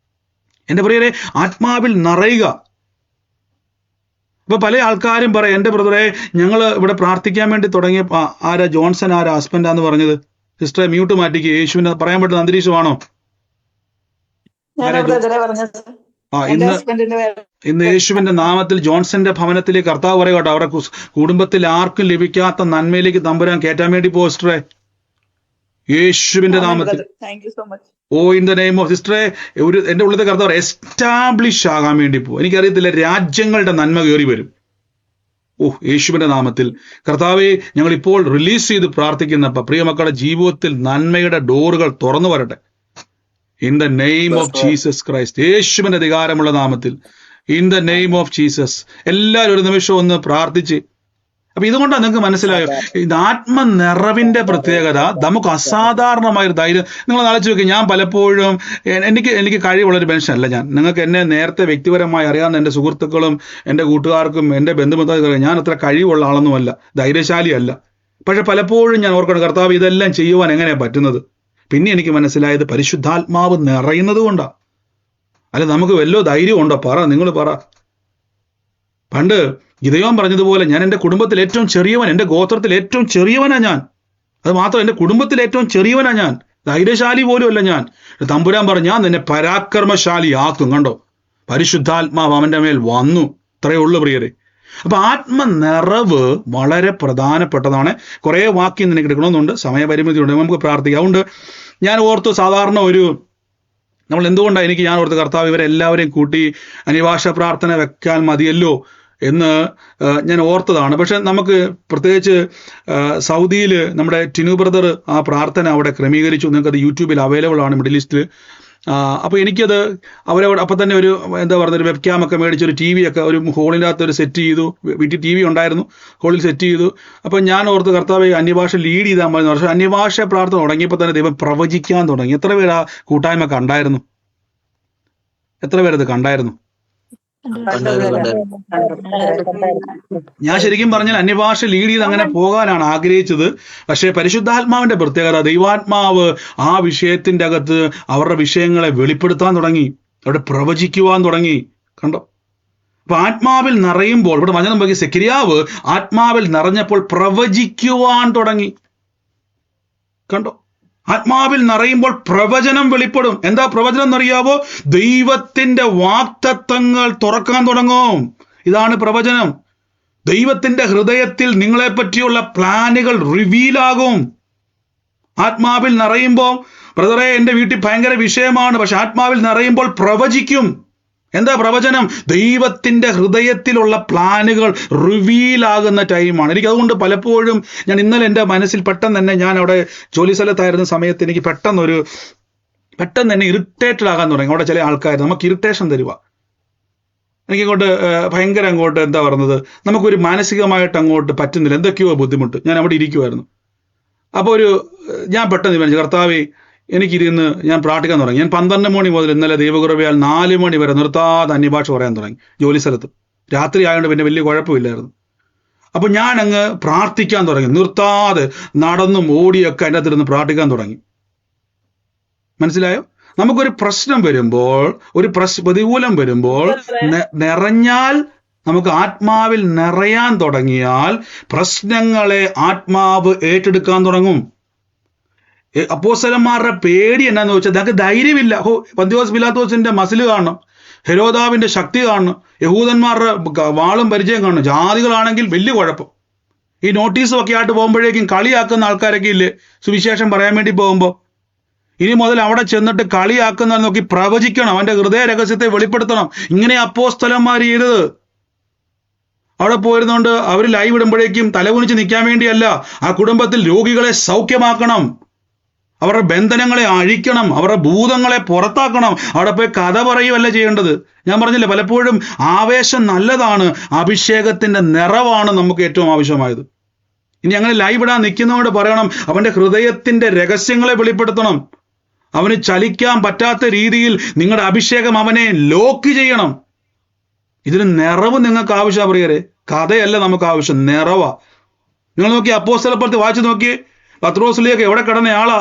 എന്റെ പ്രിയരെ, ആത്മാവിൽ നിറയുക. ഇപ്പൊ പല ആൾക്കാരും പറയും, എന്റെ ബ്രദറെ, ഞങ്ങൾ ഇവിടെ പ്രാർത്ഥിക്കാൻ വേണ്ടി തുടങ്ങിയ ആരാ ജോൺസൺ, ആരാ ഹസ്ബൻഡാന്ന് പറഞ്ഞത്? സിസ്റ്ററെ മ്യൂട്ട് മാറ്റിക്ക്. യേശുവിനെ പറയാൻ പറ്റുന്ന അന്തരീക്ഷമാണോ? ഇന്ന് യേശുവിന്റെ നാമത്തിൽ ജോൺസന്റെ ഭവനത്തിലേക്ക് കർത്താവ് പറയുക കേട്ടോ, അവരുടെ കുടുംബത്തിൽ ആർക്കും ലഭിക്കാത്ത നന്മയിലേക്ക് തമ്പുരാൻ കയറ്റാൻ വേണ്ടി സിസ്റ്ററെ, യേശുവിന്റെ നാമത്തിൽ. ഓ ഇൻ ദ നെയിം ഓഫ് സിസ്റ്ററെ, എന്റെ ഉള്ളിലെ കർത്താവ് എസ്റ്റാബ്ലിഷ് ആകാൻ വേണ്ടി പോകും. എനിക്കറിയത്തില്ല, രാജ്യങ്ങളുടെ നന്മ കയറി വരും. ഓ യേശുവിന്റെ നാമത്തിൽ കർത്താവെ, ഞങ്ങൾ ഇപ്പോൾ റിലീസ് ചെയ്ത് പ്രാർത്ഥിക്കുന്നപ്പ പ്രിയ മക്കളുടെ ജീവിതത്തിൽ നന്മയുടെ ഡോറുകൾ തുറന്നു വരട്ടെ. In the name of Jesus Christ, യേശുവിന്റെ അധികാരമുള്ള നാമത്തിൽ, in the name of Jesus. എല്ലാവരും ഒരു നിമിഷം ഒന്ന് പ്രാർത്ഥിച്ച്. അപ്പൊ ഇതുകൊണ്ടാണ് നിങ്ങൾക്ക് മനസ്സിലായോ ഇത് ആത്മനിറവിന്റെ പ്രത്യേകത. നമുക്ക് അസാധാരണമായൊരു ധൈര്യം. നിങ്ങൾ ആലോചിച്ച് നോക്കി, ഞാൻ പലപ്പോഴും എനിക്ക് കഴിവുള്ളൊരു മനുഷ്യനല്ല ഞാൻ. നിങ്ങൾക്ക് എന്നെ നേരത്തെ വ്യക്തിപരമായി അറിയാവുന്ന എൻ്റെ സുഹൃത്തുക്കളും എൻ്റെ കൂട്ടുകാർക്കും എൻ്റെ ബന്ധുമിത്രം, ഞാൻ അത്ര കഴിവുള്ള ആളൊന്നുമല്ല, ധൈര്യശാലിയല്ല. പക്ഷെ പലപ്പോഴും ഞാൻ ഓർക്കണം, കർത്താവ് ഇതെല്ലാം ചെയ്യുവാൻ എങ്ങനെയാണ് പറ്റുന്നത്? പിന്നെ എനിക്ക് മനസ്സിലായത് പരിശുദ്ധാത്മാവ് നിറയുന്നത് കൊണ്ടാണ്. അല്ല നമുക്ക് വല്ലോ ധൈര്യം ഉണ്ടോ? പറ, നിങ്ങൾ പറ. പണ്ട് ഗിദെയോൻ പറഞ്ഞതുപോലെ, ഞാൻ എൻ്റെ കുടുംബത്തിൽ ഏറ്റവും ചെറിയവൻ, എൻ്റെ ഗോത്രത്തിൽ ഏറ്റവും ചെറിയവനാ ഞാൻ. അത് മാത്രം, എൻ്റെ കുടുംബത്തിൽ ഏറ്റവും ചെറിയവനാ ഞാൻ, ധൈര്യശാലി പോലും അല്ല ഞാൻ. തമ്പുരാൻ പറഞ്ഞു, ഞാൻ നിന്നെ പരാക്രമശാലി ആക്കും. കണ്ടോ, പരിശുദ്ധാത്മാവ് അവന്റെ മേൽ വന്നു. ഇത്രയേ ഉള്ളൂ പ്രിയരെ. അപ്പൊ ആത്മനിറവ് വളരെ പ്രധാനപ്പെട്ടതാണ്. കുറെ വാക്യം നിനക്ക് എടുക്കണമെന്നുണ്ട്, സമയപരിമിതി ഉണ്ട്, നമുക്ക് പ്രാർത്ഥിക്കാം. അതുകൊണ്ട് ഞാൻ ഓർത്തു, സാധാരണ നമ്മൾ എന്തുകൊണ്ടാണ് ഞാൻ ഓർത്ത്, കർത്താവ് ഇവരെല്ലാവരെയും കൂട്ടി അനിവാഷ പ്രാർത്ഥന വെക്കാൻ മതിയല്ലോ എന്ന് ഞാൻ ഓർത്തതാണ്. പക്ഷെ നമുക്ക് പ്രത്യേകിച്ച് സൗദിയിൽ നമ്മുടെ ടിനു ബ്രദർ ആ പ്രാർത്ഥന അവിടെ ക്രമീകരിച്ചു. നിങ്ങൾക്കത് യൂട്യൂബിൽ അവൈലബിൾ ആണ്, മിഡിൽ ഈസ്റ്റിൽ. അപ്പോൾ എനിക്കത് അവരവിടെ അപ്പം തന്നെ ഒരു ഒരു വെബ് ക്യാം ഒക്കെ മേടിച്ച് ഒരു ടി വി ഒക്കെ ഒരു ഹോളിൻ്റെ അകത്ത് ഒരു സെറ്റ് ചെയ്തു. വീട്ടിൽ ടി വി ഉണ്ടായിരുന്നു, ഹോളിൽ സെറ്റ് ചെയ്തു. അപ്പം ഞാൻ ഓർത്ത്, കർത്താവ് അന്യഭാഷ ലീഡ് ചെയ്താൽ മതി. പക്ഷേ അന്യഭാഷ പ്രാർത്ഥന തുടങ്ങിയപ്പോൾ തന്നെ ദൈവം പ്രവചിക്കാൻ തുടങ്ങി. എത്ര പേര് ആ കൂട്ടായ്മ കണ്ടായിരുന്നു? എത്ര പേരത് കണ്ടായിരുന്നു? ഞാൻ ശരിക്കും പറഞ്ഞാൽ അന്യഭാഷ ലീഡ് ചെയ്ത് അങ്ങനെ പോകാനാണ് ആഗ്രഹിച്ചത്. പക്ഷേ പരിശുദ്ധാത്മാവിന്റെ പ്രത്യേകത, ദൈവാത്മാവ് ആ വിഷയത്തിന്റെ അകത്ത് അവരുടെ വിഷയങ്ങളെ വെളിപ്പെടുത്താൻ തുടങ്ങി, അവിടെ പ്രവചിക്കുവാൻ തുടങ്ങി. കണ്ടോ? അപ്പൊ ആത്മാവിൽ നിറയുമ്പോൾ, ഇവിടെ വചനം നോക്കി, സെഖര്യാവ് ആത്മാവിൽ നിറഞ്ഞപ്പോൾ പ്രവചിക്കുവാൻ തുടങ്ങി. കണ്ടോ? ആത്മാവിൽ നിറയുമ്പോൾ പ്രവചനം വെളിപ്പെടും. എന്താ പ്രവചനം എന്നറിയാവോ? ദൈവത്തിന്റെ വാഗ്ദത്തങ്ങൾ തുറക്കാൻ തുടങ്ങും. ഇതാണ് പ്രവചനം. ദൈവത്തിന്റെ ഹൃദയത്തിൽ നിങ്ങളെ പറ്റിയുള്ള പ്ലാനുകൾ റിവീലാകും. ആത്മാവിൽ നിറയുമ്പോൾ, ബ്രദറെ എൻ്റെ വീട്ടിൽ ഭയങ്കര വിഷയമാണ്, പക്ഷെ ആത്മാവിൽ നിറയുമ്പോൾ പ്രവചിക്കും. എന്താ പ്രവചനം? ദൈവത്തിന്റെ ഹൃദയത്തിലുള്ള പ്ലാനുകൾ റിവീലാകുന്ന ടൈമാണ്. എനിക്ക് അതുകൊണ്ട് പലപ്പോഴും ഞാൻ ഇന്നലെ എൻ്റെ മനസ്സിൽ പെട്ടെന്ന് തന്നെ, ഞാൻ അവിടെ ജോലി സ്ഥലത്തായിരുന്ന സമയത്ത് എനിക്ക് പെട്ടെന്ന് തന്നെ ഇറിറ്റേറ്റഡ് ആകാൻ തുടങ്ങി. അവിടെ ചില ആൾക്കാർ നമുക്ക് ഇറിറ്റേഷൻ തരുക. എനിക്കങ്ങോട്ട് ഭയങ്കര അങ്ങോട്ട് എന്താ പറയുന്നത്, നമുക്കൊരു മാനസികമായിട്ട് അങ്ങോട്ട് പറ്റുന്നില്ല, എന്തൊക്കെയോ ബുദ്ധിമുട്ട്. ഞാൻ അവിടെ ഇരിക്കുമായിരുന്നു. അപ്പോൾ ഞാൻ പെട്ടെന്ന് വിചാരിച്ചു, കർത്താവേ എനിക്കിരുന്ന് ഞാൻ പ്രാർത്ഥിക്കാൻ തുടങ്ങി. ഞാൻ 12 മണി മുതൽ ഇന്നലെ ദൈവകൃപയാൽ 4 മണി വരെ നിർത്താതെ അന്യഭാഷ പറയാൻ തുടങ്ങി ജോലി സ്ഥലത്ത്. രാത്രി ആയതുകൊണ്ട് പിന്നെ വലിയ കുഴപ്പമില്ലായിരുന്നു. അപ്പൊ ഞാൻ അങ്ങ് പ്രാർത്ഥിക്കാൻ തുടങ്ങി, നിർത്താതെ നടന്നും ഓടിയൊക്കെ അതിൻ്റെ അകത്തിരുന്ന് പ്രാർത്ഥിക്കാൻ തുടങ്ങി. മനസ്സിലായോ? നമുക്കൊരു പ്രശ്നം വരുമ്പോൾ, ഒരു പ്രതികൂലം വരുമ്പോൾ നിറഞ്ഞാൽ, നമുക്ക് ആത്മാവിൽ നിറയാൻ തുടങ്ങിയാൽ പ്രശ്നങ്ങളെ ആത്മാവ് ഏറ്റെടുക്കാൻ തുടങ്ങും. അപ്പോസ്തലന്മാരുടെ പേടി എന്നാന്ന് വെച്ചാൽ, ഞങ്ങൾക്ക് ധൈര്യമില്ല. പന്തിയോസ് പിലാത്തോസിന്റെ മസിൽ കാണണം, ഹെരോദാവിന്റെ ശക്തി കാണണം, യഹൂദന്മാരുടെ വാളും പരിചയം കാണണം. ജാതികളാണെങ്കിൽ വലിയ കുഴപ്പം. ഈ നോട്ടീസും ഒക്കെ ആയിട്ട് പോകുമ്പോഴേക്കും കളിയാക്കുന്ന ആൾക്കാരൊക്കെ ഇല്ലേ സുവിശേഷം പറയാൻ വേണ്ടി പോകുമ്പോൾ? ഇനി മുതൽ അവിടെ ചെന്നിട്ട് കളിയാക്കുന്ന നോക്കി പ്രവചിക്കണം, അവന്റെ ഹൃദയ രഹസ്യത്തെ വെളിപ്പെടുത്തണം. ഇങ്ങനെ അപ്പോസ്തലന്മാർ ചെയ്തത്. അവിടെ പോയിരുന്നുകൊണ്ട് അവർ ലൈവ് ഇടുമ്പോഴേക്കും തലകുനിച്ച് നിൽക്കാൻ വേണ്ടിയല്ല, ആ കുടുംബത്തിൽ രോഗികളെ സൗഖ്യമാക്കണം. അവരുടെ ബന്ധനങ്ങളെ അഴിക്കണം, അവരുടെ ഭൂതങ്ങളെ പുറത്താക്കണം. അവിടെ പോയി കഥ പറയുകയല്ല ചെയ്യേണ്ടത്. ഞാൻ പറഞ്ഞില്ലേ, പലപ്പോഴും ആവേശം നല്ലതാണ്, അഭിഷേകത്തിന്റെ നിറവാണ് നമുക്ക് ഏറ്റവും ആവശ്യമായത്. ഇനി അങ്ങനെ ലൈവ് ഇടാൻ നിൽക്കുന്നവരോട് പറയണം, അവന്റെ ഹൃദയത്തിന്റെ രഹസ്യങ്ങളെ വെളിപ്പെടുത്തണം. അവന് ചലിക്കാൻ പറ്റാത്ത രീതിയിൽ നിങ്ങളുടെ അഭിഷേകം അവനെ ലോക്ക് ചെയ്യണം. ഇതിന് നിറവ് നിങ്ങൾക്ക് ആവശ്യമാണ് പ്രിയരെ, കഥയല്ല നമുക്ക് ആവശ്യം, നിറവാ. നിങ്ങൾ നോക്കി അപ്പോസ്തലപ്രവൃത്തി വായിച്ചു നോക്കി, പത്രോസിലേക്ക് എവിടെ കിടന്ന ആളാ?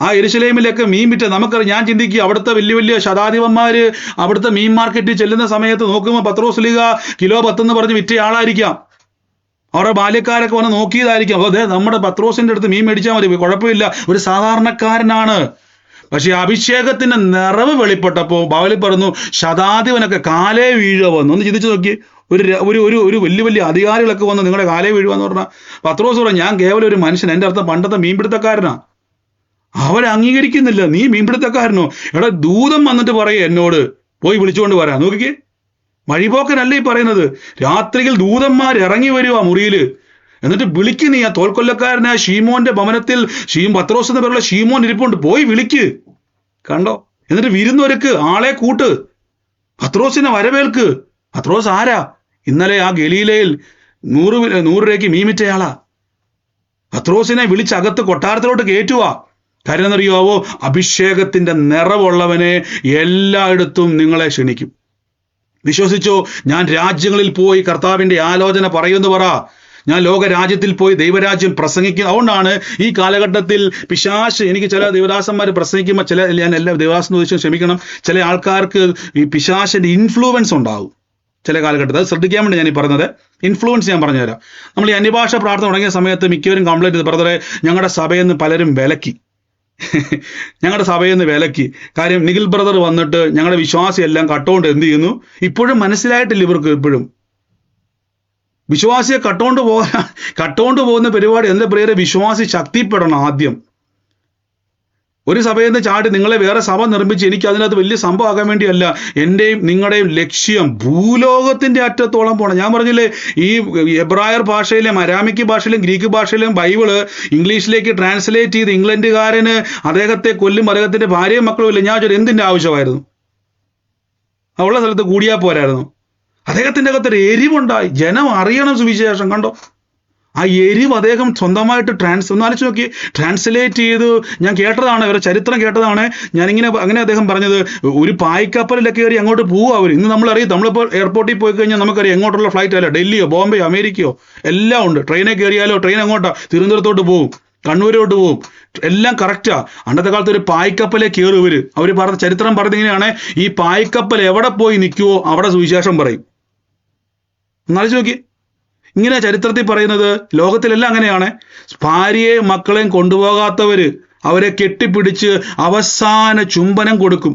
ആ യെരുശലേമിലൊക്കെ മീൻ വിറ്റ നമുക്കറിയാം. ഞാൻ ചിന്തിക്കുക, അവിടുത്തെ വലിയ വലിയ ശതാധിപന്മാര് അവിടുത്തെ മീൻ മാർക്കറ്റിൽ ചെല്ലുന്ന സമയത്ത് നോക്കുമ്പോൾ പത്രോസ്ലീഹ കിലോ 10 എന്ന് പറഞ്ഞ് വിറ്റ ആളായിരിക്കാം. അവരുടെ ബാല്യക്കാരൊക്കെ വന്ന് നോക്കിയതായിരിക്കും. അപ്പോൾ അതെ, നമ്മുടെ പത്രോസിന്റെ അടുത്ത് മീൻ മേടിച്ചാൽ മതി, കുഴപ്പമില്ല, ഒരു സാധാരണക്കാരനാണ്. പക്ഷെ അഭിഷേകത്തിന്റെ നിറവ് വെളിപ്പെട്ടപ്പോൾ ബൈബിളിൽ പറഞ്ഞു, ശതാധിപനൊക്കെ കാലേ വീഴുക വന്നു. ഒന്ന് ചിന്തിച്ചു നോക്കി, ഒരു വലിയ വലിയ അധികാരികളൊക്കെ വന്ന് നിങ്ങളുടെ കാലേ വീഴുക എന്ന് പറഞ്ഞാൽ, പത്രോസ് പറഞ്ഞു, ഞാൻ കേവലം ഒരു മനുഷ്യൻ, എൻ്റെ അർത്ഥം പണ്ടത്തെ മീൻപിടുത്തക്കാരനാ. അവരെ അംഗീകരിക്കുന്നില്ല, നീ മീൻപിടുത്തക്കാരനോ? എടാ, ദൂതം വന്നിട്ട് പറയേ എന്നോട് പോയി വിളിച്ചുകൊണ്ട് വരാം. നോക്കിക്കേ, വഴിപോക്കനല്ലേ ഈ പറയുന്നത്. രാത്രിയിൽ ദൂതന്മാർ ഇറങ്ങി വരുവാ മുറിയില്, എന്നിട്ട് വിളിക്ക്, നീ ആ തോൽക്കൊല്ലക്കാരനായ ഷീമോന്റെ ഭവനത്തിൽ പത്രോസ് എന്ന് പേരുള്ള ഷീമോൻ ഇരിപ്പുണ്ട്, പോയി വിളിക്ക്. കണ്ടോ? എന്നിട്ട് വിരുന്നൊരുക്ക്, ആളെ കൂട്ട്, പത്രോസിനെ വരവേൽക്ക്. പത്രോസ് ആരാ? ഇന്നലെ ആ ഗലീലയിൽ 100 രൂപയ്ക്ക് മീമിറ്റയാളാ. പത്രോസിനെ വിളിച്ചകത്ത് കൊട്ടാരത്തിലോട്ട് കയറ്റുക. കാര്യം എന്നറിയാവോ? അഭിഷേകത്തിന്റെ നിറവുള്ളവനെ എല്ലായിടത്തും നിങ്ങളെ ക്ഷണിക്കും. വിശ്വസിച്ചോ? ഞാൻ രാജ്യങ്ങളിൽ പോയി കർത്താവിന്റെ ആലോചന പറയുമെന്ന് പറ. ഞാൻ ലോകരാജ്യത്തിൽ പോയി ദൈവരാജ്യം പ്രസംഗിക്കുന്നു. അതുകൊണ്ടാണ് ഈ കാലഘട്ടത്തിൽ പിശാച്, എനിക്ക് ചില ദേവദാസന്മാർ പ്രസംഗിക്കുമ്പോൾ ഞാൻ എല്ലാ ദേവദാസെന്ന് ചോദിച്ചാൽ ക്ഷമിക്കണം, ചില ആൾക്കാർക്ക് ഈ പിശാചിന്റെ ഇൻഫ്ലുവൻസ് ഉണ്ടാവും ചില കാലഘട്ടത്തിൽ. അത് ശ്രദ്ധിക്കാൻ വേണ്ടി ഞാൻ ഈ പറഞ്ഞത്. ഇൻഫ്ലുവൻസ് ഞാൻ പറഞ്ഞുതരാം. നമ്മൾ ഈ അന്യഭാഷ പ്രാർത്ഥന തുടങ്ങിയ സമയത്ത് മിക്കവരും കംപ്ലൈന്റ് ചെയ്ത്, ബ്രദറെ ഞങ്ങളുടെ സഭയിൽ നിന്ന് പലരും വിലക്കി, ഞങ്ങളുടെ സഭയിൽ നിന്ന് വിലക്കി. കാര്യം നിഖിൽ ബ്രദർ വന്നിട്ട് ഞങ്ങളുടെ വിശ്വാസം എല്ലാം കട്ടുകൊണ്ട് എന്ത് ചെയ്യുന്നു? ഇപ്പോഴും മനസ്സിലായിട്ടില്ല ഇവർക്ക്. ഇപ്പോഴും വിശ്വാസിയെ കട്ടുകൊണ്ട് പോകുന്ന പരിപാടി. എന്താ പ്രിയരെ? വിശ്വാസി ശക്തിപ്പെടണം ആദ്യം. ഒരു സഭയിൽ നിന്ന് ചാടി നിങ്ങളെ വേറെ സഭ നിർമ്മിച്ച് എനിക്ക് അതിനകത്ത് വലിയ സംഭവമാകാൻ വേണ്ടിയല്ല. എൻ്റെയും നിങ്ങളുടെയും ലക്ഷ്യം ഭൂലോകത്തിന്റെ അറ്റത്തോളം പോകണം. ഞാൻ പറഞ്ഞില്ലേ, ഈ എബ്രായർ ഭാഷയിലും അരാമിക് ഭാഷയിലും ഗ്രീക്ക് ഭാഷയിലും ബൈബിള് ഇംഗ്ലീഷിലേക്ക് ട്രാൻസ്ലേറ്റ് ചെയ്ത് ഇംഗ്ലണ്ടുകാരന് അദ്ദേഹത്തെ കൊല്ലും, അദ്ദേഹത്തിന്റെ ഭാര്യയും മക്കളും ഇല്ല. ഞാൻ ചോദിച്ചു, എന്തിന്റെ ആവശ്യമായിരുന്നു? ഉള്ള സ്ഥലത്ത് കൂടിയാൽ പോരായിരുന്നു? അദ്ദേഹത്തിന്റെ അകത്തൊരു എരിവുണ്ടായി. ജനം അറിയണം സുവിശേഷം. കണ്ടോ? ആ എരിവ് അദ്ദേഹം സ്വന്തമായിട്ട് ഒന്ന് ആലോചിച്ച് നോക്കി, ട്രാൻസ്ലേറ്റ് ചെയ്ത്. ഞാൻ കേട്ടതാണ്, ഇവരുടെ ചരിത്രം കേട്ടതാണ്. അങ്ങനെ അദ്ദേഹം പറഞ്ഞത്, ഒരു പായ്ക്കപ്പലിലൊക്കെ കയറി അങ്ങോട്ട് പോവുക അവർ. ഇന്ന് നമ്മളറിയാം, നമ്മളിപ്പോൾ എയർപോർട്ടിൽ പോയി കഴിഞ്ഞാൽ നമുക്കറിയാം എങ്ങോട്ടുള്ള ഫ്ലൈറ്റ് അല്ല, ഡൽഹിയോ ബോംബെയോ അമേരിക്കയോ എല്ലാം ഉണ്ട്. ട്രെയിനിൽ കയറിയാലോ ട്രെയിൻ അങ്ങോട്ടാ, തിരുവനന്തപുരത്തോട്ട് പോകും, കണ്ണൂരോട്ട് പോകും, എല്ലാം കറക്റ്റാ. അന്നത്തെ കാലത്ത് ഒരു പായ്ക്കപ്പലെ കയറും ഇവര്. അവർ പറഞ്ഞ ചരിത്രം പറഞ്ഞത് ഇങ്ങനെയാണ്, ഈ പായ്ക്കപ്പൽ എവിടെ പോയി നിൽക്കുവോ അവിടെ സുവിശേഷം പറയും. ഒന്നാലോചിച്ച് നോക്കി, ഇങ്ങനെ ചരിത്രത്തിൽ പറയുന്നത്. ലോകത്തിലെല്ലാം അങ്ങനെയാണ്. ഭാര്യയെയും മക്കളെയും കൊണ്ടുപോകാത്തവര് അവരെ കെട്ടിപ്പിടിച്ച് അവസാന ചുംബനം കൊടുക്കും.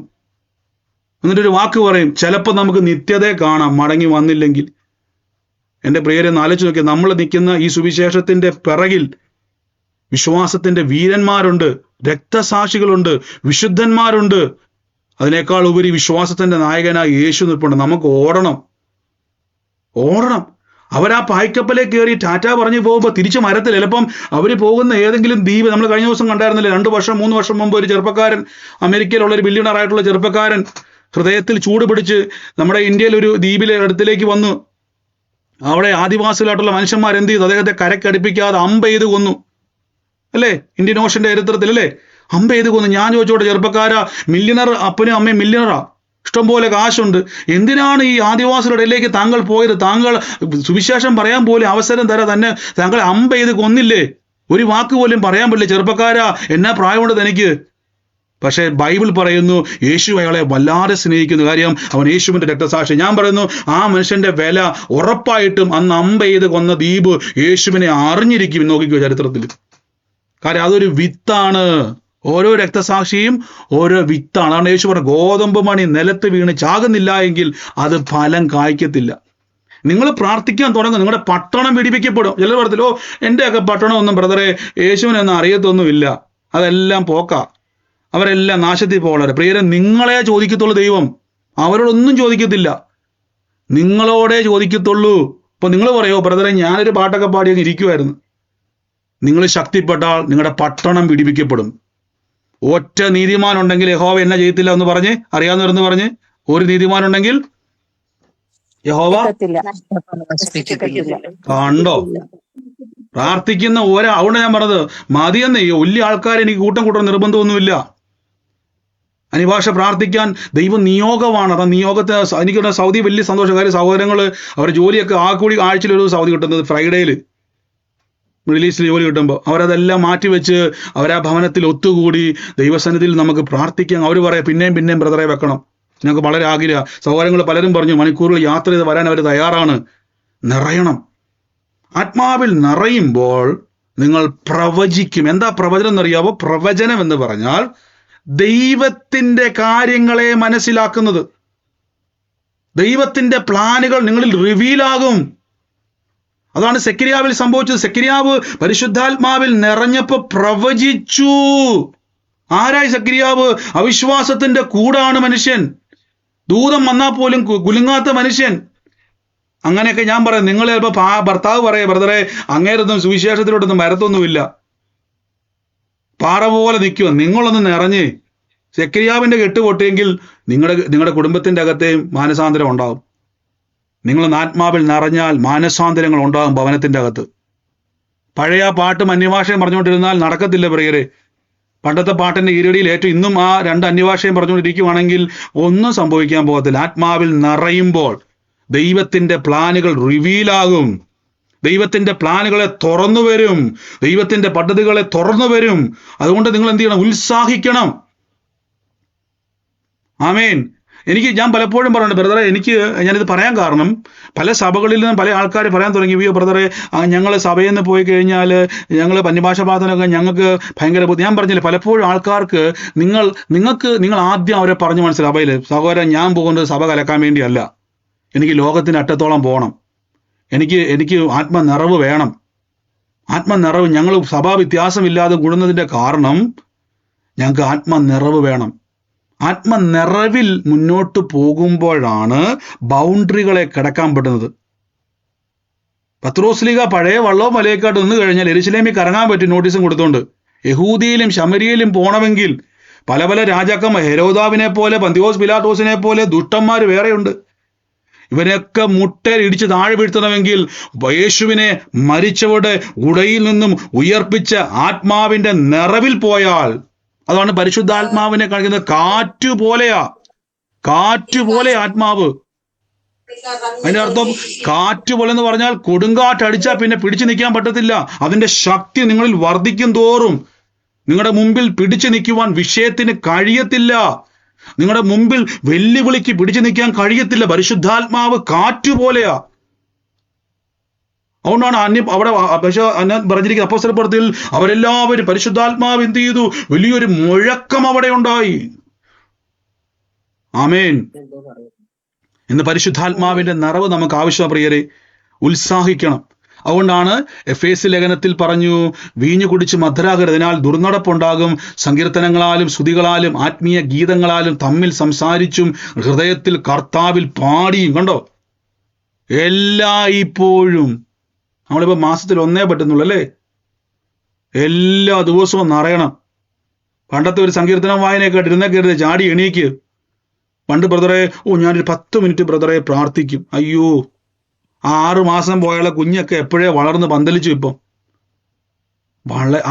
എന്നിട്ടൊരു വാക്ക് പറയും, ചിലപ്പോൾ നമുക്ക് നിത്യതയെ കാണാം മടങ്ങി വന്നില്ലെങ്കിൽ. എൻ്റെ പ്രിയരെ, ആലോചിച്ച് നോക്കി, നമ്മൾ നിൽക്കുന്ന ഈ സുവിശേഷത്തിന്റെ പിറകിൽ വിശ്വാസത്തിന്റെ വീരന്മാരുണ്ട്, രക്തസാക്ഷികളുണ്ട്, വിശുദ്ധന്മാരുണ്ട്. അതിനേക്കാൾ ഉപരി വിശ്വാസത്തിന്റെ നായകനായ യേശു നിൽപ്പുണ്ട്. നമുക്ക് ഓടണം. അവരാ പായ്ക്കപ്പലെ കയറി ടാറ്റ പറഞ്ഞു പോകുമ്പോൾ തിരിച്ച് മരത്തിൽ, ചിലപ്പം അവർ പോകുന്ന ഏതെങ്കിലും ദ്വീപ്. നമ്മൾ കഴിഞ്ഞ ദിവസം കണ്ടായിരുന്നില്ലേ, 2 വർഷം 3 വർഷം മുമ്പ് ഒരു ചെറുപ്പക്കാരൻ, അമേരിക്കയിലുള്ള ഒരു ബില്യണർ ആയിട്ടുള്ള ചെറുപ്പക്കാരൻ, ഹൃദയത്തിൽ ചൂട് പിടിച്ച് നമ്മുടെ ഇന്ത്യയിൽ ഒരു ദ്വീപിലെ അടുത്തിലേക്ക് വന്നു. അവിടെ ആദിവാസികളായിട്ടുള്ള മനുഷ്യന്മാർ എന്ത് ചെയ്തു? അദ്ദേഹത്തെ കരക്കടുപ്പിക്കാതെ അമ്പ് ചെയ്ത് കൊന്നു. അല്ലേ? ഇന്ത്യൻ ഓഷന്റെ ചരിത്രത്തിൽ അല്ലേ, അമ്പ് ചെയ്ത് കൊന്നു. ഞാൻ ചോദിച്ചോട്ടെ, ചെറുപ്പക്കാരാ, മില്യണർ അപ്പനും അമ്മയും മില്യണറാ, ഇഷ്ടംപോലെ കാശുണ്ട്, എന്തിനാണ് ഈ ആദിവാസികളുടെ ഇടയിലേക്ക് താങ്കൾ പോയത്? താങ്കൾ സുവിശേഷം പറയാൻ പോലും അവസരം തരാതെ തന്നെ താങ്കൾ അമ്പ് ചെയ്ത് കൊന്നില്ലേ? ഒരു വാക്ക് പോലും പറയാൻ പറ്റില്ല. ചെറുപ്പക്കാരാ, എന്നാ പ്രായമുണ്ട് തനിക്ക്? പക്ഷേ ബൈബിൾ പറയുന്നു, യേശു അയാളെ വല്ലാതെ സ്നേഹിക്കുന്നു. കാര്യം അവൻ യേശുവിന്റെ രക്തസാക്ഷി. ഞാൻ പറയുന്നു, ആ മനുഷ്യന്റെ വില ഉറപ്പായിട്ടും അന്ന് അമ്പ് ചെയ്ത് കൊന്ന ദ്വീപ് യേശുവിനെ അറിഞ്ഞിരിക്കും. നോക്കിക്കോ ചരിത്രത്തിൽ. കാര്യം അതൊരു വിത്താണ്. ഓരോ രക്തസാക്ഷിയും ഓരോ വിത്താണ്. അതാണ് യേശു പറഞ്ഞ, ഗോതമ്പ് മണി നിലത്ത് വീണ് ചാകുന്നില്ല എങ്കിൽ അത് ഫലം കായ്ക്കത്തില്ല. നിങ്ങൾ പ്രാർത്ഥിക്കാൻ തുടങ്ങും, നിങ്ങളുടെ പട്ടണം പിടിപ്പിക്കപ്പെടും. ചിലർ പറഞ്ഞല്ലോ, എൻ്റെയൊക്കെ പട്ടണം ഒന്നും ബ്രദറെ യേശുവിനൊന്നും അറിയത്തൊന്നുമില്ല, അതെല്ലാം പോക്കാ, അവരെല്ലാം നാശത്തിൽ പോകാറ്. പ്രിയരെ, നിങ്ങളെ ചോദിക്കത്തുള്ളൂ ദൈവം, അവരോടൊന്നും ചോദിക്കത്തില്ല, നിങ്ങളോടേ ചോദിക്കത്തുള്ളൂ. ഇപ്പൊ നിങ്ങൾ പറയോ, ബ്രദറെ ഞാനൊരു പാട്ടൊക്കെ പാടി അങ്ങ് ഇരിക്കുമായിരുന്നു. നിങ്ങൾ ശക്തിപ്പെട്ടാൽ നിങ്ങളുടെ പട്ടണം പിടിപ്പിക്കപ്പെടും. ഒറ്റ നീതിമാൻ ഉണ്ടെങ്കിൽ യഹോവ എന്നെ ചെയ്യത്തില്ല എന്ന് പറഞ്ഞ് അറിയാവുന്നവരെന്ന് പറഞ്ഞ്, ഒരു നീതിമാൻ ഉണ്ടെങ്കിൽ യഹോവ കണ്ടോ? പ്രാർത്ഥിക്കുന്ന അതുകൊണ്ട് ഞാൻ പറഞ്ഞത് മതിയെന്ന്. ഈ വലിയ ആൾക്കാരെ എനിക്ക് കൂട്ടം നിർബന്ധമൊന്നുമില്ല. അനിഭാഷ പ്രാർത്ഥിക്കാൻ ദൈവ നിയോഗമാണ്. അത് നിയോഗത്തെ എനിക്ക് സൗദി വലിയ സന്തോഷകാരി സഹോദരങ്ങൾ അവരുടെ ജോലിയൊക്കെ ആഴ്ചയിൽ ഒരു സൗദി കിട്ടുന്നത് ഫ്രൈഡേയിൽ മിഡിൽ ഈസ്റ്റിൽ ജോലി കിട്ടുമ്പോൾ അവരതെല്ലാം മാറ്റിവെച്ച് അവരാ ഭവനത്തിൽ ഒത്തുകൂടി ദൈവസന്നിധിയിൽ നമുക്ക് പ്രാർത്ഥിക്കാം. അവർ പറയാം പിന്നെയും ബ്രദറെ വെക്കണം. ഞങ്ങൾക്ക് വളരെ ആഗ്രഹം. സഹോദരങ്ങൾ പലരും പറഞ്ഞു മണിക്കൂറുകൾ യാത്ര ചെയ്ത് വരാൻ അവർ തയ്യാറാണ്. നിറയണം. ആത്മാവിൽ നിറയുമ്പോൾ നിങ്ങൾ പ്രവചിക്കും. എന്താ പ്രവചനം എന്നറിയാവോ? പ്രവചനം എന്ന് പറഞ്ഞാൽ ദൈവത്തിന്റെ കാര്യങ്ങളെ മനസ്സിലാക്കുന്നത്. ദൈവത്തിന്റെ പ്ലാനുകൾ നിങ്ങളിൽ റിവീലാകും. അതാണ് സെക്കരിയാവിൽ സംഭവിച്ചത്. സെക്കരിയാവ് പരിശുദ്ധാത്മാവിൽ നിറഞ്ഞപ്പോ പ്രവചിച്ചു. ആരായി സെക്കരിയാവ്? അവിശ്വാസത്തിന്റെ കൂടാണ് മനുഷ്യൻ. ദൂതം വന്നാൽ പോലും കുലുങ്ങാത്ത മനുഷ്യൻ. അങ്ങനെയൊക്കെ ഞാൻ പറയാം. നിങ്ങൾ ചിലപ്പോ ഭർത്താവ് പറയാം, ബ്രദറെ അങ്ങേരൊന്നും സുവിശേഷത്തിലോട്ടൊന്നും വരത്തൊന്നുമില്ല, പാറ പോലെ നിൽക്കുക. നിങ്ങളൊന്ന് നിറഞ്ഞ് സെക്കരിയാവിന്റെ കെട്ട് പൊട്ടിയെങ്കിൽ നിങ്ങളുടെ കുടുംബത്തിന്റെ അകത്തെയും മാനസാന്തരം ഉണ്ടാകും. നിങ്ങൾ ആത്മാവിൽ നിറഞ്ഞാൽ മാനസാന്തരങ്ങൾ ഉണ്ടാകും ഭവനത്തിന്റെ അകത്ത്. പഴയ പാട്ടും അന്യഭാഷയും പറഞ്ഞുകൊണ്ടിരുന്നാൽ നടക്കത്തില്ല പ്രിയരെ. പണ്ടത്തെ പാട്ടിന്റെ ഈരടിയിൽ ഏറ്റവും ഇന്നും ആ 2 അന്യഭാഷയും പറഞ്ഞുകൊണ്ടിരിക്കുവാണെങ്കിൽ ഒന്നും സംഭവിക്കാൻ പോകത്തില്ല. ആത്മാവിൽ നിറയുമ്പോൾ ദൈവത്തിന്റെ പ്ലാനുകൾ റിവീലാകും. ദൈവത്തിന്റെ പ്ലാനുകളെ തുറന്നു വരും. ദൈവത്തിന്റെ പദ്ധതികളെ തുറന്നു വരും. അതുകൊണ്ട് നിങ്ങൾ എന്ത് ചെയ്യണം? ഉത്സാഹിക്കണം. ആമേൻ. ഞാൻ പലപ്പോഴും പറയുന്നുണ്ട് ബ്രദറെ, ഞാനിത് പറയാൻ കാരണം പല സഭകളിൽ നിന്നും പല ആൾക്കാർ പറയാൻ തുടങ്ങി, അയ്യോ ബ്രദറെ ഞങ്ങൾ സഭയിൽ നിന്ന് പോയി കഴിഞ്ഞാൽ ഞങ്ങൾ അന്യഭാഷ പ്രാർത്ഥനയൊക്കെ ഞങ്ങൾക്ക് ഭയങ്കര ഞാൻ പറഞ്ഞില്ല. പലപ്പോഴും ആൾക്കാർക്ക് നിങ്ങൾ ആദ്യം അവരെ പറഞ്ഞു മനസ്സിലാവും. സഭയിൽ സഹോദരൻ, ഞാൻ പോകുന്നത് സഭ കലക്കാൻ വേണ്ടിയല്ല. എനിക്ക് ലോകത്തിന് അറ്റത്തോളം പോകണം. എനിക്ക് ആത്മനിറവ് വേണം. ആത്മനിറവ് ഞങ്ങൾ സഭാ വ്യത്യാസമില്ലാതെ കൂടുന്നതിന്റെ കാരണം ഞങ്ങൾക്ക് ആത്മനിറവ് വേണം. ആത്മനിറവിൽ മുന്നോട്ട് പോകുമ്പോഴാണ് ബൗണ്ടറികളെ കടക്കാൻ പറ്റുന്നത്. പത്രോസ്ലീഗ പഴയ വള്ളവും മലയേക്കാട്ട് നിന്ന് കഴിഞ്ഞാൽ യെരുശലേമിൽ കറങ്ങാൻ പറ്റും നോട്ടീസും കൊടുത്തോണ്ട്. യഹൂദിയിലും ശമരിയയിലും പോകണമെങ്കിൽ പല രാജാക്കന്മാർ, ഹെരോദാവിനെ പോലെ പന്തിയോസ് പിലാത്തോസിനെ പോലെ ദുഷ്ടന്മാർ വേറെയുണ്ട്. ഇവരെയൊക്കെ മുട്ടയിൽ ഇടിച്ച് താഴെ വീഴ്ത്തണമെങ്കിൽ യേശുവിനെ മരിച്ചവരുടെ ഉടയിൽ നിന്നും ഉയർപ്പിച്ച ആത്മാവിന്റെ നിറവിൽ പോയാൽ, അതാണ് പരിശുദ്ധാത്മാവിനെ കാണിക്കുന്നത്. കാറ്റുപോലെ ആത്മാവ്. അതിന്റെ അർത്ഥം കാറ്റ് പോലെ എന്ന് പറഞ്ഞാൽ കൊടുങ്കാറ്റടിച്ചാൽ പിന്നെ പിടിച്ചു നിൽക്കാൻ പറ്റത്തില്ല. അതിന്റെ ശക്തി നിങ്ങളിൽ വർദ്ധിക്കും തോറും നിങ്ങളുടെ മുമ്പിൽ പിടിച്ചു നിൽക്കുവാൻ വിഷയത്തിന് കഴിയത്തില്ല. നിങ്ങളുടെ മുമ്പിൽ വെല്ലുവിളിക്ക് പിടിച്ചു നിൽക്കാൻ കഴിയത്തില്ല. പരിശുദ്ധാത്മാവ് കാറ്റുപോലെയാ. അതുകൊണ്ടാണ് അവിടെ പറഞ്ഞിരിക്കുന്ന അപ്പോസ്തലപ്രവൃത്തിയിൽ അവരെല്ലാവരും പരിശുദ്ധാത്മാവ് എന്ത് ചെയ്തു? വലിയൊരു മുഴക്കം അവിടെ ഉണ്ടായി. ആമേൻ. ഇന്ന് പരിശുദ്ധാത്മാവിന്റെ നിറവ് നമുക്ക് ആവശ്യമാണ് പ്രിയരെ. ഉത്സാഹിക്കണം. അതുകൊണ്ടാണ് എഫേസ്യ ലേഖനത്തിൽ പറഞ്ഞു, വീഞ്ഞു കുടിച്ച് മധുരാകരുതിനാൽ ദുർനടപ്പുണ്ടാകും. സങ്കീർത്തനങ്ങളാലും സ്തുതികളാലും ആത്മീയ ഗീതങ്ങളാലും തമ്മിൽ സംസാരിച്ചും ഹൃദയത്തിൽ കർത്താവിൽ പാടിയും. കണ്ടോ, ഇപ്പോഴും നമ്മളിപ്പോ മാസത്തിൽ 1 പറ്റുന്നുള്ളൂ അല്ലേ? എല്ലാ ദിവസവും നിറയണം. പണ്ടത്തെ ഒരു സങ്കീർത്തനം വായനയൊക്കെ ഇരുന്നേക്കരുത്, ചാടി എണീക്ക്. പണ്ട് ബ്രദറെ, ഞാനൊരു 10 മിനിറ്റ് ബ്രദറെ പ്രാർത്ഥിക്കും. അയ്യോ, 6 മാസം പോയാളെ കുഞ്ഞൊക്കെ എപ്പോഴേ വളർന്ന് പന്തലിച്ചു. ഇപ്പം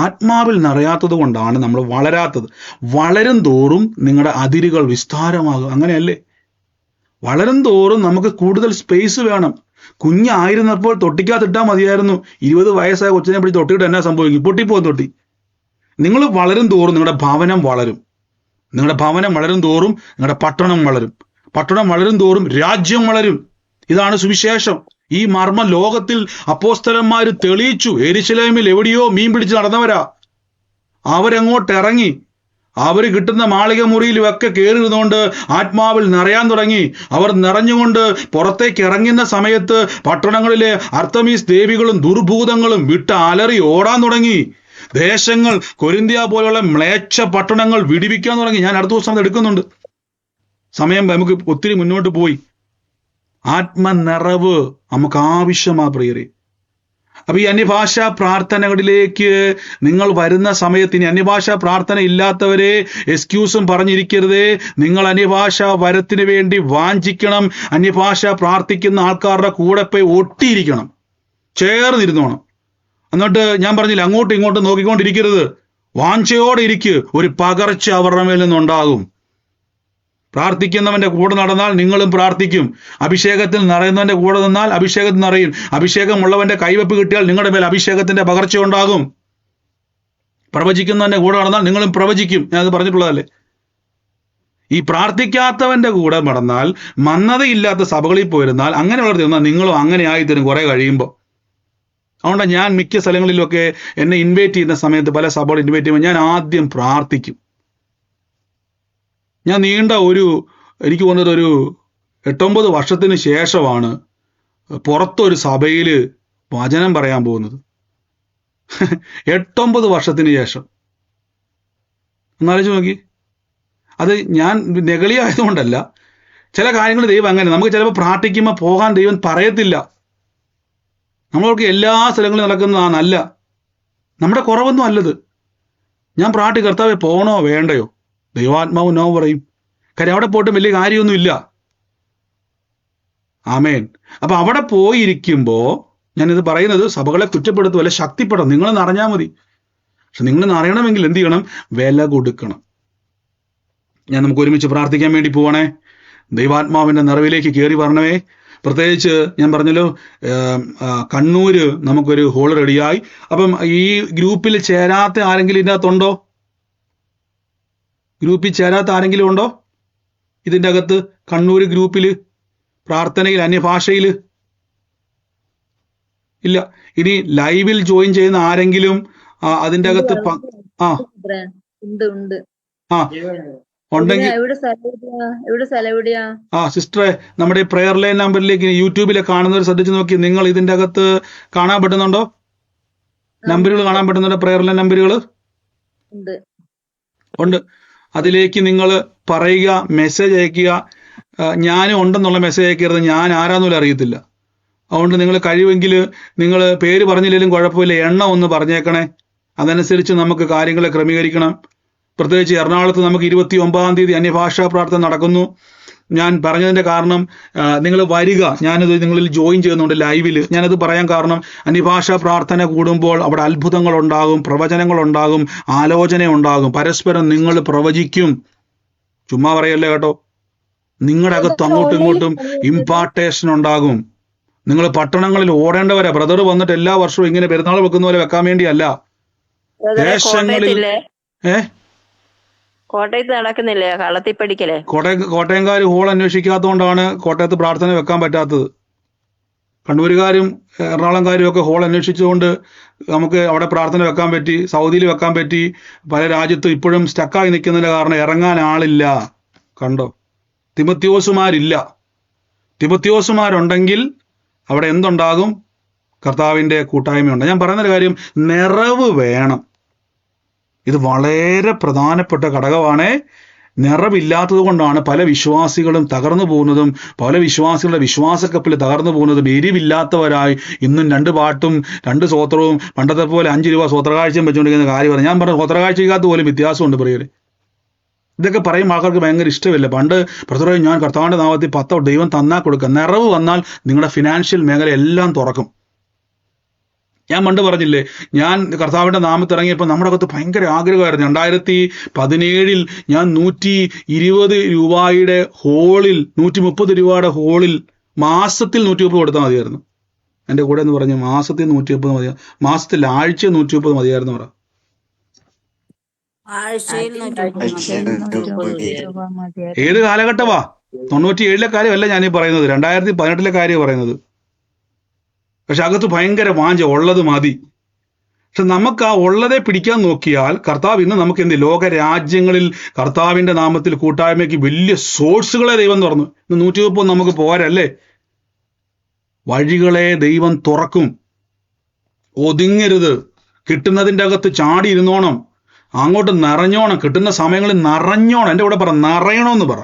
ആത്മാവിൽ നിറയാത്തത് കൊണ്ടാണ് നമ്മൾ വളരാത്തത്. വളരും തോറും നിങ്ങളുടെ അതിരുകൾ വിസ്താരമാകും. അങ്ങനെയല്ലേ? വളരും തോറും നമുക്ക് കൂടുതൽ സ്പേസ് വേണം. കുഞ്ഞായിരുന്നപ്പോൾ തൊട്ടിക്കാത്തിട്ടാൽ മതിയായിരുന്നു. 20 വയസ്സായ കൊച്ചിനെ പിടിച്ച് തൊട്ടിയിട്ട് എന്നാ സംഭവിക്കും? പൊട്ടിപ്പോകും തൊട്ടി. നിങ്ങൾ വളരും തോറും നിങ്ങളുടെ ഭവനം വളരും. നിങ്ങളുടെ ഭവനം വളരും തോറും നിങ്ങളുടെ പട്ടണം വളരും. പട്ടണം വളരും തോറും രാജ്യം വളരും. ഇതാണ് സുവിശേഷം. ഈ മർമ്മ ലോകത്തിൽ അപ്പോസ്തലന്മാര് തെളിയിച്ചു. യെരുശലേമിൽ എവിടെയോ മീൻ പിടിച്ച് നടന്നവരാ. അവരങ്ങോട്ട് ഇറങ്ങി. അവര് കിട്ടുന്ന മാളിക മുറിയിലുമൊക്കെ കയറിയിരുന്നുകൊണ്ട് ആത്മാവിൽ നിറയാൻ തുടങ്ങി. അവർ നിറഞ്ഞുകൊണ്ട് പുറത്തേക്ക് ഇറങ്ങുന്ന സമയത്ത് പട്ടണങ്ങളിലെ അർത്തമീസ് ദേവികളും ദുർഭൂതങ്ങളും വിട്ട് അലറി ഓടാൻ തുടങ്ങി. ദേശങ്ങൾ, കൊരിന്ത്യ പോലുള്ള മ്ലേച്ഛ പട്ടണങ്ങൾ വിടിവിക്കാൻ തുടങ്ങി. ഞാൻ അടുത്ത ദിവസം അത് എടുക്കുന്നുണ്ട്. സമയം നമുക്ക് ഒത്തിരി മുന്നോട്ട് പോയി. ആത്മനിറവ് നമുക്ക് ആവശ്യമാ പ്രിയരെ. അപ്പൊ ഈ അന്യഭാഷാ പ്രാർത്ഥനകളിലേക്ക് നിങ്ങൾ വരുന്ന സമയത്ത് ഇനി അന്യഭാഷാ പ്രാർത്ഥന ഇല്ലാത്തവരെ എക്സ്ക്യൂസും പറഞ്ഞിരിക്കരുതേ. നിങ്ങൾ അന്യഭാഷ വരത്തിന് വേണ്ടി വാഞ്ചിക്കണം. അന്യഭാഷ പ്രാർത്ഥിക്കുന്ന ആൾക്കാരുടെ കൂടെ പോയി ഒട്ടിയിരിക്കണം, ചേർന്നിരുന്നോണം. എന്നിട്ട് ഞാൻ പറഞ്ഞില്ല, അങ്ങോട്ടും ഇങ്ങോട്ടും നോക്കിക്കൊണ്ടിരിക്കരുത്. വാഞ്ചയോടെ ഇരിക്കുക. ഒരു പകർച്ച അവരുടെ മേൽ നിന്നുണ്ടാകും. പ്രാർത്ഥിക്കുന്നവന്റെ കൂടെ നടന്നാൽ നിങ്ങളും പ്രാർത്ഥിക്കും. അഭിഷേകത്തിൽ നിറയുന്നവന്റെ കൂടെ നിന്നാൽ അഭിഷേകത്തിൽ നിറയും. അഭിഷേകമുള്ളവന്റെ കൈവെപ്പ് കിട്ടിയാൽ നിങ്ങളുടെ മേൽ അഭിഷേകത്തിന്റെ പകർച്ച ഉണ്ടാകും. പ്രവചിക്കുന്നവന്റെ കൂടെ നടന്നാൽ നിങ്ങളും പ്രവചിക്കും. ഞാനത് പറഞ്ഞിട്ടുള്ളതല്ലേ. ഈ പ്രാർത്ഥിക്കാത്തവന്റെ കൂടെ നടന്നാൽ, മന്നതയില്ലാത്ത സഭകളിൽ പോയിരുന്നാൽ, അങ്ങനെയുള്ളവർ തീർന്നാൽ നിങ്ങളും അങ്ങനെ ആയിത്തരും കുറെ കഴിയുമ്പോൾ. അതുകൊണ്ടാണ് ഞാൻ മിക്ക സ്ഥലങ്ങളിലൊക്കെ എന്നെ ഇൻവൈറ്റ് ചെയ്യുന്ന സമയത്ത്, പല സഭകൾ ഇൻവൈറ്റ് ചെയ്യുമ്പോൾ ഞാൻ ആദ്യം പ്രാർത്ഥിക്കും. ഞാൻ എനിക്ക് തോന്നുന്നത് ഒരു 8-9 വർഷത്തിന് ശേഷമാണ് പുറത്തൊരു സഭയിൽ വചനം പറയാൻ പോകുന്നത്. 8-9 വർഷത്തിന് ശേഷം. ഒന്നാലോചിച്ച് നോക്കി. അത് ഞാൻ നെഗളിയായതുകൊണ്ടല്ല, ചില കാര്യങ്ങൾ ദൈവം അങ്ങനെ, നമുക്ക് ചിലപ്പോൾ പ്രാർത്ഥിക്കുമ്പോൾ പോകാൻ ദൈവം പറയത്തില്ല. നമ്മൾക്ക് എല്ലാ സ്ഥലങ്ങളിലും നടക്കുന്നതാണല്ല, നമ്മുടെ കുറവൊന്നും അല്ലത്. ഞാൻ കർത്താവേ പോകണോ വേണ്ടയോ? ദൈവാത്മാവ് നോ പറയും. കാര്യം അവിടെ പോയിട്ട് വലിയ കാര്യമൊന്നുമില്ല. ആമേൻ. അപ്പൊ അവിടെ പോയിരിക്കുമ്പോ ഞാനിത് പറയുന്നത് സഭകളെ കുറ്റപ്പെടുത്തുമല്ല, ശക്തിപ്പെടണം. നിങ്ങൾ നിറഞ്ഞാൽ മതി. പക്ഷെ നിങ്ങൾ നിറയണമെങ്കിൽ എന്ത് ചെയ്യണം? വില കൊടുക്കണം. നമുക്ക് ഒരുമിച്ച് പ്രാർത്ഥിക്കാൻ വേണ്ടി പോവാണേ. ദൈവാത്മാവിന്റെ നിറവിലേക്ക് കയറി വരണമേ. പ്രത്യേകിച്ച് ഞാൻ പറഞ്ഞല്ലോ, കണ്ണൂര് നമുക്കൊരു ഹോൾ റെഡിയായി. അപ്പം ഈ ഗ്രൂപ്പിൽ ചേരാത്ത ആരെങ്കിലും ഇതിൻ്റെ അകത്തുണ്ടോ? ഗ്രൂപ്പിൽ ചേരാത്ത ആരെങ്കിലും ഉണ്ടോ ഇതിൻ്റെ അകത്ത്? കണ്ണൂർ ഗ്രൂപ്പിൽ പ്രാർത്ഥനയിൽ അന്യഭാഷയിൽ ഇല്ല. ഇനി ലൈവിൽ ജോയിൻ ചെയ്യുന്ന ആരെങ്കിലും അതിൻ്റെ അകത്ത് ഉണ്ടെങ്കിൽ സിസ്റ്ററെ, നമ്മുടെ പ്രെയർ ലൈൻ നമ്പറിലേക്ക് യൂട്യൂബിലെ കാണുന്നവർ ശ്രദ്ധിച്ചു നോക്കി. നിങ്ങൾ ഇതിൻ്റെ അകത്ത് കാണാൻ പറ്റുന്നുണ്ടോ? നമ്പറുകൾ കാണാൻ പറ്റുന്നുണ്ടോ? പ്രെയർ ലൈൻ നമ്പറുകൾ ഉണ്ട്. അതിലേക്ക് നിങ്ങൾ പറയുക, മെസ്സേജ് അയക്കുക. ഞാനും ഉണ്ടെന്നുള്ള മെസ്സേജ് അയക്കരുത്. ഞാൻ ആരാന്നുപോലും അറിയത്തില്ല. അതുകൊണ്ട് നിങ്ങൾ കഴിവെങ്കിൽ നിങ്ങൾ പേര് പറഞ്ഞില്ലെങ്കിലും കുഴപ്പമില്ല, എണ്ണം ഒന്ന് പറഞ്ഞേക്കണേ. അതനുസരിച്ച് നമുക്ക് കാര്യങ്ങളെ ക്രമീകരിക്കണം. പ്രത്യേകിച്ച് എറണാകുളത്ത് നമുക്ക് 29-ാം തീയതി അന്യഭാഷാ പ്രാർത്ഥന നടക്കുന്നു. ഞാൻ പറഞ്ഞതിൻ്റെ കാരണം, നിങ്ങൾ വരിക. ഞാനത് നിങ്ങളിൽ ജോയിൻ ചെയ്യുന്നുണ്ട് ലൈവിൽ. ഞാനത് പറയാൻ കാരണം, അന്യഭാഷാ പ്രാർത്ഥന കൂടുമ്പോൾ അവിടെ അത്ഭുതങ്ങളുണ്ടാകും, പ്രവചനങ്ങളുണ്ടാകും, ആലോചന ഉണ്ടാകും. പരസ്പരം നിങ്ങൾ പ്രവചിക്കും. ചുമ്മാ പറയല്ലേ കേട്ടോ. നിങ്ങളുടെ അകത്ത് അങ്ങോട്ടും ഇങ്ങോട്ടും ഇമ്പാർട്ടേഷൻ ഉണ്ടാകും. നിങ്ങൾ പട്ടണങ്ങളിൽ ഓടേണ്ടവരാ. ബ്രദർ വന്നിട്ട് എല്ലാ വർഷവും ഇങ്ങനെ പെരുന്നാൾ വെക്കുന്ന പോലെ വെക്കാൻ വേണ്ടിയല്ല. ദേശങ്ങളിൽ കോട്ടയത്ത് നടക്കുന്നില്ലേ കളത്തിപ്പടിക്കലേ? കോട്ടയംകാർ ഹോൾ അന്വേഷിക്കാത്തതുകൊണ്ടാണ് കോട്ടയത്ത് പ്രാർത്ഥന വെക്കാൻ പറ്റാത്തത്. കണ്ണൂരുകാരും എറണാകുളംകാരും ഒക്കെ ഹോൾ അന്വേഷിച്ചുകൊണ്ട് നമുക്ക് അവിടെ പ്രാർത്ഥന വെക്കാൻ പറ്റി. സൗദിയിൽ വെക്കാൻ പറ്റി. പല രാജ്യത്തും ഇപ്പോഴും സ്റ്റക്കായി നിൽക്കുന്നതിന്റെ കാരണം ഇറങ്ങാൻ ആളില്ല. കണ്ടോ? തിമോത്തിയോസുമാരില്ല. തിമോത്തിയോസുമാരുണ്ടെങ്കിൽ അവിടെ എന്തുണ്ടാകും? കർത്താവിൻ്റെ കൂട്ടായ്മയുണ്ട്. ഞാൻ പറയുന്നൊരു കാര്യം, നിറവ് വേണം. ഇത് വളരെ പ്രധാനപ്പെട്ട ഘടകമാണ്. നിറവില്ലാത്തത് കൊണ്ടാണ് പല വിശ്വാസികളും തകർന്നു പോകുന്നതും, പല വിശ്വാസികളുടെ വിശ്വാസക്കപ്പിൽ തകർന്നു പോകുന്നതും. എരിവില്ലാത്തവരായി ഇന്നും 2 പാട്ടും 2 സ്വോത്രവും പണ്ടത്തെ പോലെ 5 രൂപ സ്വോത്രകാഴ്ചയും വെച്ചുകൊണ്ടിരിക്കുന്ന കാര്യമാണ്. ഞാൻ പറഞ്ഞ സ്വോത്രകാഴ്ചയ്ക്കകത്ത് പോലും വ്യത്യാസമുണ്ട് പ്രിയരെ. ഇതൊക്കെ പറയും ആൾക്കാർക്ക് ഭയങ്കര ഇഷ്ടമില്ല. പണ്ട് പ്രത്യേകം ഞാൻ കർത്താവിൻ്റെ നാമത്തിൽ 10 ദൈവം തന്നാൽ കൊടുക്കുക. നിറവ് വന്നാൽ നിങ്ങളുടെ ഫിനാൻഷ്യൽ മേഖല എല്ലാം തുറക്കും. ഞാൻ പണ്ട് പറഞ്ഞില്ലേ, ഞാൻ കർത്താവിൻ്റെ നാമത്തിൽ ഇറങ്ങിയപ്പോൾ നമ്മുടെ അകത്ത് ഭയങ്കര ആഗ്രഹമായിരുന്നു. 2017 ഞാൻ 120 രൂപയുടെ ഹോളിൽ, 130 രൂപയുടെ ഹോളിൽ മാസത്തിൽ 130 കൊടുത്താൽ മതിയായിരുന്നു. എൻ്റെ കൂടെ എന്ന് പറഞ്ഞു, മാസത്തിൽ 130 മതിയായിരുന്നു. മാസത്തിൽ ആഴ്ച 130 മതിയായിരുന്നു പറ. ഏത് കാലഘട്ടമാ? 97 കാര്യമല്ല ഞാനീ പറയുന്നത്, 2018 കാര്യം പറയുന്നത്. പക്ഷെ അകത്ത് ഭയങ്കര വാഞ്ച, ഉള്ളത് മതി. പക്ഷെ നമുക്ക് ആ ഉള്ളതെ പിടിക്കാൻ നോക്കിയാൽ കർത്താവ് ഇന്ന് നമുക്ക് എന്ത്, ലോക രാജ്യങ്ങളിൽ കർത്താവിൻ്റെ നാമത്തിൽ കൂട്ടായ്മയ്ക്ക് വലിയ സോഴ്സുകളെ ദൈവം തുറന്നു. ഇന്ന് 130 നമുക്ക് പോരല്ലേ. വഴികളെ ദൈവം തുറക്കും. ഒതുങ്ങരുത്. കിട്ടുന്നതിൻ്റെ അകത്ത് ചാടി ഇരുന്നോണം, അങ്ങോട്ട് നിറഞ്ഞോണം. കിട്ടുന്ന സമയങ്ങളിൽ നിറഞ്ഞോണം. എൻ്റെ കൂടെ പറ, നിറയണമെന്ന് പറ.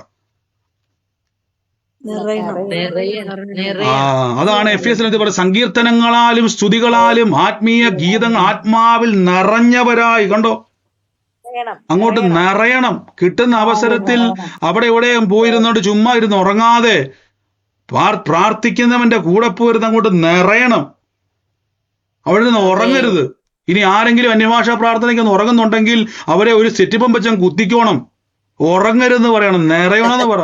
അതാണ് എഫേസ്യർ പറയുന്നത്, സങ്കീർത്തനങ്ങളാലും സ്തുതികളാലും ആത്മീയ ഗീതങ്ങൾ ആത്മാവിൽ നിറഞ്ഞവരായി. കണ്ടോ, അങ്ങോട്ട് നിറയണം. കിട്ടുന്ന അവസരത്തിൽ അവിടെ എവിടെയും പോയിരുന്നോണ്ട് ചുമ്മാ ഇരുന്ന് ഉറങ്ങാതെ പ്രാർത്ഥിക്കുന്നവന്റെ കൂടെ പോയിരുന്ന് അങ്ങോട്ട് നിറയണം. അവിടെ നിന്ന് ഉറങ്ങരുത്. ഇനി ആരെങ്കിലും അന്യഭാഷാ പ്രാർത്ഥനയ്ക്ക് ഒന്ന് ഉറങ്ങുന്നുണ്ടെങ്കിൽ അവരെ ഒരു സെറ്റിപ്പം വെച്ചാൽ കുത്തിക്കോണം. ഉറങ്ങരുതെന്ന് പറയണം, നിറയണമെന്ന് പറ.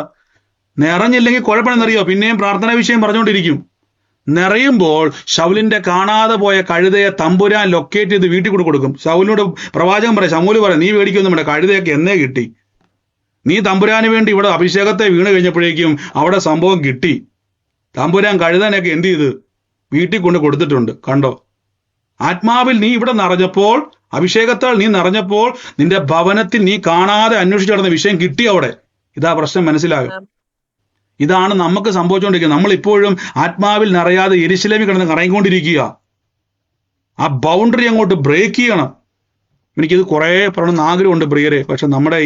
നിറഞ്ഞില്ലെങ്കിൽ കുഴപ്പമെന്നറിയോ, പിന്നെയും പ്രാർത്ഥനാ വിഷയം പറഞ്ഞുകൊണ്ടിരിക്കും. നിറയുമ്പോൾ ശൗലിന്റെ കാണാതെ പോയ കഴുതയെ തമ്പുരാൻ ലൊക്കേറ്റ് ചെയ്ത് വീട്ടിൽ കൂടെ കൊടുക്കും. ശൗലിനോട് പ്രവാചകൻ പറയാം, ശമൂല് പറയാം, നീ മേടിക്കൊന്നും വേണ്ട, കഴുതയൊക്കെ എന്നേ കിട്ടി. നീ തമ്പുരാന് വേണ്ടി ഇവിടെ അഭിഷേകത്തെ വീണ് കഴിഞ്ഞപ്പോഴേക്കും അവിടെ സംഭവം കിട്ടി. തമ്പുരാൻ കഴുതാനൊക്കെ എന്ത് ചെയ്ത് വീട്ടിൽ കൊണ്ട് കൊടുത്തിട്ടുണ്ട്. കണ്ടോ, ആത്മാവിൽ നീ ഇവിടെ നിറഞ്ഞപ്പോൾ, അഭിഷേകത്താൽ നീ നിറഞ്ഞപ്പോൾ നിന്റെ ഭവനത്തിൽ നീ കാണാതെ അന്വേഷിച്ചു നടന്ന വിഷയം കിട്ടി അവിടെ. ഇതാ പ്രശ്നം, മനസ്സിലായോ? ഇതാണ് നമുക്ക് സംഭവിച്ചുകൊണ്ടിരിക്കുന്നത്. നമ്മളിപ്പോഴും ആത്മാവിൽ നിറയാതെ യെരുശലേമിൽ കിടന്ന് കറങ്ങിക്കൊണ്ടിരിക്കുക. ആ ബൗണ്ടറി അങ്ങോട്ട് ബ്രേക്ക് ചെയ്യണം. എനിക്കിത് കുറേ പറയണമെന്ന് ആഗ്രഹമുണ്ട് പ്രിയരെ. പക്ഷെ നമ്മുടെ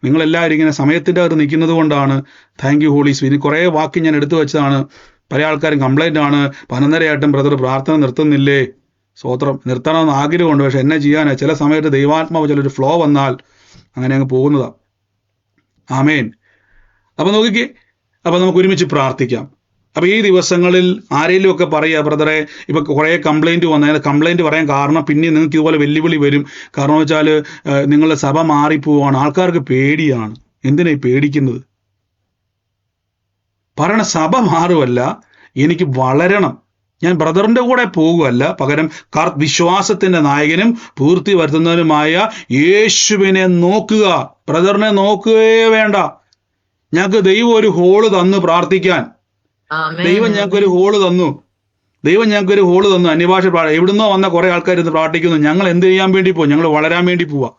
നിങ്ങളെല്ലാവരും ഇങ്ങനെ സമയത്തിൻ്റെ അകത്ത് നിൽക്കുന്നത് കൊണ്ടാണ്. Thank you holy spirit. കുറേ വാക്ക് ഞാൻ എടുത്തു വെച്ചതാണ്. പല ആൾക്കാരും കംപ്ലൈൻ്റ് ആണ്, 11:30 ബ്രദർ പ്രാർത്ഥന നിർത്തുന്നില്ലേ. സ്വോത്രം, നിർത്തണമെന്ന് ആഗ്രഹമുണ്ട്. പക്ഷെ എന്നെ ചെയ്യാനാ, ചില സമയത്ത് ദൈവാത്മാവ് ചിലൊരു ഫ്ലോ വന്നാൽ അങ്ങനെ അങ്ങ് പോകുന്നതാ. ആമേൻ. അപ്പൊ നോക്കിക്കേ, അപ്പൊ നമുക്ക് ഒരുമിച്ച് പ്രാർത്ഥിക്കാം. അപ്പൊ ഈ ദിവസങ്ങളിൽ ആരെങ്കിലും ഒക്കെ പറയുക, ബ്രദറെ ഇപ്പൊ കുറെ കംപ്ലൈന്റ് വന്നാൽ കംപ്ലൈന്റ് പറയാൻ കാരണം പിന്നെ നിങ്ങൾക്ക് ഇതുപോലെ വെല്ലുവിളി വരും. കാരണം വെച്ചാൽ നിങ്ങളുടെ സഭ മാറിപ്പോവാണ്, ആൾക്കാർക്ക് പേടിയാണ്. എന്തിനാ പേടിക്കുന്നത്? പറയണ സഭ മാറുമല്ല, എനിക്ക് വളരണം, ഞാൻ ബ്രദറിന്റെ കൂടെ പോകുമല്ല, പകരം വിശ്വാസത്തിന്റെ നായകനും പൂർത്തി വരുത്തുന്നവനുമായ യേശുവിനെ നോക്കുക. ബ്രദറിനെ നോക്കുകയേ വേണ്ട. ഞങ്ങൾക്ക് ദൈവം ഒരു ഹോള് തന്നു പ്രാർത്ഥിക്കാൻ. ദൈവം ഞങ്ങൾക്കൊരു ഹോള് തന്നു. അന്യഭാഷ എവിടുന്നോ വന്ന കുറെ ആൾക്കാർ ഇന്ന് പ്രാർത്ഥിക്കുന്നു. ഞങ്ങൾ എന്ത് ചെയ്യാൻ വേണ്ടി പോവാ? ഞങ്ങൾ വളരാൻ വേണ്ടി പോവാ.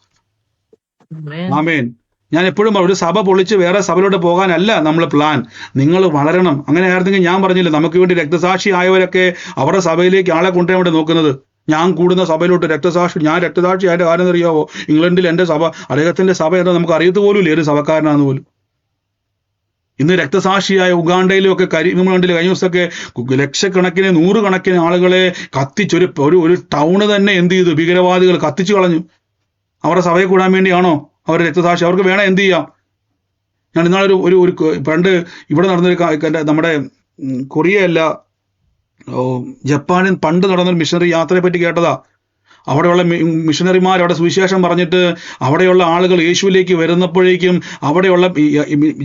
ആമേൻ. ഞാൻ എപ്പോഴും ഒരു സഭ പൊളിച്ച് വേറെ സഭയിലോട്ട് പോകാനല്ല നമ്മൾ പ്ലാൻ. നിങ്ങൾ വളരണം. അങ്ങനെ ആയിരുന്നെങ്കിൽ ഞാൻ പറഞ്ഞില്ല, നമുക്ക് വേണ്ടി രക്തസാക്ഷി ആയവരൊക്കെ അവരുടെ സഭയിലേക്ക് ആളെ കൊണ്ടുവരാൻ വേണ്ടി നോക്കുന്നത്. ഞാൻ കൂടുന്ന സഭയിലോട്ട് ഞാൻ രക്തസാക്ഷി ആയിട്ട് കാര്യം അറിയാവോ? ഇംഗ്ലണ്ടിൽ എൻ്റെ സഭ, അദ്ദേഹത്തിന്റെ സഭ എന്താ നമുക്ക് അറിയത്ത് പോലും ഇല്ല, ഏത് സഭക്കാരനാന്ന് പോലും. ഇന്ന് രക്തസാക്ഷിയായ ഉഗാണ്ടയിലും ഒക്കെ നമ്മൾ കണ്ടില്ല, കഴിഞ്ഞ ദിവസമൊക്കെ ലക്ഷക്കണക്കിന് 100 കണക്കിന് ആളുകളെ കത്തിച്ചൊരു ഒരു ടൗണ് തന്നെ എന്ത് ചെയ്തു? ഭീകരവാദികൾ കത്തിച്ചു കളഞ്ഞു. അവരുടെ സഭയെ കൂടാൻ വേണ്ടിയാണോ അവരുടെ രക്തസാക്ഷി? അവർക്ക് വേണം എന്ത് ചെയ്യാം. ഞാൻ ഇന്നാളൊരു ഒരു പണ്ട് ഇവിടെ നടന്നൊരു നമ്മുടെ കൊറിയയല്ല, ജപ്പാനിൽ പണ്ട് നടന്നൊരു മിഷണറി യാത്രയെ പറ്റി കേട്ടതാ. അവിടെയുള്ള മിഷണറിമാർ അവിടെ സുവിശേഷം പറഞ്ഞിട്ട് അവിടെയുള്ള ആളുകൾ യേശുവിലേക്ക് വരുന്നപ്പോഴേക്കും അവിടെയുള്ള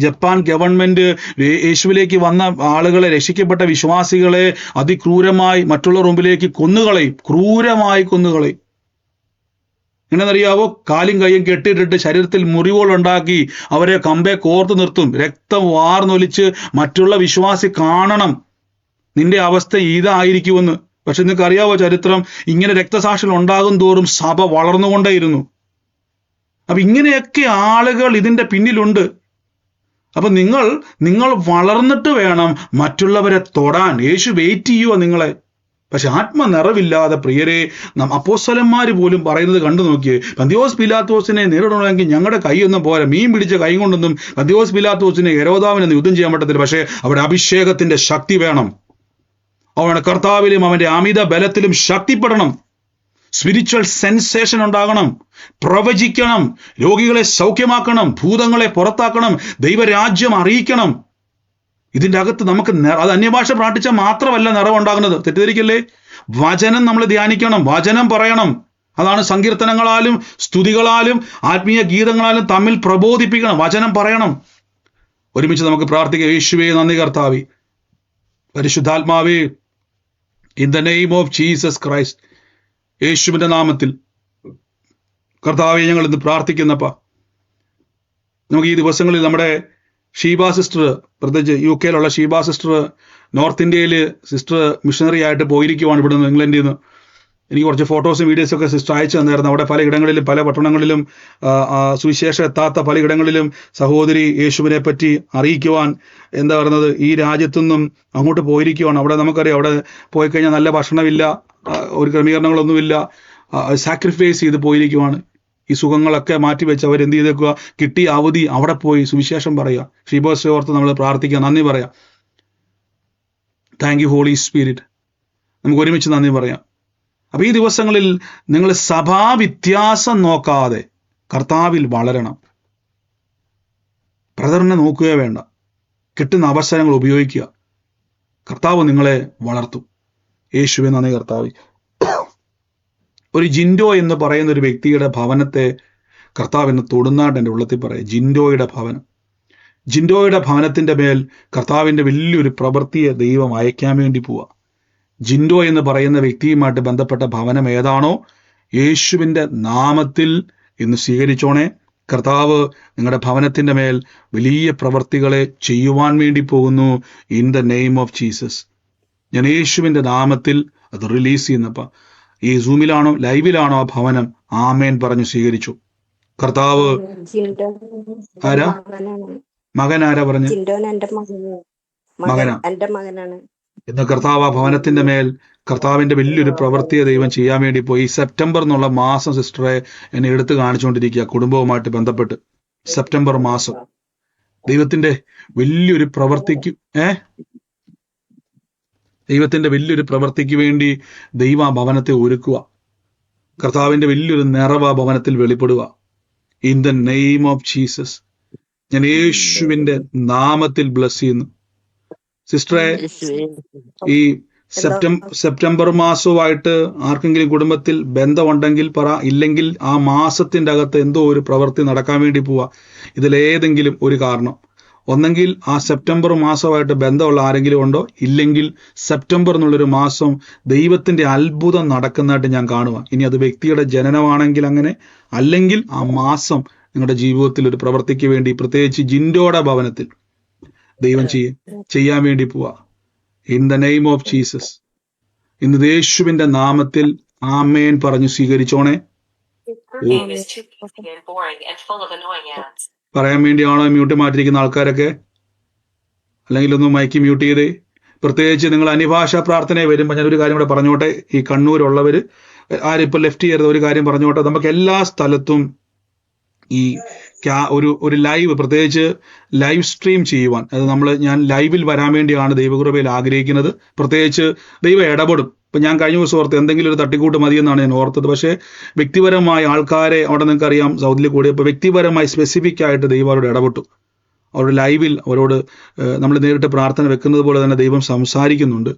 ജപ്പാൻ ഗവൺമെന്റ് യേശുവിലേക്ക് വന്ന ആളുകളെ, രക്ഷിക്കപ്പെട്ട വിശ്വാസികളെ അതിക്രൂരമായി മറ്റുള്ളവർ മുമ്പിലേക്ക് ക്രൂരമായി കൊന്നുകളയും. എങ്ങനെയെന്നറിയാവോ? കാലും കൈയും കെട്ടിയിട്ടിട്ട് ശരീരത്തിൽ മുറിവുകളുണ്ടാക്കി അവരെ കമ്പെ കോർത്ത് നിർത്തും. രക്തം വാർന്നൊലിച്ച് മറ്റുള്ള വിശ്വാസി കാണണം നിന്റെ അവസ്ഥ ഇതായിരിക്കുമെന്ന്. പക്ഷെ നിങ്ങൾക്ക് അറിയാവോ ചരിത്രം? ഇങ്ങനെ രക്തസാക്ഷികൾ ഉണ്ടാകും തോറും സഭ വളർന്നുകൊണ്ടേയിരുന്നു. അപ്പൊ ഇങ്ങനെയൊക്കെ ആളുകൾ ഇതിന്റെ പിന്നിലുണ്ട്. അപ്പൊ നിങ്ങൾ വളർന്നിട്ട് വേണം മറ്റുള്ളവരെ തൊടാൻ. യേശു വെയിറ്റ് ചെയ്യുക നിങ്ങളെ. പക്ഷെ ആത്മനിറവില്ലാതെ പ്രിയരെ, അപ്പോസ്തലന്മാർ പോലും പറയുന്നത് കണ്ടു നോക്കിയേ. പന്തിയോസ് പിലാത്തോസിനെ നേരിടണമെങ്കിൽ ഞങ്ങളുടെ കൈയൊന്നും പോരാ, മീൻ പിടിച്ച കൈ കൊണ്ടൊന്നും പന്തിയോസ് പിലാത്തോസിനെ ഹെരോദാവിനെ യുദ്ധം ചെയ്യാൻ പറ്റത്തില്ല. പക്ഷെ അവിടെ അഭിഷേകത്തിന്റെ ശക്തി വേണം. അവൻ കർത്താവിലും അവന്റെ അമിത ബലത്തിലും ശക്തിപ്പെടണം. സ്പിരിച്വൽ സെൻസേഷൻ ഉണ്ടാകണം, പ്രവചിക്കണം, രോഗികളെ സൗഖ്യമാക്കണം, ഭൂതങ്ങളെ പുറത്താക്കണം, ദൈവരാജ്യം അറിയിക്കണം. ഇതിൻ്റെ അകത്ത് നമുക്ക് അത് അന്യഭാഷ പ്രാർത്ഥിച്ചാൽ മാത്രമല്ല നിറവുണ്ടാകുന്നത്. തെറ്റിദ്ധരിക്കല്ലേ? വചനം നമ്മൾ ധ്യാനിക്കണം, വചനം പറയണം. അതാണ് സങ്കീർത്തനങ്ങളാലും സ്തുതികളാലും ആത്മീയ ഗീതങ്ങളാലും തമ്മിൽ പ്രബോധിപ്പിക്കണം. വചനം പറയണം. ഒരുമിച്ച് നമുക്ക് പ്രാർത്ഥിക്കാം. യേശുവേ നന്ദി കർത്താവേ, പരിശുദ്ധാത്മാവേ, in the name of Jesus Christ, യേശുവിന്റെ നാമത്തിൽ കർത്താവെ ഞങ്ങൾ ഇന്ന് പ്രാർത്ഥിക്കുന്നപ്പ, നമുക്ക് ഈ ദിവസങ്ങളിൽ നമ്മുടെ ഷീബ സിസ്റ്റർ, പ്രത്യേകിച്ച് UK ഷീബ സിസ്റ്റർ നോർത്ത് ഇന്ത്യയിൽ സിസ്റ്റർ മിഷണറി ആയിട്ട് പോയിരിക്കുവാണ് ഇവിടുന്ന് ഇംഗ്ലണ്ടിൽ നിന്ന്. എനിക്ക് കുറച്ച് ഫോട്ടോസും വീഡിയോസും ഒക്കെ സിസ്റ്റർ അയച്ചു തന്നായിരുന്നു. അവിടെ പലയിടങ്ങളിലും പല പട്ടണങ്ങളിലും സുവിശേഷം എത്താത്ത പലയിടങ്ങളിലും സഹോദരി യേശുവിനെ പറ്റി അറിയിക്കുവാൻ എന്താ പറയുന്നത് ഈ രാജ്യത്തുനിന്നും അങ്ങോട്ട് പോയിരിക്കുവാണ്. അവിടെ നമുക്കറിയാം, അവിടെ പോയി കഴിഞ്ഞാൽ നല്ല ഭക്ഷണമില്ല, ഒരു ക്രമീകരണങ്ങളൊന്നുമില്ല, സാക്രിഫൈസ് ചെയ്ത് പോയിരിക്കുവാണ്. ഈ സുഖങ്ങളൊക്കെ മാറ്റിവെച്ച് അവരെന്ത് ചെയ്തേക്കുക, കിട്ടിയ അവധി അവിടെ പോയി സുവിശേഷം പറയുക. ഷീബോസ് ഓർത്ത് നമ്മൾ പ്രാർത്ഥിക്കുക, നന്ദി പറയാം. Thank you holy Spirit. നമുക്ക് ഒരുമിച്ച് നന്ദി പറയാം. അപ്പൊ ഈ ദിവസങ്ങളിൽ നിങ്ങൾ സഭാവ്യത്യാസം നോക്കാതെ കർത്താവിൽ വളരണം. ബ്രദറിനെ നോക്കുക വേണ്ട, കിട്ടുന്ന അവസരങ്ങൾ ഉപയോഗിക്കുക. കർത്താവ് നിങ്ങളെ വളർത്തും. യേശുവേ നന്ദി കർത്താവ്. ഒരു ജിൻഡോ എന്ന് പറയുന്ന ഒരു വ്യക്തിയുടെ ഭവനത്തെ കർത്താവ് എന്ന് തൊടുന്നാട്ട് എൻ്റെ ഉള്ളത്തിൽ പറയും. ജിൻഡോയുടെ ഭവനം, ജിൻഡോയുടെ ഭവനത്തിന്റെ മേൽ കർത്താവിന്റെ വലിയൊരു പ്രവൃത്തിയെ ദൈവം അയക്കാൻ വേണ്ടി പോവുക. ജിൻഡോ എന്ന് പറയുന്ന വ്യക്തിയുമായിട്ട് ബന്ധപ്പെട്ട ഭവനം ഏതാണോ, യേശുവിന്റെ നാമത്തിൽ ഇന്ന് സ്വീകരിച്ചോണേ. കർത്താവ് നിങ്ങളുടെ ഭവനത്തിന്റെ മേൽ വലിയ പ്രവർത്തികളെ ചെയ്യുവാൻ വേണ്ടി പോകുന്നു. In the name of Jesus ഞാൻ യേശുവിന്റെ നാമത്തിൽ അത് റിലീസ് ചെയ്യുന്നപ്പ ഈ സൂമിലാണോ ലൈവിലാണോ ആ ഭവനം ആമേൻ പറഞ്ഞു സ്വീകരിച്ചു. കർത്താവ് ആരാ മകൻ ആരാ പറഞ്ഞു മകനാ ഇന്ന് കർത്താവ് ആ ഭവനത്തിന്റെ മേൽ കർത്താവിന്റെ വലിയൊരു പ്രവൃത്തിയെ ദൈവം ചെയ്യാൻ വേണ്ടി പോയി. സെപ്റ്റംബർ എന്നുള്ള മാസം സിസ്റ്ററെ എന്നെ എടുത്തു കാണിച്ചുകൊണ്ടിരിക്കുക. കുടുംബവുമായിട്ട് ബന്ധപ്പെട്ട് സെപ്റ്റംബർ മാസം ദൈവത്തിന്റെ വലിയൊരു പ്രവൃത്തിക്ക് ദൈവത്തിന്റെ വലിയൊരു പ്രവൃത്തിക്ക് വേണ്ടി ദൈവ ആ ഭവനത്തെ ഒരുക്കുക. കർത്താവിന്റെ വലിയൊരു നിറവ് ആ ഭവനത്തിൽ വെളിപ്പെടുക. In the name of Jesus ഞാൻ യേശുവിന്റെ നാമത്തിൽ ബ്ലസ് ചെയ്യുന്നു. സിസ്റ്ററെ, ഈ സെപ്റ്റംബർ മാസവുമായിട്ട് ആർക്കെങ്കിലും കുടുംബത്തിൽ ബന്ധമുണ്ടെങ്കിൽ പറ, ഇല്ലെങ്കിൽ ആ മാസത്തിന്റെ അകത്ത് എന്തോ ഒരു പ്രവൃത്തി നടക്കാൻ വേണ്ടി പോവാ. ഇതിലേതെങ്കിലും ഒരു കാരണം, ഒന്നെങ്കിൽ ആ സെപ്റ്റംബർ മാസമായിട്ട് ബന്ധമുള്ള ആരെങ്കിലും ഉണ്ടോ, ഇല്ലെങ്കിൽ സെപ്റ്റംബർ എന്നുള്ളൊരു മാസം ദൈവത്തിന്റെ അത്ഭുതം നടക്കുന്നതായിട്ട് ഞാൻ കാണുക. ഇനി അത് വ്യക്തിയുടെ ജനനമാണെങ്കിൽ അങ്ങനെ, അല്ലെങ്കിൽ ആ മാസം നിങ്ങളുടെ ജീവിതത്തിൽ ഒരു പ്രവൃത്തിക്ക് വേണ്ടി, പ്രത്യേകിച്ച് ജിൻഡോയുടെ ഭവനത്തിൽ ദൈവം ചെയ്യാൻ വേണ്ടി പോവാ. In the name of Jesus ഇന്ന് യേശുവിന്റെ നാമത്തിൽ ആമേൻ പറഞ്ഞു സ്വീകരിച്ചോണേ. പറയാൻ വേണ്ടിയാണോ മ്യൂട്ട് മാറ്റിയിരിക്കുന്ന ആൾക്കാരൊക്കെ? അല്ലെങ്കിൽ ഒന്ന് മൈക്ക് മ്യൂട്ട് ചെയ്ത്. പ്രത്യേകിച്ച് നിങ്ങൾ അന്യഭാഷാ പ്രാർത്ഥനയെ വരുമ്പോൾ ഞാനൊരു കാര്യം കൂടെ പറഞ്ഞോട്ടെ. ഈ കണ്ണൂരുള്ളവർ ആരിപ്പോൾ ലെഫ്റ്റ് ചെയ്യരുത്, ഒരു കാര്യം പറഞ്ഞോട്ടെ. നമുക്ക് എല്ലാ സ്ഥലത്തും ഈ ഒരു ലൈവ്, പ്രത്യേകിച്ച് ലൈവ് സ്ട്രീം ചെയ്യുവാൻ, അത് ഞാൻ ലൈവിൽ വരാൻ വേണ്ടിയാണ് ദൈവകൃപയിൽ ആഗ്രഹിക്കുന്നത്. പ്രത്യേകിച്ച് ദൈവം ഇടപെടും. ഇപ്പം ഞാൻ കഴിഞ്ഞ ദിവസം ഓർത്ത് എന്തെങ്കിലും ഒരു തട്ടിക്കൂട്ട് മതിയെന്നാണ് ഞാൻ ഓർത്തത്. പക്ഷേ വ്യക്തിപരമായ ആൾക്കാരെ അവിടെ നിങ്ങൾക്ക് അറിയാം സൗദിയിൽ കൂടിയപ്പോൾ വ്യക്തിപരമായി സ്പെസിഫിക് ആയിട്ട് ദൈവം അവരോട് ഇടപെട്ടു. അവരുടെ ലൈവിൽ അവരോട് നമ്മൾ നേരിട്ട് പ്രാർത്ഥന വെക്കുന്നത് പോലെ തന്നെ ദൈവം സംസാരിക്കുന്നുണ്ട്.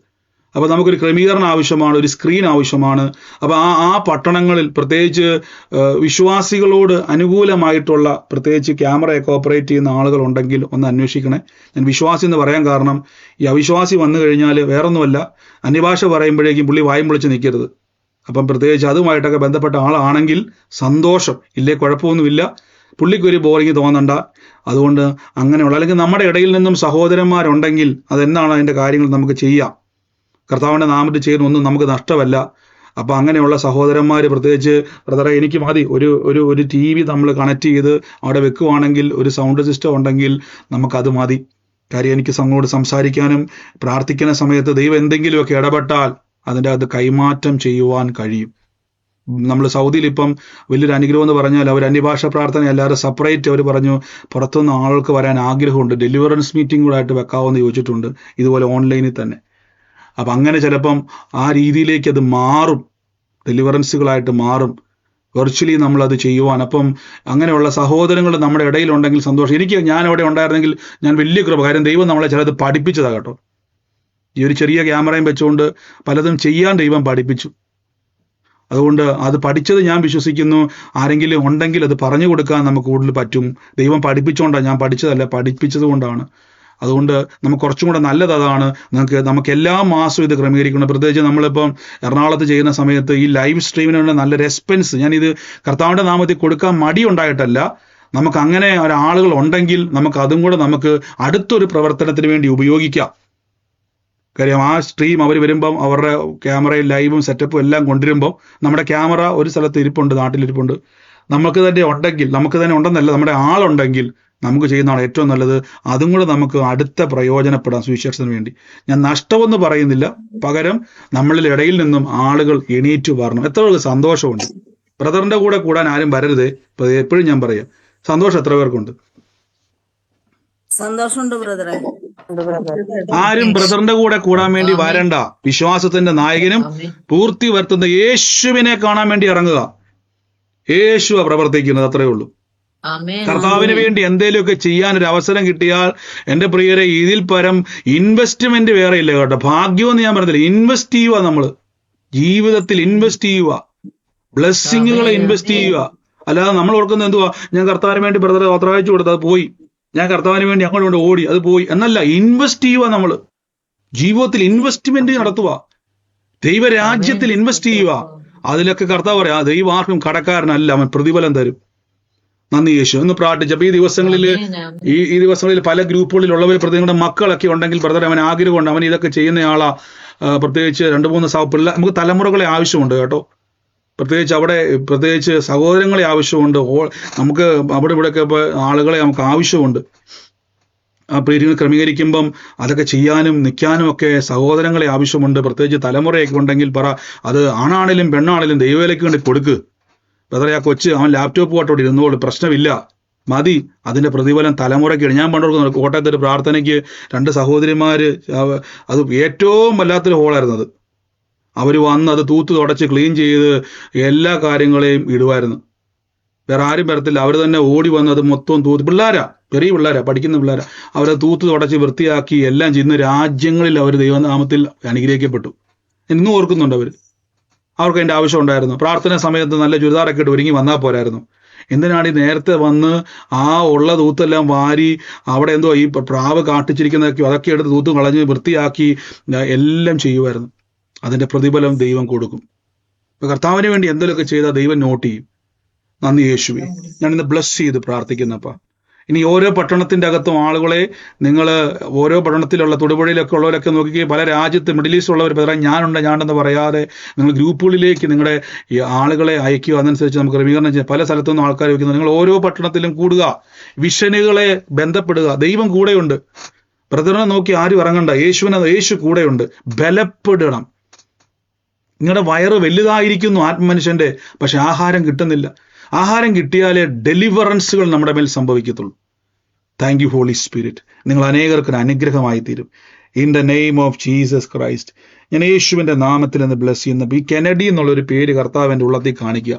അപ്പോൾ നമുക്കൊരു ക്രമീകരണം ആവശ്യമാണ്, ഒരു സ്ക്രീൻ ആവശ്യമാണ്. അപ്പോൾ ആ പട്ടണങ്ങളിൽ പ്രത്യേകിച്ച് വിശ്വാസികളോട് അനുകൂലമായിട്ടുള്ള, പ്രത്യേകിച്ച് ക്യാമറയൊക്കെ ഓപ്പറേറ്റ് ചെയ്യുന്ന ആളുകൾ ഉണ്ടെങ്കിൽ ഒന്ന് അന്വേഷിക്കണേ. ഞാൻ വിശ്വാസി എന്ന് പറയാൻ കാരണം, ഈ അവിശ്വാസി വന്നു കഴിഞ്ഞാൽ വേറൊന്നുമല്ല, അന്യഭാഷ പറയുമ്പോഴേക്കും പുള്ളി വായും പൊളിച്ച് നിൽക്കരുത്. അപ്പം പ്രത്യേകിച്ച് അതുമായിട്ടൊക്കെ ബന്ധപ്പെട്ട ആളാണെങ്കിൽ സന്തോഷം, ഇല്ലേ കുഴപ്പമൊന്നുമില്ല, പുള്ളിക്കൊരു ബോറിങ് തോന്നണ്ട. അതുകൊണ്ട് അങ്ങനെയുള്ള, അല്ലെങ്കിൽ നമ്മുടെ ഇടയിൽ നിന്നും സഹോദരന്മാരുണ്ടെങ്കിൽ അതെന്താണ് അതിൻ്റെ കാര്യങ്ങൾ നമുക്ക് ചെയ്യാം. കർത്താവിൻ്റെ നാമത്തിൽ ചെയ്യുന്ന ഒന്നും നമുക്ക് നഷ്ടമല്ല. അപ്പം അങ്ങനെയുള്ള സഹോദരന്മാർ, പ്രത്യേകിച്ച് ബ്രദറെ എനിക്ക് മതി ഒരു TV നമ്മൾ കണക്ട് ചെയ്ത് അവിടെ വെക്കുവാണെങ്കിൽ, ഒരു സൗണ്ട് സിസ്റ്റം ഉണ്ടെങ്കിൽ നമുക്കത് മതി. കാര്യം എനിക്ക് അങ്ങോട്ട് സംസാരിക്കാനും പ്രാർത്ഥിക്കുന്ന സമയത്ത് ദൈവം എന്തെങ്കിലുമൊക്കെ ഇടപെട്ടാൽ അതിൻ്റെ അത് കൈമാറ്റം ചെയ്യുവാൻ കഴിയും. നമ്മൾ സൗദിയിൽ ഇപ്പം വലിയൊരു അനുഗ്രഹം എന്ന് പറഞ്ഞാൽ, അവർ അന്യഭാഷ പ്രാർത്ഥന എല്ലാവരും സെപ്പറേറ്റ് അവർ പറഞ്ഞു പുറത്തുനിന്ന് ആൾക്ക് വരാൻ ആഗ്രഹമുണ്ട്, ഡെലിവറൻസ് മീറ്റിംഗ് കൂടെ ആയിട്ട് വെക്കാമെന്ന് ചോദിച്ചിട്ടുണ്ട്, ഇതുപോലെ ഓൺലൈനിൽ തന്നെ. അപ്പം അങ്ങനെ ചിലപ്പം ആ രീതിയിലേക്ക് അത് മാറും, ഡെലിവറൻസുകളായിട്ട് മാറും, വെർച്വലി നമ്മളത് ചെയ്യുവാൻ. അപ്പം അങ്ങനെയുള്ള സഹോദരങ്ങൾ നമ്മുടെ ഇടയിലുണ്ടെങ്കിൽ സന്തോഷം. ഞാൻ അവിടെ ഉണ്ടായിരുന്നെങ്കിൽ ഞാൻ വലിയ കൃപ. കാര്യം ദൈവം നമ്മളെ ചിലത് പഠിപ്പിച്ചതാണ് കേട്ടോ. ഈ ഒരു ചെറിയ ക്യാമറയും വെച്ചുകൊണ്ട് പലതും ചെയ്യാൻ ദൈവം പഠിപ്പിച്ചു. അതുകൊണ്ട് അത് പഠിച്ചത് ഞാൻ വിശ്വസിക്കുന്നു. ആരെങ്കിലും ഉണ്ടെങ്കിൽ അത് പറഞ്ഞു കൊടുക്കാൻ നമുക്ക് കൂടുതൽ പറ്റും. ദൈവം പഠിപ്പിച്ചുകൊണ്ടാണ്, ഞാൻ പഠിച്ചതല്ല, പഠിപ്പിച്ചത് കൊണ്ടാണ്. അതുകൊണ്ട് നമുക്ക് കുറച്ചും കൂടെ നല്ലത് അതാണ്. നമുക്ക് എല്ലാ മാസവും ഇത് ക്രമീകരിക്കണം. പ്രത്യേകിച്ച് നമ്മളിപ്പം എറണാകുളത്ത് ചെയ്യുന്ന സമയത്ത് ഈ ലൈവ് സ്ട്രീമിനുള്ള നല്ല റെസ്പെൻസ്, ഞാനിത് കർത്താവിൻ്റെ നാമത്തിൽ കൊടുക്കാൻ മടിയുണ്ടായിട്ടല്ല, നമുക്ക് അങ്ങനെ ഒരാളുകൾ ഉണ്ടെങ്കിൽ നമുക്ക് അതും കൂടെ നമുക്ക് അടുത്തൊരു പ്രവർത്തനത്തിന് വേണ്ടി ഉപയോഗിക്കാം. കാര്യം ആ സ്ട്രീം അവർ വരുമ്പം അവരുടെ ക്യാമറയും ലൈവും സെറ്റപ്പും എല്ലാം കൊണ്ടുവരുമ്പോൾ നമ്മുടെ ക്യാമറ ഒരു സ്ഥലത്ത് ഇരിപ്പുണ്ട്, നാട്ടിലിരിപ്പുണ്ട്. നമുക്ക് തന്നെ ഉണ്ടെന്നല്ല, നമ്മുടെ ആളുണ്ടെങ്കിൽ നമുക്ക് ചെയ്യുന്നതാണ് ഏറ്റവും നല്ലത്. അതും കൂടെ നമുക്ക് അടുത്ത പ്രയോജനപ്പെടാം സുവിശേഷത്തിന് വേണ്ടി. ഞാൻ നഷ്ടമെന്ന് പറയുന്നില്ല, പകരം നമ്മളിൽ ഇടയിൽ നിന്നും ആളുകൾ എണീറ്റ് വരണം. എത്ര പേർക്ക് സന്തോഷമുണ്ട്. ബ്രദറിന്റെ കൂടെ കൂടാൻ ആരും വരരുതേ, എപ്പോഴും ഞാൻ പറയാം. സന്തോഷം എത്ര പേർക്കുണ്ട്? സന്തോഷമുണ്ട് ബ്രദറെ. ആരും ബ്രദറിന്റെ കൂടെ കൂടാൻ വേണ്ടി വരണ്ട. വിശ്വാസത്തിന്റെ നായകനും പൂർത്തി വരുത്തുന്ന യേശുവിനെ കാണാൻ വേണ്ടി ഇറങ്ങുക. യേശുവ പ്രവർത്തിക്കുന്നത്, അത്രേ ഉള്ളൂ. കർത്താവിന് വേണ്ടി എന്തെങ്കിലുമൊക്കെ ചെയ്യാൻ ഒരു അവസരം കിട്ടിയാൽ എന്റെ പ്രിയരെ, ഇതിൽ പരം ഇൻവെസ്റ്റ്മെന്റ് വേറെ ഇല്ല കേട്ടോ. ഭാഗ്യമെന്ന് ഞാൻ പറഞ്ഞില്ല, ഇൻവെസ്റ്റ് ചെയ്യുക. നമ്മള് ജീവിതത്തിൽ ഇൻവെസ്റ്റ് ചെയ്യുക, ബ്ലെസ്സിങ്ങുകളെ ഇൻവെസ്റ്റ് ചെയ്യുക. അല്ലാതെ നമ്മൾ ഓർക്കുന്നത് എന്തുവാ, ഞാൻ കർത്താവിന് വേണ്ടി ബ്രദറെ ഓത്രയച്ചു കൊടുത്ത് അത് പോയി, ഞാൻ കർത്താവിന് വേണ്ടി അങ്ങോട്ട് കൊണ്ട് ഓടി അത് പോയി എന്നല്ല. ഇൻവെസ്റ്റ് ചെയ്യുക. നമ്മള് ജീവിതത്തിൽ ഇൻവെസ്റ്റ്മെന്റ് നടത്തുക, ദൈവരാജ്യത്തിൽ ഇൻവെസ്റ്റ് ചെയ്യുക. അതിലൊക്കെ കർത്താവ് പറയാം, ദൈവം ആർക്കും കടക്കാരനല്ല, അവൻ പ്രതിഫലം തരും. നന്ദി യേശു എന്ന് പ്രാർത്ഥിച്ചപ്പോൾ ഈ ദിവസങ്ങളിൽ പല ഗ്രൂപ്പുകളിലുള്ളവർ പ്രതികളുടെ മക്കളൊക്കെ ഉണ്ടെങ്കിൽ ബ്രദർ, അവൻ ആഗ്രഹമുണ്ട്, അവൻ ഇതൊക്കെ ചെയ്യുന്നയാളാ. പ്രത്യേകിച്ച് 2-3 പിള്ളേർ, നമുക്ക് തലമുറകളെ ആവശ്യമുണ്ട് കേട്ടോ. പ്രത്യേകിച്ച് സഹോദരങ്ങളെ ആവശ്യമുണ്ട്. നമുക്ക് അവിടെ ഇവിടെയൊക്കെ ആളുകളെ നമുക്ക് ആവശ്യമുണ്ട്. ആ പ്രീതികൾ ക്രമീകരിക്കുമ്പം അതൊക്കെ ചെയ്യാനും നിൽക്കാനും ഒക്കെ സഹോദരങ്ങളെ ആവശ്യമുണ്ട്. പ്രത്യേകിച്ച് തലമുറയൊക്കെ ഉണ്ടെങ്കിൽ പറ, അത് ആണാണേലും പെണ്ണാണേലും ദൈവവേലയ്ക്ക് വേണ്ടി കൊടുക്ക്. ബ്രദറെ, ആ കൊച്ച് അവൻ ലാപ്ടോപ്പ് പോട്ടോട്ട് ഇരുന്നോളൂ, പ്രശ്നമില്ല, മതി. അതിന്റെ പ്രതിഫലം തലമുറയ്ക്കാണ്. ഞാൻ പണ്ട് കോട്ടയത്ത് ഒരു പ്രാർത്ഥനയ്ക്ക് 2 സഹോദരിമാര്, അത് ഏറ്റവും വല്ലാത്തൊരു ഹോളായിരുന്നത്. അവർ വന്ന് അത് തൂത്ത് തുടച്ച് ക്ലീൻ ചെയ്ത് എല്ലാ കാര്യങ്ങളെയും ഇടുമായിരുന്നു. വേറെ ആരും വരത്തില്ല. അവർ തന്നെ ഓടി വന്ന് അത് മൊത്തം തൂത്ത്, പിള്ളേരാ, ചെറിയ പിള്ളേരാ, പഠിക്കുന്ന പിള്ളേരാ, അവരെ തൂത്ത് തുടച്ച് വൃത്തിയാക്കി എല്ലാം ചെയ്യുന്ന രാജ്യങ്ങളിൽ അവർ ദൈവനാമത്തിൽ അനുഗ്രഹിക്കപ്പെട്ടു. ഇന്നും ഓർക്കുന്നുണ്ട് അവർ. അവർക്ക് അതിൻ്റെ ആവശ്യം ഉണ്ടായിരുന്നു. പ്രാർത്ഥന സമയത്ത് നല്ല ചുരിദാറൊക്കെ ഇട്ട് ഒരുങ്ങി വന്നാൽ പോരായിരുന്നു. എന്തിനാണ് ഈ നേരത്തെ വന്ന് ആ ഉള്ള തൂത്തെല്ലാം വാരി അവിടെ എന്തോ ഈ പ്രാവ് കാട്ടിച്ചിരിക്കുന്നതൊക്കെ അതൊക്കെ എടുത്ത് തൂത്ത് കളഞ്ഞ് വൃത്തിയാക്കി എല്ലാം ചെയ്യുമായിരുന്നു. അതിന്റെ പ്രതിഫലം ദൈവം കൊടുക്കും. ഇപ്പൊ കർത്താവിന് വേണ്ടി എന്തെങ്കിലുമൊക്കെ ചെയ്താൽ ദൈവം നോട്ട് ചെയ്യും. നന്ദി യേശുവേ. ഞാൻ ഇന്ന് ബ്ലസ് ചെയ്ത് പ്രാർത്ഥിക്കുന്നപ്പ. ഇനി ഓരോ പട്ടണത്തിന്റെ അകത്തും ആളുകളെ നിങ്ങൾ ഓരോ പട്ടണത്തിലുള്ള തൊടുപുഴയിലൊക്കെ ഉള്ളവരൊക്കെ നോക്കി, പല രാജ്യത്ത് മിഡിൽ ഈസ്റ്റ് ഉള്ളവർ പറയാൻ ഞാനുണ്ടെന്ന് പറയാതെ നിങ്ങൾ ഗ്രൂപ്പുകളിലേക്ക് നിങ്ങളുടെ ഈ ആളുകളെ അയക്കുക. അതനുസരിച്ച് നമുക്ക് ക്രമീകരണം ചെയ്യാം. പല സ്ഥലത്തുനിന്നും ആൾക്കാർ വയ്ക്കുന്നത്. നിങ്ങൾ ഓരോ പട്ടണത്തിലും കൂടുക, വിഷനുകളെ ബന്ധപ്പെടുക. ദൈവം കൂടെയുണ്ട്. ബ്രദറിനെ നോക്കി ആരും ഇറങ്ങണ്ട. യേശു കൂടെയുണ്ട്. ബലപ്പെടണം. നിങ്ങളുടെ വയറ് വലുതായിരിക്കുന്നു ആത്മമനുഷ്യന്റെ, പക്ഷെ ആഹാരം കിട്ടുന്നില്ല. ആഹാരം കിട്ടിയാലേ ഡെലിവറൻസുകൾ നമ്മുടെ മേൽ സംഭവിക്കത്തുള്ളൂ. Thank you holy Spirit. നിങ്ങൾ അനേകർക്ക് അനുഗ്രഹമായി തീരും. In the name of Jesus Christ ഞാൻ യേശുവിന്റെ നാമത്തിൽ നിന്ന് ബ്ലസ് ചെയ്യുന്ന ഈ കെനഡി എന്നുള്ളൊരു പേര് കർത്താവ് എൻ്റെ ഉള്ളത്തിൽ കാണിക്കുക.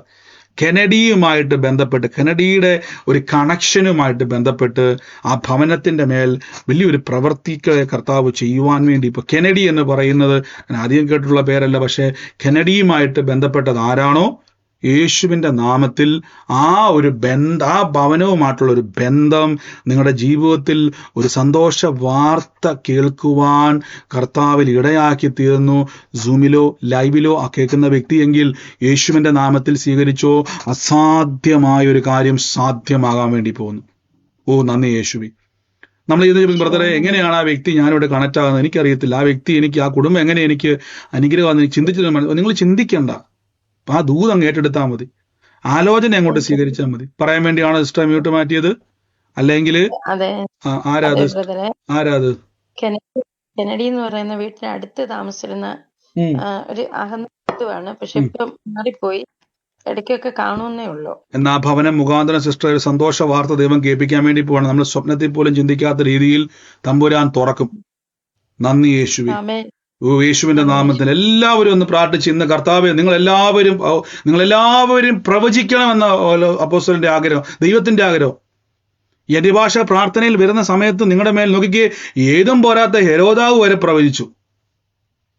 കെനഡിയുമായിട്ട് ബന്ധപ്പെട്ട്, കെനഡിയുടെ ഒരു കണക്ഷനുമായിട്ട് ബന്ധപ്പെട്ട് ആ ഭവനത്തിൻ്റെ മേൽ വലിയൊരു പ്രവർത്തികളെ കർത്താവ് ചെയ്യുവാൻ വേണ്ടി. ഇപ്പോൾ കെനഡി എന്ന് പറയുന്നത് ഞാൻ ആദ്യം കേട്ടിട്ടുള്ള പേരല്ല, പക്ഷേ കെനഡിയുമായിട്ട് ബന്ധപ്പെട്ടത് ആരാണോ യേശുവിൻ്റെ നാമത്തിൽ ആ ഒരു ആ ഭവനവുമായിട്ടുള്ള ഒരു ബന്ധം നിങ്ങളുടെ ജീവിതത്തിൽ ഒരു സന്തോഷ വാർത്ത കേൾക്കുവാൻ കർത്താവിൽ ഇടയാക്കി തീർന്നു. സൂമിലോ ലൈവിലോ ആ കേൾക്കുന്ന വ്യക്തിയെങ്കിൽ യേശുവിൻ്റെ നാമത്തിൽ സ്വീകരിച്ചോ, അസാധ്യമായ ഒരു കാര്യം സാധ്യമാകാൻ വേണ്ടി പോകുന്നു. ഓ നന്ദി യേശുവി. നമ്മൾ ഇത് ബ്രദറെ, എങ്ങനെയാണ് ആ വ്യക്തി ഞാനിവിടെ കണക്ട് ആകുന്നത് എനിക്കറിയത്തില്ല. ആ വ്യക്തി എനിക്ക്, ആ കുടുംബം എങ്ങനെ എനിക്ക് അനുഗ്രഹമാണെന്ന് ചിന്തിച്ചിട്ട് നിങ്ങൾ ചിന്തിക്കണ്ട. ആ ദൂത് അങ്ങ് ഏറ്റെടുത്താൽ മതി. ആലോചന അങ്ങോട്ട് സ്വീകരിച്ചാൽ മതി. പറയാൻ വേണ്ടിയാണ് സിസ്റ്റർ മ്യൂട്ട് മാറ്റിയത്, അല്ലെങ്കിൽ ആരാത് കെനഡി എന്ന് പറയുന്ന വീട്ടിന് അടുത്ത് താമസിച്ചിരുന്ന ഒരു അഹമ്മദാണ്. പക്ഷെ ഇപ്പം മാറിപ്പോയി. ഇടയ്ക്കൊക്കെ കാണുന്നേ ഉള്ളൂ. എന്നാ ഭവനം മുഖാന്തരം സിസ്റ്റർ ഒരു സന്തോഷ വാർത്ത ദൈവം കേൾപ്പിക്കാൻ വേണ്ടി പോവാണ്. നമ്മൾ സ്വപ്നത്തിൽ പോലും ചിന്തിക്കാത്ത രീതിയിൽ തമ്പുരാൻ തുറക്കും. നന്ദി യേശുവേ. യേശുവിന്റെ നാമത്തിൽ എല്ലാവരും ഒന്ന് പ്രാർത്ഥിച്ച് ഇന്ന് കർത്താവേ നിങ്ങളെല്ലാവരും പ്രവചിക്കണമെന്ന അപ്പോസ്തലന്റെ ആഗ്രഹം, ദൈവത്തിന്റെ ആഗ്രഹം. എന്റെ ഭാഷ പ്രാർത്ഥനയിൽ വരുന്ന സമയത്ത് നിങ്ങളുടെ മേൽ നോക്കിക്കേ, ഏതും പോരാത്ത ഹെരോദാവ് വരെ പ്രവചിച്ചു.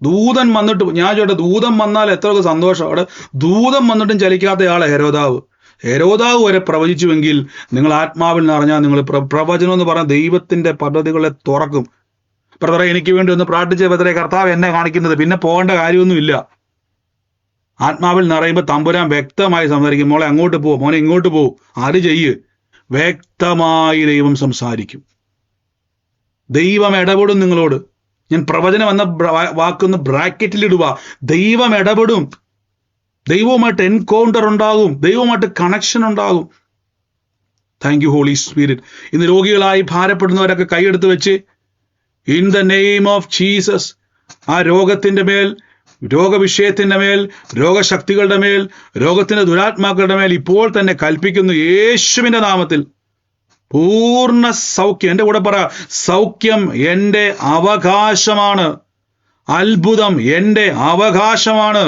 ദൂതൻ വന്നിട്ട്, ഞാൻ ചോട്ടെ, ദൂതൻ വന്നാൽ എത്ര സന്തോഷം. അവിടെ ദൂതൻ വന്നിട്ടും ചലിക്കാത്തയാളെ ഹെരോദാവ് വരെ പ്രവചിച്ചുവെങ്കിൽ നിങ്ങൾ ആത്മാവിൽ നിറഞ്ഞാൽ നിങ്ങൾ പ്രവചനം എന്ന് പറഞ്ഞ ദൈവത്തിന്റെ പദ്ധതികളെ തുറക്കും. ബ്രദറെ, എനിക്ക് വേണ്ടി ഒന്ന് പ്രാർത്ഥിച്ച ബ്രദറെ, കർത്താവ് എന്നെ കാണിക്കുന്നത്, പിന്നെ പോകേണ്ട കാര്യമൊന്നുമില്ല. ആത്മാവിൽ നിറയുമ്പോൾ തമ്പുരാൻ വ്യക്തമായി സംസാരിക്കും. മോളെ അങ്ങോട്ട് പോ, മോനെ ഇങ്ങോട്ട് പോ, അത് ചെയ്യ്. വ്യക്തമായി ദൈവം സംസാരിക്കും. ദൈവം ഇടപെടും നിങ്ങളോട്. ഞാൻ പ്രവചനം എന്ന വാക്കൊന്ന് ബ്രാക്കറ്റിലിടുക. ദൈവം ഇടപെടും. ദൈവവുമായിട്ട് എൻകൗണ്ടർ ഉണ്ടാകും. ദൈവവുമായിട്ട് കണക്ഷൻ ഉണ്ടാകും. Thank you holy Spirit. ഇന്ന് രോഗികളായി ഭാരപ്പെടുന്നവരൊക്കെ കൈയെടുത്ത് വെച്ച് in the name of Jesus ആ രോഗത്തിന്റെ മേൽ, രോഗവിഷയത്തിന്റെ മേൽ, രോഗശക്തികളുടെ മേൽ, രോഗത്തിന്റെ ദുരാത്മാക്കളുടെ മേൽ ഇപ്പോൾ തന്നെ കൽപ്പിക്കുന്നു യേശുവിന്റെ നാമത്തിൽ. പൂർണ്ണ സൗഖ്യം. എൻ്റെ കൂടെ പറ, സൗഖ്യം എൻ്റെ അവകാശമാണ്. അത്ഭുതം എൻ്റെ അവകാശമാണ്.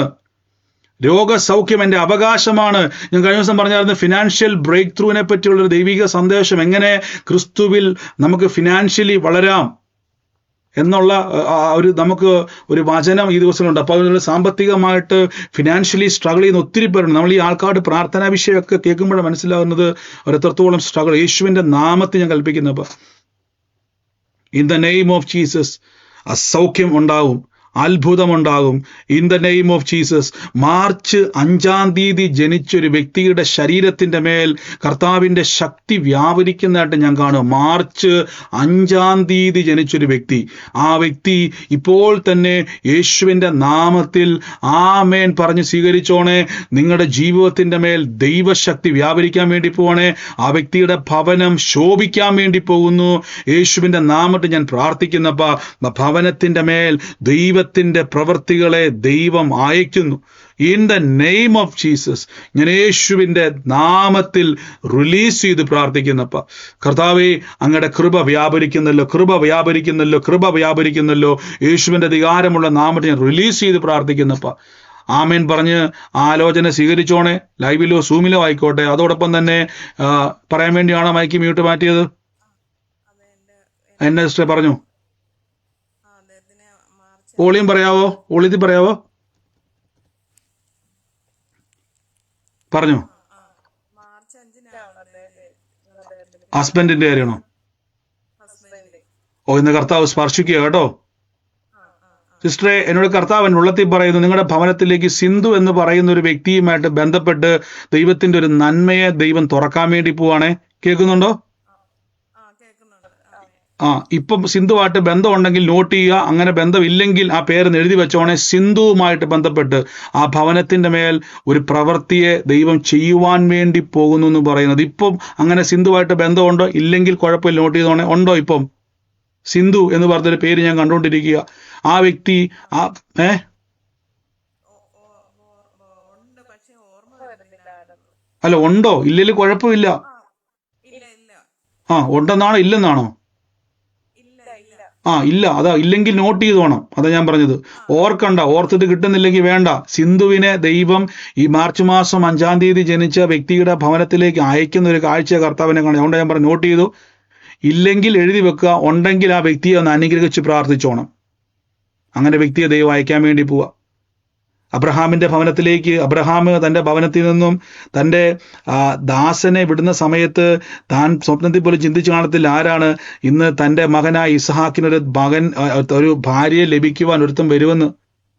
രോഗസൗഖ്യം എൻ്റെ അവകാശമാണ്. ഞാൻ കഴിഞ്ഞ ദിവസം പറഞ്ഞായിരുന്നു ഫിനാൻഷ്യൽ ബ്രേക്ക് ത്രൂവിനെ പറ്റിയുള്ളൊരു ദൈവിക സന്ദേശം, എങ്ങനെ ക്രിസ്തുവിൽ നമുക്ക് ഫിനാൻഷ്യലി വളരാം എന്നുള്ള നമുക്ക് ഒരു വചനം ഈ ദിവസങ്ങളുണ്ട്. അപ്പോൾ അതിനുള്ള സാമ്പത്തികമായിട്ട് ഫിനാൻഷ്യലി സ്ട്രഗിൾ ചെയ്യുന്ന ഒത്തിരി പേരുണ്ട്. നമ്മൾ ഈ ആൾക്കാരുടെ പ്രാർത്ഥനാ വിഷയമൊക്കെ കേൾക്കുമ്പോഴാണ് മനസ്സിലാകുന്നത് എത്രത്തോളം സ്ട്രഗിൾ. യേശുവിൻ്റെ നാമത്തിൽ ഞാൻ കൽപ്പിക്കുന്നപ്പോൾ in the name of Jesus അസൗഖ്യം ഉണ്ടാവും, അത്ഭുതമുണ്ടാകും. In the name of Jesus. March 5-ാം തീയതി ജനിച്ചൊരു വ്യക്തിയുടെ ശരീരത്തിൻ്റെ മേൽ കർത്താവിൻ്റെ ശക്തി വ്യാപരിക്കുന്നതായിട്ട് ഞാൻ കാണും. മാർച്ച് 5-ാം തീയതി ജനിച്ചൊരു വ്യക്തി, ആ വ്യക്തി ഇപ്പോൾ തന്നെ യേശുവിൻ്റെ നാമത്തിൽ ആമേൻ പറഞ്ഞ് സ്വീകരിച്ചോണേ. നിങ്ങളുടെ ജീവിതത്തിൻ്റെ മേൽ ദൈവശക്തി വ്യാപരിക്കാൻ വേണ്ടി പോകണേ. ആ വ്യക്തിയുടെ ഭവനം ശോഭിക്കാൻ വേണ്ടി പോകുന്നു. യേശുവിൻ്റെ നാമത്തിൽ ഞാൻ പ്രാർത്ഥിക്കുന്നപ്പ ഭവനത്തിൻ്റെ മേൽ ദൈവത്തിൻ്റെ പ്രവൃത്തികളെ ദൈവം അയക്കുന്നു. In the name of Jesus ഞാൻ യേശുവിൻ്റെ നാമത്തിൽ റിലീസ് ചെയ്ത് പ്രാർത്ഥിക്കുന്നപ്പ കർത്താവേ, അങ്ങയുടെ കൃപ വ്യാപരിക്കുന്നല്ലോ, കൃപ വ്യാപരിക്കുന്നല്ലോ, കൃപ വ്യാപരിക്കുന്നല്ലോ. യേശുവിൻ്റെ അധികാരമുള്ള നാമത്തിൽ ഞാൻ റിലീസ് ചെയ്ത് പ്രാർത്ഥിക്കുന്നപ്പ ആമേൻ പറഞ്ഞ് ആലോചന സ്വീകരിച്ചോണേ. ലൈവിലോ സൂമിലോ ആയിക്കോട്ടെ. അതോടൊപ്പം തന്നെ പറയാൻ വേണ്ടിയാണോ മൈക്ക് മ്യൂട്ട് മാറ്റിയത്? എന്നെ സിസ്റ്റർ പറഞ്ഞു. ഓളിയും പറയാവോ? ഓളിയത്തിൽ പറയാവോ? പറഞ്ഞു. ഹസ്ബൻഡിന്റെ കാര്യമാണോ? ഓ, ഇന്ന് കർത്താവ് സ്പർശിക്കുക കേട്ടോ. സിസ്റ്ററെ, എന്നോട് കർത്താവ് ഉള്ളത്തിൽ പറയുന്നു, നിങ്ങളുടെ ഭവനത്തിലേക്ക് സിന്ധു എന്ന് പറയുന്ന ഒരു വ്യക്തിയുമായിട്ട് ബന്ധപ്പെട്ട് ദൈവത്തിന്റെ ഒരു നന്മയെ ദൈവം തുറക്കാൻ വേണ്ടി പോവാണേ. കേൾക്കുന്നുണ്ടോ? ഇപ്പം സിന്ധുവായിട്ട് ബന്ധമുണ്ടെങ്കിൽ നോട്ട് ചെയ്യുക. അങ്ങനെ ബന്ധമില്ലെങ്കിൽ ആ പേര് എഴുതി വെച്ചോണേ. സിന്ധുവുമായിട്ട് ബന്ധപ്പെട്ട് ആ ഭവനത്തിന്റെ മേൽ ഒരു പ്രവൃത്തിയെ ദൈവം ചെയ്യുവാൻ വേണ്ടി പോകുന്നു എന്ന് പറയുന്നത്. ഇപ്പം അങ്ങനെ സിന്ധുവായിട്ട് ബന്ധമുണ്ടോ? ഇല്ലെങ്കിൽ കുഴപ്പമില്ല, നോട്ട് ചെയ്തോണേ. ഉണ്ടോ ഇപ്പം? സിന്ധു എന്ന് പറഞ്ഞൊരു പേര് ഞാൻ കണ്ടുകൊണ്ടിരിക്കുക. ആ വ്യക്തി അല്ല, ഉണ്ടോ? ഇല്ലെങ്കിൽ കുഴപ്പമില്ല. ഉണ്ടെന്നാണോ ഇല്ലെന്നാണോ? ഇല്ല. അതാ, ഇല്ലെങ്കിൽ നോട്ട് ചെയ്തോണം. അതാ ഞാൻ പറഞ്ഞത്. ഓർക്കണ്ട, ഓർത്തിട്ട് കിട്ടുന്നില്ലെങ്കിൽ വേണ്ട. സിന്ധുവിനെ ദൈവം ഈ മാർച്ച് മാസം 5-ാം തീയതി ജനിച്ച വ്യക്തിയുടെ ഭവനത്തിലേക്ക് അയക്കുന്ന ഒരു കാഴ്ച കർത്താവിനെ കാണും. അതുകൊണ്ട് ഞാൻ പറഞ്ഞു, നോട്ട് ചെയ്തു. ഇല്ലെങ്കിൽ എഴുതി വെക്കുക. ഉണ്ടെങ്കിൽ ആ വ്യക്തിയെ ഒന്ന് അനുഗ്രഹിച്ച് പ്രാർത്ഥിച്ചോണം. അങ്ങനെ വ്യക്തിയെ ദൈവം അയക്കാൻ വേണ്ടി പോവുക. അബ്രഹാമിന്റെ ഭവനത്തിലേക്ക് അബ്രഹാം തൻ്റെ ഭവനത്തിൽ നിന്നും തൻ്റെ ദാസനെ വിടുന്ന സമയത്ത് താൻ സ്വപ്നത്തിൽ പോലും ചിന്തിച്ചു കാണത്തില്ല, ആരാണ് ഇന്ന് തൻ്റെ മകനായ ഇസ്ഹാക്കിനൊരു ഒരു ഭാര്യയെ ലഭിക്കുവാൻ ഒരുത്തം വരുമെന്ന്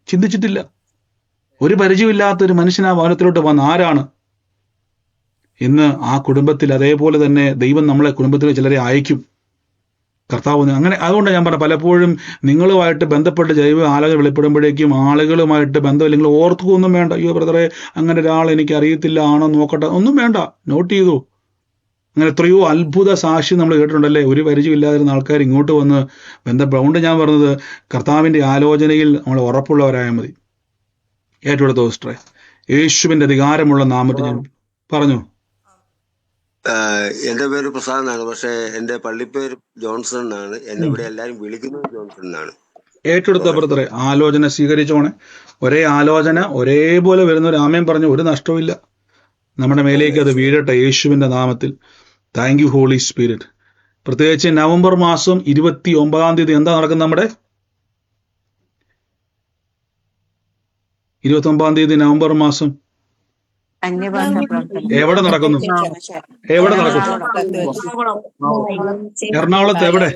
ചിന്തിച്ചിട്ടില്ല. ഒരു പരിചയമില്ലാത്ത ഒരു മനുഷ്യൻ ആ ഭവനത്തിലോട്ട് വന്ന് ആരാണ്? ഇന്ന് ആ കുടുംബത്തിൽ അതേപോലെ തന്നെ ദൈവം നമ്മളെ കുടുംബത്തിൽ ചിലരെ അയക്കും. കർത്താവ് അങ്ങനെ. അതുകൊണ്ട് ഞാൻ പറഞ്ഞു, പലപ്പോഴും നിങ്ങളുമായിട്ട് ബന്ധപ്പെട്ട് ജൈവ ആലോചന വെളിപ്പെടുമ്പോഴേക്കും ആളുകളുമായിട്ട് ബന്ധമില്ലെങ്കിൽ ഓർക്കുകയൊന്നും വേണ്ട. അയ്യോ ബ്രദറെ, അങ്ങനെ ഒരാൾ എനിക്ക് അറിയത്തില്ല, ആണോ നോക്കട്ടെ, ഒന്നും വേണ്ട. നോട്ട് ചെയ്തു. അങ്ങനെ എത്രയോ അത്ഭുത സാക്ഷി നമ്മൾ കേട്ടിട്ടുണ്ടല്ലേ. ഒരു പരിചയമില്ലാതിരുന്ന ആൾക്കാർ ഇങ്ങോട്ട് വന്ന് ബന്ധപ്പെടും. അതുകൊണ്ട് ഞാൻ പറഞ്ഞത്, കർത്താവിൻ്റെ ആലോചനയിൽ നമ്മൾ ഉറപ്പുള്ളവരായാൽ മതി. ഏറ്റവും അടുത്ത സിസ്റ്ററെ, യേശുവിൻ്റെ അധികാരമുള്ള നാമത്തിൽ ഞാൻ പറഞ്ഞു. എന്റെ പേര് പ്രസാദ് എന്നാണ്. പക്ഷെ എന്റെ പള്ളിപ്പേര് ജോൺസൺ എന്നാണ്. എന്നെ ഇവിടെ എല്ലാരും വിളിക്കുന്നത് ജോൺസൺ എന്നാണ്. ഏറ്റെടുത്ത ബ്രദറെ, ആലോചന സ്വീകരിച്ചോണേ. ഒരേ ആലോചന ഒരേപോലെ വരുന്ന ഒരു ആമേൻ പറഞ്ഞു, ഒരു നഷ്ടവും നമ്മുടെ മേലേക്ക് അത് വീഴട്ടെ യേശുവിന്റെ നാമത്തിൽ. Thank you holy Spirit. പ്രത്യേകിച്ച് നവംബർ മാസം 29-ാം തീയതി എന്താ നടക്കുന്നത്? നമ്മുടെ 29-ാം തീയതി നവംബർ മാസം എവിടെ നടക്കുന്നു? എറണാകുളത്ത് എവിടെ?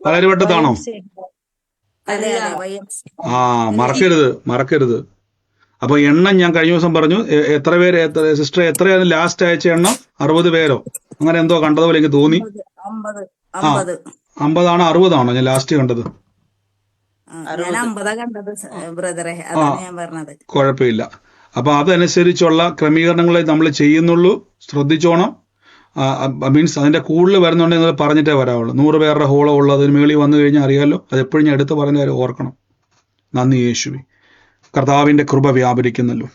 പാലാരിവട്ടത്താണോ? മറക്കരുത്. അപ്പൊ എണ്ണം ഞാൻ കഴിഞ്ഞ ദിവസം പറഞ്ഞു. എത്ര പേര് സിസ്റ്റർ എത്രയാണ് ലാസ്റ്റ് അയച്ച എണ്ണം? 60 പേരോ അങ്ങനെ എന്തോ കണ്ടതുപോലെ എനിക്ക് തോന്നി. 50 ആണോ 60 ആണോ ഞാൻ ലാസ്റ്റ് കണ്ടത്? കുഴപ്പമില്ല. അപ്പൊ അതനുസരിച്ചുള്ള ക്രമീകരണങ്ങളെ നമ്മൾ ചെയ്യുന്നുള്ളൂ. ശ്രദ്ധിച്ചോണം. മീൻസ് അതിന്റെ കൂടുതൽ വരുന്നുണ്ടെങ്കിൽ നിങ്ങൾ പറഞ്ഞിട്ടേ വരാവുള്ളൂ. 100 പേരുടെ ഹോളോ ഉള്ളത് അതിന് മേളിൽ വന്നു കഴിഞ്ഞാൽ അറിയാമല്ലോ. അതെപ്പോഴും ഞാൻ എടുത്ത് പറഞ്ഞ കാര്യം ഓർക്കണം. നന്ദി യേശുവേ. കർത്താവിന്റെ കൃപ വ്യാപരിക്കുന്നല്ലോ.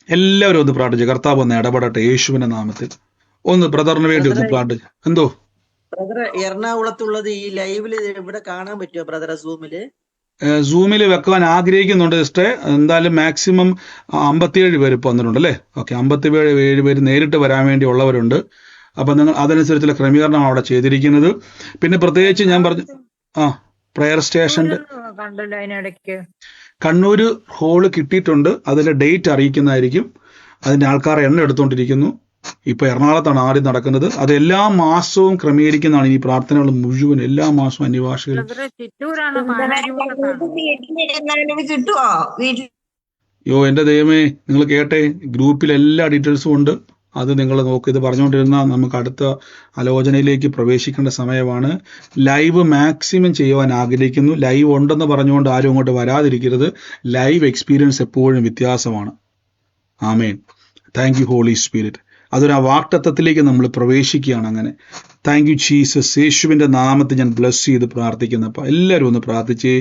എല്ലാവരും ഒന്ന് പ്രാർത്ഥിച്ചു. കർത്താവ് ഒന്ന് ഇടപെടട്ടെ യേശുവിന്റെ നാമത്തിൽ. ഒന്ന് ബ്രദറിന് വേണ്ടി ഒന്ന് ബ്രദറെ പ്രാർത്ഥിച്ചു. എന്തോ ബ്രദറെ എറണാകുളത്തുള്ളത് ഈ ലൈവില് ഇവിടെ കാണാൻ പറ്റുമോ ബ്രദറെ സൂമില്? സൂമിൽ വെക്കാൻ ആഗ്രഹിക്കുന്നുണ്ട് സിസ്റ്ററെ. എന്തായാലും മാക്സിമം 57 പേര് ഇപ്പോൾ വന്നിട്ടുണ്ട് അല്ലേ? ഓക്കെ, 57 പേര് നേരിട്ട് വരാൻ വേണ്ടി ഉള്ളവരുണ്ട്. അപ്പൊ നിങ്ങൾ അതനുസരിച്ചുള്ള ക്രമീകരണമാണ് അവിടെ ചെയ്തിരിക്കുന്നത്. പിന്നെ പ്രത്യേകിച്ച് ഞാൻ പറഞ്ഞു പ്രയർ സ്റ്റേഷന്റെ കണ്ടല്ലോ അതിനിടയ്ക്ക്. കണ്ണൂര് ഹോള് കിട്ടിയിട്ടുണ്ട്. അതിന്റെ ഡേറ്റ് അറിയിക്കുന്നതായിരിക്കും. അതിന്റെ ആൾക്കാരെ എണ്ണം എടുത്തുകൊണ്ടിരിക്കുന്നു. ഇപ്പൊ എറണാകുളത്താണ് ആദ്യം നടക്കുന്നത്. അത് എല്ലാ മാസവും ക്രമീകരിക്കുന്നതാണ് ഈ പ്രാർത്ഥനകൾ മുഴുവൻ. എല്ലാ മാസവും അന്യഭാഷകൾ. ചിറ്റൂരാണോ കിട്ടുവോ വീട്ടിൽ? യോ എന്റെ ദൈവമേ, നിങ്ങൾ കേട്ടെ, ഗ്രൂപ്പിൽ എല്ലാ ഡീറ്റെയിൽസും ഉണ്ട്. അത് നിങ്ങൾ നോക്കി. ഇത് പറഞ്ഞുകൊണ്ടിരുന്നാൽ നമുക്ക് അടുത്ത ആലോചനയിലേക്ക് പ്രവേശിക്കേണ്ട സമയമാണ്. ലൈവ് മാക്സിമം ചെയ്യുവാൻ ആഗ്രഹിക്കുന്നു. ലൈവ് ഉണ്ടെന്ന് പറഞ്ഞുകൊണ്ട് ആരും അങ്ങോട്ട് വരാതിരിക്കരുത്. ലൈവ് എക്സ്പീരിയൻസ് എപ്പോഴും വ്യത്യാസമാണ്. ആമേൻ. Thank you holy Spirit. അതൊരു വാക്തത്വത്തിലേക്ക് നമ്മൾ പ്രവേശിക്കുകയാണ്. അങ്ങനെ താങ്ക് യു ജീസസ്. യേശുവിന്റെ നാമത്തിൽ ഞാൻ ബ്ലസ് ചെയ്ത് പ്രാർത്ഥിക്കുന്നപ്പോൾ എല്ലാവരും ഒന്ന് പ്രാർത്ഥിച്ചേ.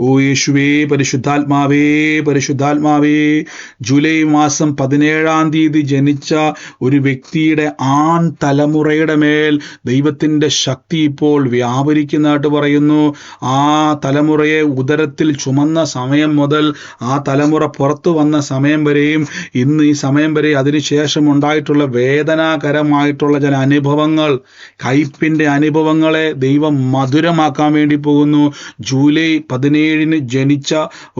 ഓ യേശുവേ, പരിശുദ്ധാത്മാവേ, പരിശുദ്ധാത്മാവേ, ജൂലൈ മാസം 17-ാം തീയതി ജനിച്ച ഒരു വ്യക്തിയുടെ ആൺ തലമുറയുടെ മേൽ ദൈവത്തിന്റെ ശക്തി ഇപ്പോൾ വ്യാപരിക്കുന്നതായിട്ട് പറയുന്നു. ആ തലമുറയെ ഉദരത്തിൽ ചുമന്ന സമയം മുതൽ ആ തലമുറ പുറത്തു വന്ന സമയം വരെയും ഇന്ന് ഈ സമയം വരെ അതിനുശേഷം ഉണ്ടായിട്ടുള്ള വേദനാകരമായിട്ടുള്ള ചില അനുഭവങ്ങൾ, കയ്പിന്റെ അനുഭവങ്ങളെ ദൈവം മധുരമാക്കാൻ വേണ്ടി പോകുന്നു. ജൂലൈ 17-ന് ജനിച്ച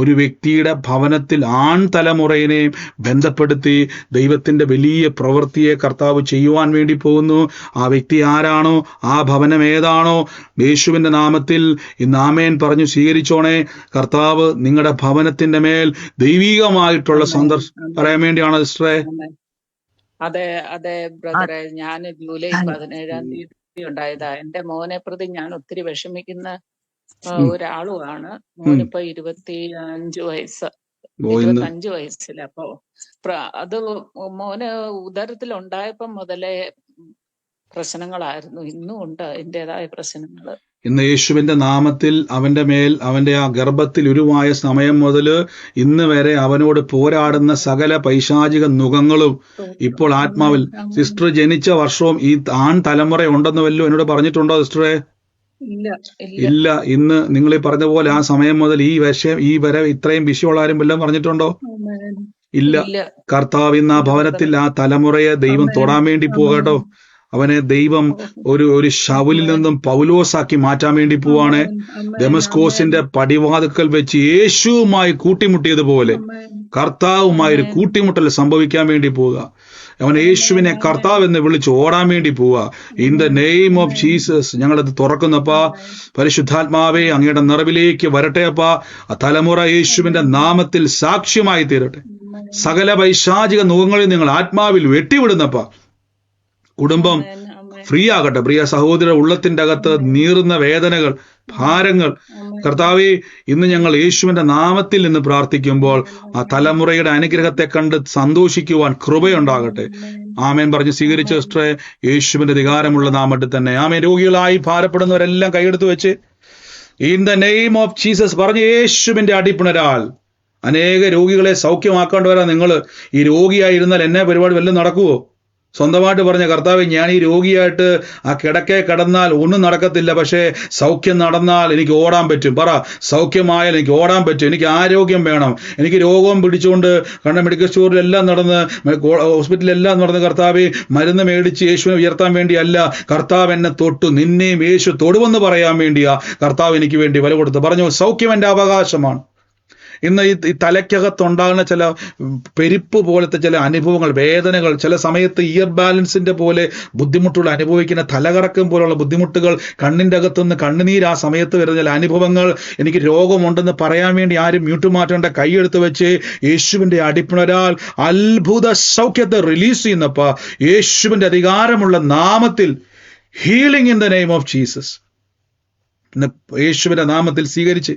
ഒരു വ്യക്തിയുടെ ഭവനത്തിൽ ആൺ തലമുറയെ ബന്ധപ്പെടുത്തി ദൈവത്തിന്റെ വലിയ പ്രവൃത്തിയെ കർത്താവ് ചെയ്യുവാൻ വേണ്ടി പോകുന്നു. ആ വ്യക്തി ആരാണോ, ആ ഭവനം ഏതാണോ, യേശുവിന്റെ നാമത്തിൽ ഇന്ന് ആമേൻ പറഞ്ഞു സ്വീകരിച്ചോണേ. കർത്താവ് നിങ്ങളുടെ ഭവനത്തിന്റെ മേൽ ദൈവികമായിട്ടുള്ള സന്ദർശനം പറയാൻ വേണ്ടിയാണ് സിസ്റ്ററെ. അതെ അതെ ബ്രദറെ, ഞാൻ ജൂലൈ 17-ാം തീയതി ഉണ്ടായതാ. എന്റെ മോനെ പ്രതി ഞാൻ ഒത്തിരി വിഷമിക്കുന്ന ഒരാളുമാണ്. മോനിപ്പോ 25 വയസ്സ്, 25 വയസ്സിൽ. അപ്പൊ അത് മോന് ഉദരത്തിൽ ഉണ്ടായപ്പം മുതലേ പ്രശ്നങ്ങളായിരുന്നു. ഇന്നും ഉണ്ട് അതിൻ്റെതായ പ്രശ്നങ്ങള്. ഇന്ന് യേശുവിന്റെ നാമത്തിൽ അവന്റെ മേൽ, അവന്റെ ആ ഗർഭത്തിൽ ഉരുവായ സമയം മുതൽ ഇന്ന് വരെ അവനോട് പോരാടുന്ന സകല പൈശാചിക നുഖങ്ങളും ഇപ്പോൾ ആത്മാവിൽ. സിസ്റ്റർ ജനിച്ച വർഷവും ഈ ആൺ തലമുറ ഉണ്ടെന്ന് വല്ലതും എന്നോട് പറഞ്ഞിട്ടുണ്ടോ സിസ്റ്ററെ? ഇല്ല. ഇന്ന് നിങ്ങൾ ഈ പറഞ്ഞ പോലെ ആ സമയം മുതൽ ഈ വരെ ഇത്രയും വിഷയമുള്ള ആരും വല്ലതും പറഞ്ഞിട്ടുണ്ടോ? ഇല്ല. കർത്താവ് ഇന്ന് ആ ഭവനത്തിൽ ആ തലമുറയെ ദൈവം തൊടാൻ വേണ്ടി പോകട്ടോ. അവനെ ദൈവം ഒരു ശൗലിൽ നിന്നും പൗലോസാക്കി മാറ്റാൻ വേണ്ടി പോവാണ്. ദമസ്കോസിന്റെ പടിവാതുക്കൽ വെച്ച് യേശുവുമായി കൂട്ടിമുട്ടിയതുപോലെ കർത്താവുമായി ഒരു കൂട്ടിമുട്ടൽ സംഭവിക്കാൻ വേണ്ടി പോവുക. അവൻ യേശുവിനെ കർത്താവ് എന്ന് വിളിച്ച് ഓടാൻ വേണ്ടി പോവുക. In the name of Jesus ഞങ്ങളത് തുറക്കുന്നപ്പാ. പരിശുദ്ധാത്മാവേ, അങ്ങയുടെ നിറവിലേക്ക് വരട്ടെ അപ്പാ. ആ തലമുറ യേശുവിന്റെ നാമത്തിൽ സാക്ഷ്യമായി തീരട്ടെ. സകല പൈശാചിക നുഖങ്ങളിൽ നിങ്ങൾ ആത്മാവിൽ വെട്ടിവിടുന്നപ്പാ. കുടുംബം ഫ്രീ ആകട്ടെ. പ്രിയ സഹോദര, ഉള്ളത്തിന്റെ അകത്ത് നീറുന്ന വേദനകൾ, ഭാരങ്ങൾ, കർത്താവേ, ഇന്ന് ഞങ്ങൾ യേശുവിന്റെ നാമത്തിൽ നിന്ന് പ്രാർത്ഥിക്കുമ്പോൾ ആ തലമുറയുടെ അനുഗ്രഹത്തെ കണ്ട് സന്തോഷിക്കുവാൻ കൃപയുണ്ടാകട്ടെ. ആമേൻ പറഞ്ഞു സ്വീകരിച്ച സിസ്റ്ററെ, യേശുവിന്റെ അധികാരമുള്ള നാമത്തിൽ തന്നെ ആമേൻ. രോഗികളായി ഭാരപ്പെടുന്നവരെല്ലാം കൈയെടുത്ത് വെച്ച് in the name of Jesus പറഞ്ഞ് യേശുവിന്റെ അടിപ്പിണരാൽ അനേക രോഗികളെ സൗഖ്യമാക്കേണ്ടവരാ നിങ്ങൾ. ഈ രോഗിയായിരുന്നാൽ എന്നെ പരിപാടി വല്ലതും നടക്കുവോ? സ്വന്തമായിട്ട് പറഞ്ഞ കർത്താവ്, ഞാൻ ഈ രോഗിയായിട്ട് ആ കിടക്കെ കിടന്നാൽ ഒന്നും നടക്കത്തില്ല, പക്ഷേ സൗഖ്യം നടന്നാൽ എനിക്ക് ഓടാൻ പറ്റും. പറ, സൗഖ്യമായാൽ എനിക്ക് ഓടാൻ പറ്റും. എനിക്ക് ആരോഗ്യം വേണം. എനിക്ക് രോഗം പിടിച്ചുകൊണ്ട് മെഡിക്കൽ സ്റ്റോറിലെല്ലാം നടന്ന്, ഹോസ്പിറ്റലിലെല്ലാം നടന്ന് കർത്താവ് മരുന്ന് മേടിച്ച് യേശുവിനെ ഉയർത്താൻ വേണ്ടിയല്ല. കർത്താവ് എന്നെ തൊട്ടു, നിന്നെയും യേശു തൊടുവെന്ന് പറയാൻ വേണ്ടിയാ കർത്താവ് എനിക്ക് വേണ്ടി വില കൊടുത്തു. പറഞ്ഞു, സൗഖ്യം എൻ്റെ അവകാശമാണ്. ഇന്ന് ഈ തലയ്ക്കകത്തുണ്ടാകുന്ന ചില പെരുപ്പ് പോലത്തെ ചില അനുഭവങ്ങൾ, വേദനകൾ, ചില സമയത്ത് ഇയർ ബാലൻസിന്റെ പോലെ ബുദ്ധിമുട്ടുകൾ അനുഭവിക്കുന്ന, തലകറക്കം പോലുള്ള ബുദ്ധിമുട്ടുകൾ, കണ്ണിന്റെ അകത്തുനിന്ന് കണ്ണുനീര് ആ സമയത്ത് വരുന്ന ചില അനുഭവങ്ങൾ, എനിക്ക് രോഗമുണ്ടെന്ന് പറയാൻ വേണ്ടി ആരും മ്യൂട്ട് മാറ്റേണ്ട, കൈയെടുത്ത് വെച്ച് യേശുവിന്റെ അടിപ്പിണരാൽ അത്ഭുത സൗഖ്യത്തെ റിലീസ് ചെയ്യുന്നപ്പ യേശുവിന്റെ അധികാരമുള്ള നാമത്തിൽ healing in the name of Jesus യേശുവിന്റെ നാമത്തിൽ സ്വീകരിച്ച്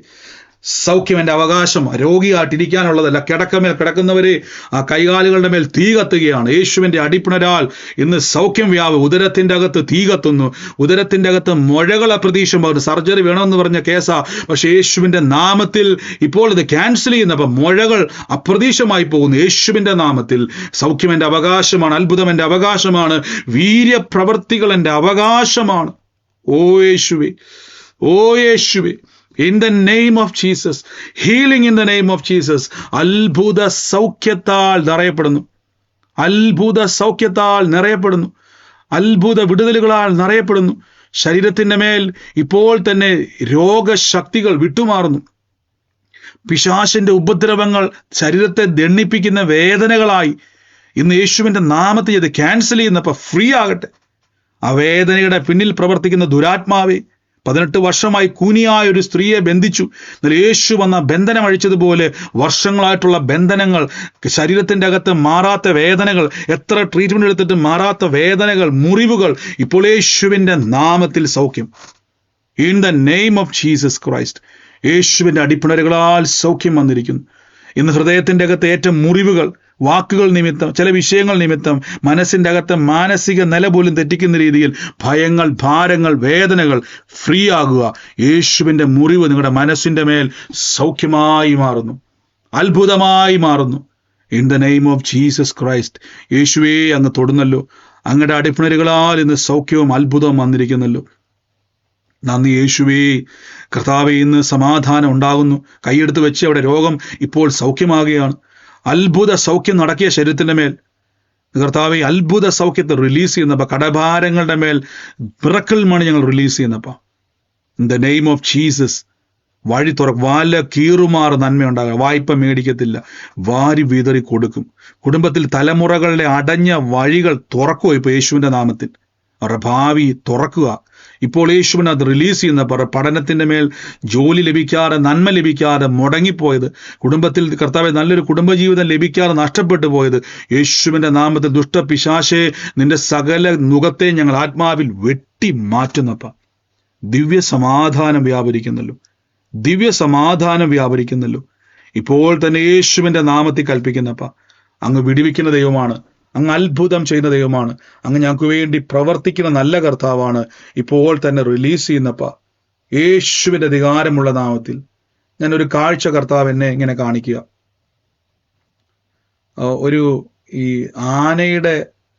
സൗഖ്യം എൻ്റെ അവകാശം. രോഗിയായിട്ടിരിക്കാനുള്ളതല്ല, കിടക്കമേൽ കിടക്കുന്നവരെ ആ കൈകാലുകളുടെ മേൽ തീ കത്തുകയാണ്. യേശുവിൻ്റെ അടിപ്പിണരാൽ ഇന്ന് സൗഖ്യം ഉദരത്തിൻ്റെ അകത്ത് തീ കത്തുന്നു. ഉദരത്തിൻ്റെ അകത്ത് മുഴകളെ പ്രതീക്ഷ സർജറി വേണമെന്ന് പറഞ്ഞ കേസാ, പക്ഷെ യേശുവിൻ്റെ നാമത്തിൽ ഇപ്പോൾ ഇത് ക്യാൻസൽ ചെയ്യുന്നപ്പോൾ മുഴകൾ അപ്രതീക്ഷമായി പോകുന്നു. യേശുവിൻ്റെ നാമത്തിൽ സൗഖ്യം എൻ്റെ അവകാശമാണ്, അത്ഭുതം എൻ്റെ അവകാശമാണ്, വീര്യപ്രവർത്തികൾ എൻ്റെ അവകാശമാണ്. ഓ യേശുവേ, ഓ യേശുവേ, in the name of Jesus, healing in the name of Jesus. അത്ഭുത സൗഖ്യത്താൽ നിറയപ്പെടുന്നു, അത്ഭുത സൗഖ്യത്താൽ നിറയപ്പെടുന്നു, അത്ഭുത വിടുതലുകളാൽ നിറയപ്പെടുന്നു. ശരീരത്തിൻ്റെ മേൽ ഇപ്പോൾ തന്നെ രോഗശക്തികൾ വിട്ടുമാറുന്നു. പിശാചിന്റെ ഉപദ്രവങ്ങൾ ശരീരത്തെ ദണ്ഡിപ്പിക്കുന്ന വേദനകളായി ഇന്ന് യേശുവിൻ്റെ നാമത്തിൽ ഇത് ക്യാൻസൽ ചെയ്യുന്നപ്പോൾ ഫ്രീ ആകട്ടെ. ആ വേദനയുടെ പിന്നിൽ പ്രവർത്തിക്കുന്ന ദുരാത്മാവെ, 18 വർഷമായി കൂനിയായ ഒരു സ്ത്രീയെ ബന്ധിച്ചു. എന്നാൽ യേശു വന്ന ബന്ധനം അഴിച്ചതുപോലെ വർഷങ്ങളായിട്ടുള്ള ബന്ധനങ്ങൾ, ശരീരത്തിൻ്റെ അകത്ത് മാറാത്ത വേദനകൾ, എത്ര ട്രീറ്റ്മെന്റ് എടുത്തിട്ട് മാറാത്ത വേദനകൾ, മുറിവുകൾ, ഇപ്പോൾ യേശുവിൻ്റെ നാമത്തിൽ സൗഖ്യം. In the name of Jesus Christ, യേശുവിൻ്റെ അടിപ്പിണരുകളാൽ സൗഖ്യം വന്നിരിക്കുന്നു. ഇന്ന് ഹൃദയത്തിൻ്റെ അകത്ത് ഏറ്റ മുറിവുകൾ, വാക്കുകൾ നിമിത്തം, ചില വിഷയങ്ങൾ നിമിത്തം മനസ്സിൻ്റെ അകത്ത് മാനസിക നില പോലും തെറ്റിക്കുന്ന രീതിയിൽ ഭയങ്ങൾ, ഭാരങ്ങൾ, വേദനകൾ ഫ്രീ ആകുക. യേശുവിൻ്റെ മുറിവ് നിങ്ങളുടെ മനസ്സിൻ്റെ മേൽ സൗഖ്യമായി മാറുന്നു, അത്ഭുതമായി മാറുന്നു. In the name of Jesus Christ. യേശുവേ, അങ്ങ് തൊടുന്നല്ലോ, അങ്ങയുടെ അടിപ്പിണരുകളാൽ ഇന്ന് സൗഖ്യവും അത്ഭുതവും വന്നിരിക്കുന്നല്ലോ. നന്ദി യേശുവേ. കർത്താവേ, ഇന്ന് സമാധാനം ഉണ്ടാകുന്നു. കൈയെടുത്ത് വെച്ച് അവിടെ രോഗം ഇപ്പോൾ സൗഖ്യമാകുകയാണ്. അത്ഭുത സൗഖ്യം നടക്കിയ ശരീരത്തിൻ്റെ മേൽ കർത്താവേ, അത്ഭുത സൗഖ്യത്തെ റിലീസ് ചെയ്യുന്നപ്പോൾ, കടഭാരങ്ങളുടെ മേൽ മിറക്കിൾ മണി ഞങ്ങൾ റിലീസ് ചെയ്യുന്നപ്പോൾ, in the name of Jesus വഴി വാല കീറുമാറ് നന്മയുണ്ടാകുക. വായ്പ മേടിക്കത്തില്ല, വാരി വിതറി കൊടുക്കും. കുടുംബത്തിൽ തലമുറകളുടെ അടഞ്ഞ വഴികൾ തുറക്കുക ഇപ്പോൾ യേശുവിൻ്റെ നാമത്തിൽ. അവരുടെ ഭാവി തുറക്കുക ഇപ്പോൾ യേശുവിനെ അത് റിലീസ് ചെയ്യുന്ന. പഠനത്തിൻ്റെ മേൽ ജോലി ലഭിക്കാതെ, നന്മ ലഭിക്കാതെ മുടങ്ങിപ്പോയത്, കുടുംബത്തിൽ കർത്താവെ നല്ലൊരു കുടുംബജീവിതം ലഭിക്കാതെ നഷ്ടപ്പെട്ടു പോയത്, യേശുവിൻ്റെ നാമത്തിൽ ദുഷ്ടപിശാചേ, നിന്റെ സകല നുകത്തെ ഞങ്ങൾ ആത്മാവിൽ വെട്ടി മാറ്റുന്നപ്പ. ദിവ്യ സമാധാനം വ്യാപരിക്കുന്നല്ലോ, ദിവ്യ സമാധാനം വ്യാപരിക്കുന്നല്ലോ. ഇപ്പോൾ തന്നെ യേശുവിൻ്റെ നാമത്തിൽ കൽപ്പിക്കുന്നപ്പ. അങ്ങ് വിടുവിക്കുന്ന ദൈവമാണ്, അങ്ങ് അത്ഭുതം ചെയ്യുന്ന ദൈവമാണ്, അങ്ങ് ഞങ്ങൾക്ക് വേണ്ടി പ്രവർത്തിക്കുന്ന നല്ല കർത്താവാണ്. ഇപ്പോൾ തന്നെ റിലീസ് ചെയ്യുന്നപ്പ യേശുവിൻ്റെ അധികാരമുള്ള നാമത്തിൽ. ഞാനൊരു കാഴ്ച കർത്താവ് എന്നെ ഇങ്ങനെ കാണിക്കുക. ഒരു ഈ ആനയുടെ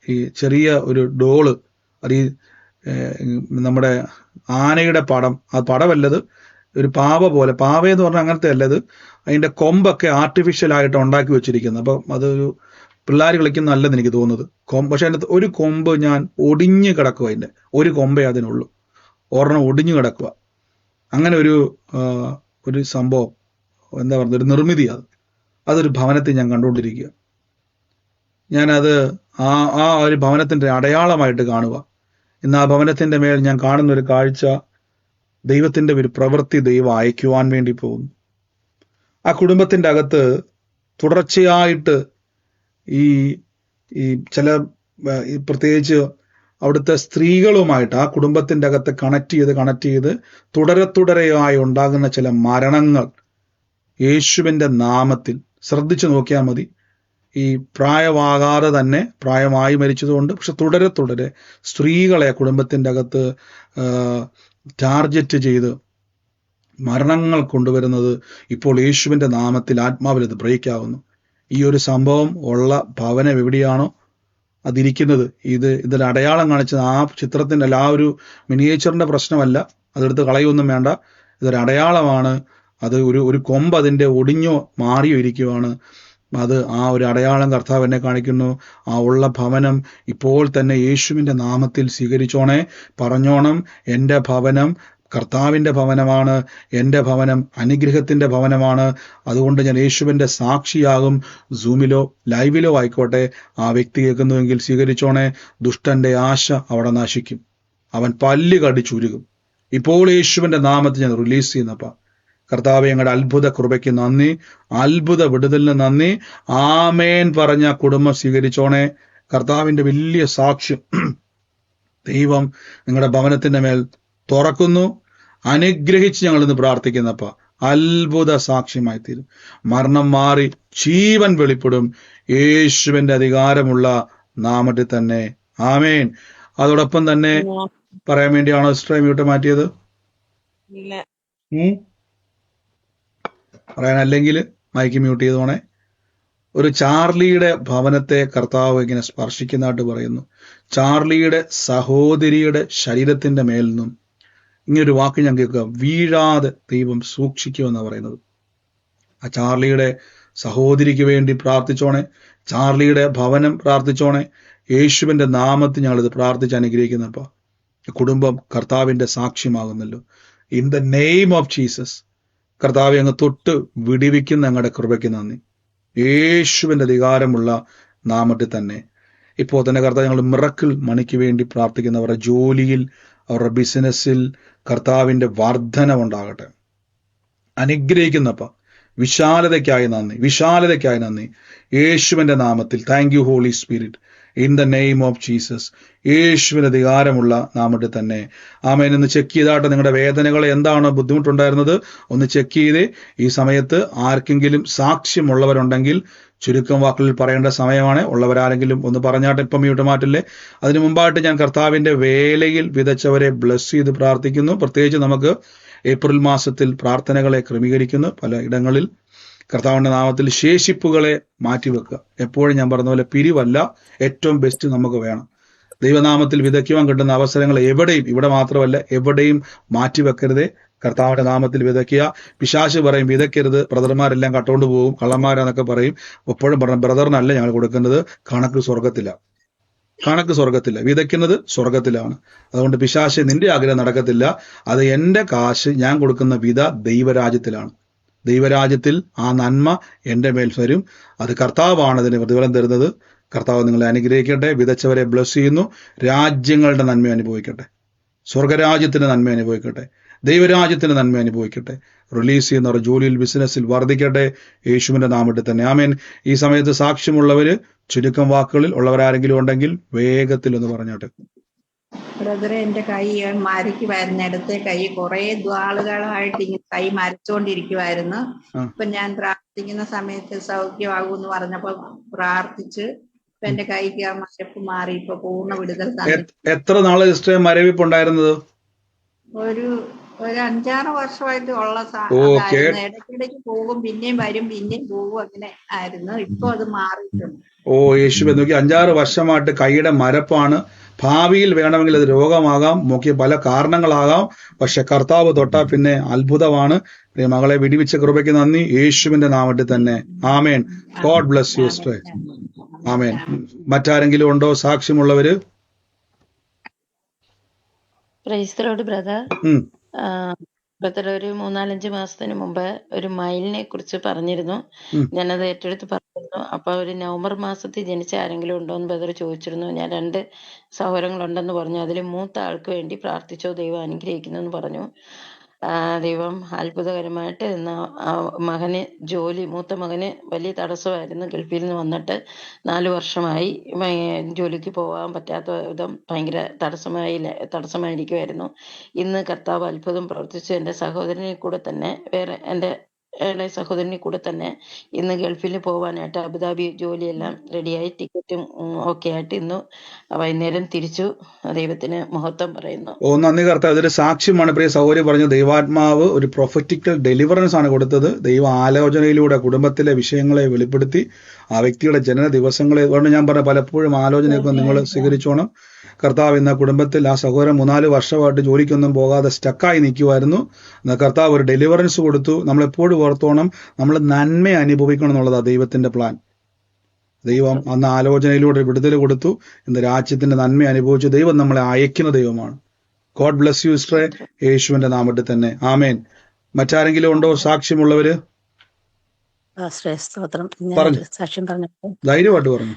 ഈ ചെറിയ ഒരു ഡോള്, അത് ഈ നമ്മുടെ ആനയുടെ പടം, ആ പടമല്ലത്, ഒരു പാവ പോലെ, പാവയെന്ന് പറഞ്ഞാൽ അങ്ങനത്തെ അല്ലത്, അതിൻ്റെ കൊമ്പൊക്കെ ആർട്ടിഫിഷ്യലായിട്ട് ഉണ്ടാക്കി വെച്ചിരിക്കുന്നത്. അപ്പം അതൊരു പിള്ളേർ കളിക്കുന്ന നല്ലതെന്ന് എനിക്ക് തോന്നുന്നത്. പക്ഷെ അതിനകത്ത് ഒരു കൊമ്പ് ഞാൻ ഒടിഞ്ഞു കിടക്കുക, അതിൻ്റെ ഒരു കൊമ്പേ അതിനുള്ളൂ, ഒരെണ്ണം ഒടിഞ്ഞു കിടക്കുക. അങ്ങനെ ഒരു സംഭവം, എന്താ പറയുക, ഒരു നിർമ്മിതി. അതൊരു ഭവനത്തിൽ ഞാൻ കണ്ടുകൊണ്ടിരിക്കുക. ഞാനത് ആ ഒരു ഭവനത്തിൻ്റെ അടയാളമായിട്ട് കാണുക. ഇന്ന് ആ ഭവനത്തിൻ്റെ മേൽ ഞാൻ കാണുന്ന ഒരു കാഴ്ച, ദൈവത്തിൻ്റെ ഒരു പ്രവൃത്തി ദൈവം അയക്കുവാൻ വേണ്ടി പോകുന്നു. ആ കുടുംബത്തിൻ്റെ അകത്ത് തുടർച്ചയായിട്ട് ഈ ചില പ്രത്യേകിച്ച് അവിടുത്തെ സ്ത്രീകളുമായിട്ട് ആ കുടുംബത്തിൻ്റെ അകത്ത് കണക്ട് ചെയ്ത് തുടരെയായി ഉണ്ടാകുന്ന ചില മരണങ്ങൾ യേശുവിൻ്റെ നാമത്തിൽ ശ്രദ്ധിച്ചു നോക്കിയാൽ മതി. ഈ പ്രായമാകാതെ തന്നെ പ്രായമായി മരിച്ചതുകൊണ്ട്, പക്ഷെ തുടരെ സ്ത്രീകളെ കുടുംബത്തിൻ്റെ അകത്ത് ടാർഗറ്റ് ചെയ്ത് മരണങ്ങൾ കൊണ്ടുവരുന്നത് ഇപ്പോൾ യേശുവിൻ്റെ നാമത്തിൽ ആത്മാവിൽ ഇത് ബ്രേക്ക് ആവുന്നു. ഈ ഒരു സംഭവം ഉള്ള ഭവനം എവിടെയാണോ അതിരിക്കുന്നത്, ഇതൊരു അടയാളം കാണിച്ചത് ആ ചിത്രത്തിൻ്റെ അല്ല, ആ ഒരു മിനിയേച്ചറിൻ്റെ പ്രശ്നമല്ല, അതെടുത്ത് കളയൊന്നും വേണ്ട. ഇതൊരു അടയാളമാണ്. അത് ഒരു കൊമ്പ് അതിൻ്റെ ഒടിഞ്ഞോ മാറിയോ ഇരിക്കുവാണ്. അത് ആ ഒരു അടയാളം കർത്താവ് എന്നെ കാണിക്കുന്നു. ആ ഉള്ള ഭവനം ഇപ്പോൾ തന്നെ യേശുവിൻ്റെ നാമത്തിൽ സ്വീകരിച്ചോണേ. പറഞ്ഞോണം, എൻ്റെ ഭവനം കർത്താവിൻ്റെ ഭവനമാണ്, എൻ്റെ ഭവനം അനുഗ്രഹത്തിൻ്റെ ഭവനമാണ്. അതുകൊണ്ട് ഞാൻ യേശുവിൻ്റെ സാക്ഷിയാകും. സൂമിലോ ലൈവിലോ ആയിക്കോട്ടെ, ആ വ്യക്തി കേൾക്കുന്നുവെങ്കിൽ സ്വീകരിച്ചോണേ. ദുഷ്ടൻ്റെ ആശ അവിടെ നശിക്കും, അവൻ പല്ല് കടിച്ചുരുകും. ഇപ്പോൾ യേശുവിൻ്റെ നാമത്തിൽ ഞാൻ റിലീസ് ചെയ്യുന്നപ്പ കർത്താവെ, ഞങ്ങളുടെ അത്ഭുത കൃപയ്ക്ക് നന്ദി, അത്ഭുത വിടുതലിന് നന്ദി. ആമേൻ പറഞ്ഞ കുടുംബം സ്വീകരിച്ചോണേ. കർത്താവിൻ്റെ വലിയ സാക്ഷ്യം ദൈവം നിങ്ങളുടെ ഭവനത്തിൻ്റെ മേൽ തുറക്കുന്നു. അനുഗ്രഹിച്ച് ഞങ്ങളിന്ന് പ്രാർത്ഥിക്കുന്നപ്പ അത്ഭുത സാക്ഷ്യമായി തീരും. മരണം മാറി ജീവൻ വെളിപ്പെടും യേശുവിന്റെ അധികാരമുള്ള നാമത്തിൽ തന്നെ. ആമേൻ. അതോടൊപ്പം തന്നെ പറയാൻ വേണ്ടിയാണോ സിസ്റ്ററെ മ്യൂട്ട് മാറ്റിയത്? പറയാനല്ലെങ്കിൽ മൈക്ക് മ്യൂട്ട് ചെയ്തോണേ. ഒരു ചാർലിയുടെ ഭവനത്തെ കർത്താവ് ഇങ്ങനെ സ്പർശിക്കുന്നതായിട്ട് പറയുന്നു. ചാർലിയുടെ സഹോദരിയുടെ ശരീരത്തിന്റെ മേൽ നിന്നും ഇങ്ങനൊരു വാക്ക് ഞാൻ കേൾക്കുക, വീഴാതെ ദൈവം സൂക്ഷിക്കുമെന്നാണ് പറയുന്നത്. ആ ചാർലിയുടെ സഹോദരിക്ക് വേണ്ടി പ്രാർത്ഥിച്ചോണേ. ചാർലിയുടെ ഭവനം പ്രാർത്ഥിച്ചോണേ. യേശുവിന്റെ നാമത്തിൽ ഞങ്ങളിത് പ്രാർത്ഥിച്ച് അനുഗ്രഹിക്കുന്നപ്പ കുടുംബം കർത്താവിന്റെ സാക്ഷ്യമാകുന്നല്ലോ. In the name of Jesus കർത്താവെ അങ്ങ് തൊട്ട് വിടിവിക്കുന്ന ഞങ്ങളുടെ കൃപയ്ക്ക് നന്ദി. യേശുവിന്റെ അധികാരമുള്ള നാമത്തിൽ തന്നെ ഇപ്പോൾ തന്നെ കർത്താവ് ഞങ്ങൾ മിറക്കിൾ മണിക്ക് വേണ്ടി പ്രാർത്ഥിക്കുന്നവരുടെ ജോലിയിൽ, അവരുടെ ബിസിനസ്സിൽ കർത്താവിന്റെ വർധനവുണ്ടാകട്ടെ. അനുഗ്രഹിക്കുന്നപ്പ വിശാലതയ്ക്കായി നന്ദി, വിശാലതയ്ക്കായി നന്ദി. യേശുവിന്റെ നാമത്തിൽ thank you holy Spirit, in the name of Jesus. യേശുവിന്റെ അധികാരമുള്ള നാമത്തിൽ തന്നെ. ആമേൻ. ഒന്ന് ചെക്ക് ചെയ്താട്ടെ നിങ്ങളുടെ വേദനകൾ എന്താണ് ബുദ്ധിമുട്ടുണ്ടായിരുന്നത് ഒന്ന് ചെക്ക് ചെയ്തേ. ഈ സമയത്ത് ആർക്കെങ്കിലും സാക്ഷ്യമുള്ളവരുണ്ടെങ്കിൽ ചുരുക്കം വാക്കുകളിൽ പറയേണ്ട സമയമാണ്. ഉള്ളവരാരെങ്കിലും ഒന്ന് പറഞ്ഞാട്ടെ. ഇപ്പം മ്യൂട്ട് മാറ്റില്ലേ. അതിനു മുമ്പായിട്ട് ഞാൻ കർത്താവിന്റെ വേലയിൽ വിതച്ചവരെ ബ്ലസ് ചെയ്ത് പ്രാർത്ഥിക്കുന്നു. പ്രത്യേകിച്ച് നമുക്ക് ഏപ്രിൽ മാസത്തിൽ പ്രാർത്ഥനകളെ ക്രമീകരിക്കുന്നു പല ഇടങ്ങളിൽ. കർത്താവിന്റെ നാമത്തിൽ ശേഷിപ്പുകളെ മാറ്റിവെക്കുക. എപ്പോഴും ഞാൻ പറഞ്ഞ പോലെ പിരിവല്ല, ഏറ്റവും ബെസ്റ്റ് നമുക്ക് വേണം. ദൈവനാമത്തിൽ വിതയ്ക്കുവാൻ കിട്ടുന്ന അവസരങ്ങൾ എവിടെയും, ഇവിടെ മാത്രമല്ല എവിടെയും മാറ്റിവെക്കരുതേ. കർത്താവിന്റെ നാമത്തിൽ വിതയ്ക്കുക. പിശാച് പറയും വിതയ്ക്കരുത്, ബ്രദർമാരെല്ലാം കട്ടുകൊണ്ട് പോകും, കള്ളന്മാരാന്നൊക്കെ പറയും. എപ്പോഴും പറഞ്ഞ ബ്രദറിനല്ല ഞങ്ങൾ കൊടുക്കുന്നത്, കണക്ക് സ്വർഗത്തില, കണക്ക് സ്വർഗത്തില്ല, വിതയ്ക്കുന്നത് സ്വർഗത്തിലാണ്. അതുകൊണ്ട് പിശാച് നിന്റെ ആഗ്രഹം നടക്കത്തില്ല. അത് എന്റെ കാശ്, ഞാൻ കൊടുക്കുന്ന വിത ദൈവരാജ്യത്തിലാണ്. ദൈവരാജ്യത്തിൽ ആ നന്മ എൻ്റെ മേൽ വരും. അത് കർത്താവാണ് അതിന് പ്രതിഫലം തരുന്നത്. കർത്താവ് നിങ്ങളെ അനുഗ്രഹിക്കട്ടെ. വിതച്ചവരെ ബ്ലസ് ചെയ്യുന്നു. രാജ്യങ്ങളുടെ നന്മ അനുഭവിക്കട്ടെ, സ്വർഗരാജ്യത്തിന്റെ നന്മ അനുഭവിക്കട്ടെ, ദൈവരാജ്യത്തിന്റെ നന്മ അനുഭവിക്കട്ടെ. റിലീസ് ചെയ്യുന്നവർ ജോലിയിൽ, ബിസിനസ്സിൽ വർദ്ധിക്കട്ടെ യേശുവിന്റെ നാമത്തിൽ തന്നെ. ആമേൻ. ഈ സമയത്ത് സാക്ഷ്യമുള്ളവര് ചുരുക്കം വാക്കുകളിൽ ഉള്ളവരാരെങ്കിലും ഉണ്ടെങ്കിൽ വേഗത്തിൽ ഒന്ന് പറഞ്ഞാട്ടെ. ബ്രദറെ, എന്റെ കൈ മരയ്ക്കുമായിരുന്നു. ഇടത്തെ കൈ കുറെ ദ്വാളുകളായിട്ട് ഇങ്ങനെ കൈ മരച്ചോണ്ടിരിക്കുമായിരുന്നു. ഇപ്പൊ ഞാൻ പ്രാർത്ഥിക്കുന്ന സമയത്ത് സൗഖ്യമാകുമെന്ന് പറഞ്ഞപ്പോ പ്രാർത്ഥിച്ച് ഇപ്പൊ എന്റെ കൈക്ക് ആ മരപ്പ് മാറി. ഇപ്പൊ പൂർണ്ണ വിടുതൽ തന്നെ. എത്ര നാളെ സിസ്റ്റർ മരവിപ്പ് ഉണ്ടായിരുന്നത്? ഒരു 5-6 വർഷമായിട്ട് ഉള്ള സാധനം. ഇടയ്ക്കിടയ്ക്ക് പോകും, പിന്നെയും വരും, പിന്നെയും പോകും, അങ്ങനെ ആയിരുന്നു. ഇപ്പൊ അത് മാറിയിട്ടുണ്ട്. ഓ യേശുവേ, നോക്കി 5-6 വർഷമായിട്ട് കൈയുടെ മരപ്പാണ്. ഭാവിയിൽ വേണമെങ്കിൽ അത് രോഗമാകാം, നോക്കിയ പല കാരണങ്ങളാകാം. പക്ഷെ കർത്താവ് തൊട്ടാ പിന്നെ അത്ഭുതമാണ്. മകളെ വിടിവിച്ച കൃപയ്ക്ക് നന്ദി യേശുവിന്റെ നാമത്തിൽ തന്നെ. ആമേൻ. God bless you sister. ആമേൻ. മറ്റാരെങ്കിലും ഉണ്ടോ സാക്ഷ്യമുള്ളവര്? Praise the Lord brother. Brother, ഒരു 3-4 മാസത്തിന് മുമ്പ് ഒരു മയിലിനെ കുറിച്ച് പറഞ്ഞിരുന്നു. ഞാനത് ഏറ്റെടുത്ത് പറഞ്ഞിരുന്നു. അപ്പൊ ഒരു നവംബർ മാസത്തിൽ ജനിച്ച ആരെങ്കിലും ഉണ്ടോ എന്ന് ബ്രദർ ചോദിച്ചിരുന്നു. ഞാൻ 2 സഹോദരങ്ങളുണ്ടെന്ന് പറഞ്ഞു. അതിൽ മൂത്ത ആൾക്ക് വേണ്ടി പ്രാർത്ഥിച്ചോ, ദൈവം അനുഗ്രഹിക്കുന്നു എന്ന് പറഞ്ഞു. ദൈവം അത്ഭുതകരമായിട്ട് മകന് ജോലി, മൂത്ത മകന് വലിയ തടസ്സമായിരുന്നു. ഗൾഫിൽ നിന്ന് വന്നിട്ട് 4 വർഷമായി ജോലിക്ക് പോകാൻ പറ്റാത്ത വിധം ഭയങ്കര തടസ്സമായിരിക്കുമായിരുന്നു. ഇന്ന് കർത്താവ് അത്ഭുതം പ്രവർത്തിച്ചു. എൻ്റെ സഹോദരനെ കൂടെ തന്നെ, വേറെ എൻ്റെ ഇളയ സഹോദരനെ കൂടെ തന്നെ ഇന്ന് ഗൾഫിൽ പോകാനായിട്ട് അബുദാബി ജോലിയെല്ലാം റെഡിയായി, ടിക്കറ്റും ഒക്കെ ആയിട്ട് ഇന്ന് വൈകുന്നേരം തിരിച്ചു. ദൈവത്തിന് മഹത്വം പറയുന്നു. ഓ നന്ദി കർത്താവ്. ഇതൊരു സാക്ഷ്യമാണ്. പ്രിയ സഹോദരി പറഞ്ഞു, ദൈവാത്മാവ് ഒരു പ്രൊഫറ്റിക്കൽ ഡെലിവറൻസ് ആണ് കൊടുത്തത്. ദൈവ ആലോചനയിലൂടെ കുടുംബത്തിലെ വിഷയങ്ങളെ വെളിപ്പെടുത്തി ആ വ്യക്തിയുടെ ജനന ദിവസങ്ങളെ. അതുകൊണ്ട് ഞാൻ പറഞ്ഞ പലപ്പോഴും ആലോചനയൊക്കെ നിങ്ങൾ സ്വീകരിച്ചോണം. കർത്താവ് ഇന്ന് കുടുംബത്തിൽ ആ സഹോദരൻ 3-4 വർഷമായിട്ട് ജോലിക്കൊന്നും പോകാതെ സ്റ്റക്കായി നിൽക്കുമായിരുന്നു. കർത്താവ് ഒരു ഡെലിവറൻസ് കൊടുത്തു. നമ്മളെപ്പോഴും ഓർത്തോണം, നമ്മൾ നന്മ അനുഭവിക്കണം എന്നുള്ളതാണ് ദൈവത്തിന്റെ പ്ലാൻ. ദൈവം അന്ന് ആലോചനയിലൂടെ വിടുതൽ കൊടുത്തു. ഇന്ന് രാജ്യത്തിന്റെ നന്മ അനുഭവിച്ചു. ദൈവം നമ്മളെ അയക്കുന്ന ദൈവമാണ്. ഗോഡ് ബ്ലസ് യു സിസ്റ്ററെ, യേശുവിന്റെ നാമത്തിൽ തന്നെ. ആമേൻ. മറ്റാരെങ്കിലും ഉണ്ടോ സാക്ഷ്യമുള്ളവര്? സ്തോത്രം. പറഞ്ഞു, സാക്ഷ്യം പറഞ്ഞു. ധൈര്യമായിട്ട് പറഞ്ഞു.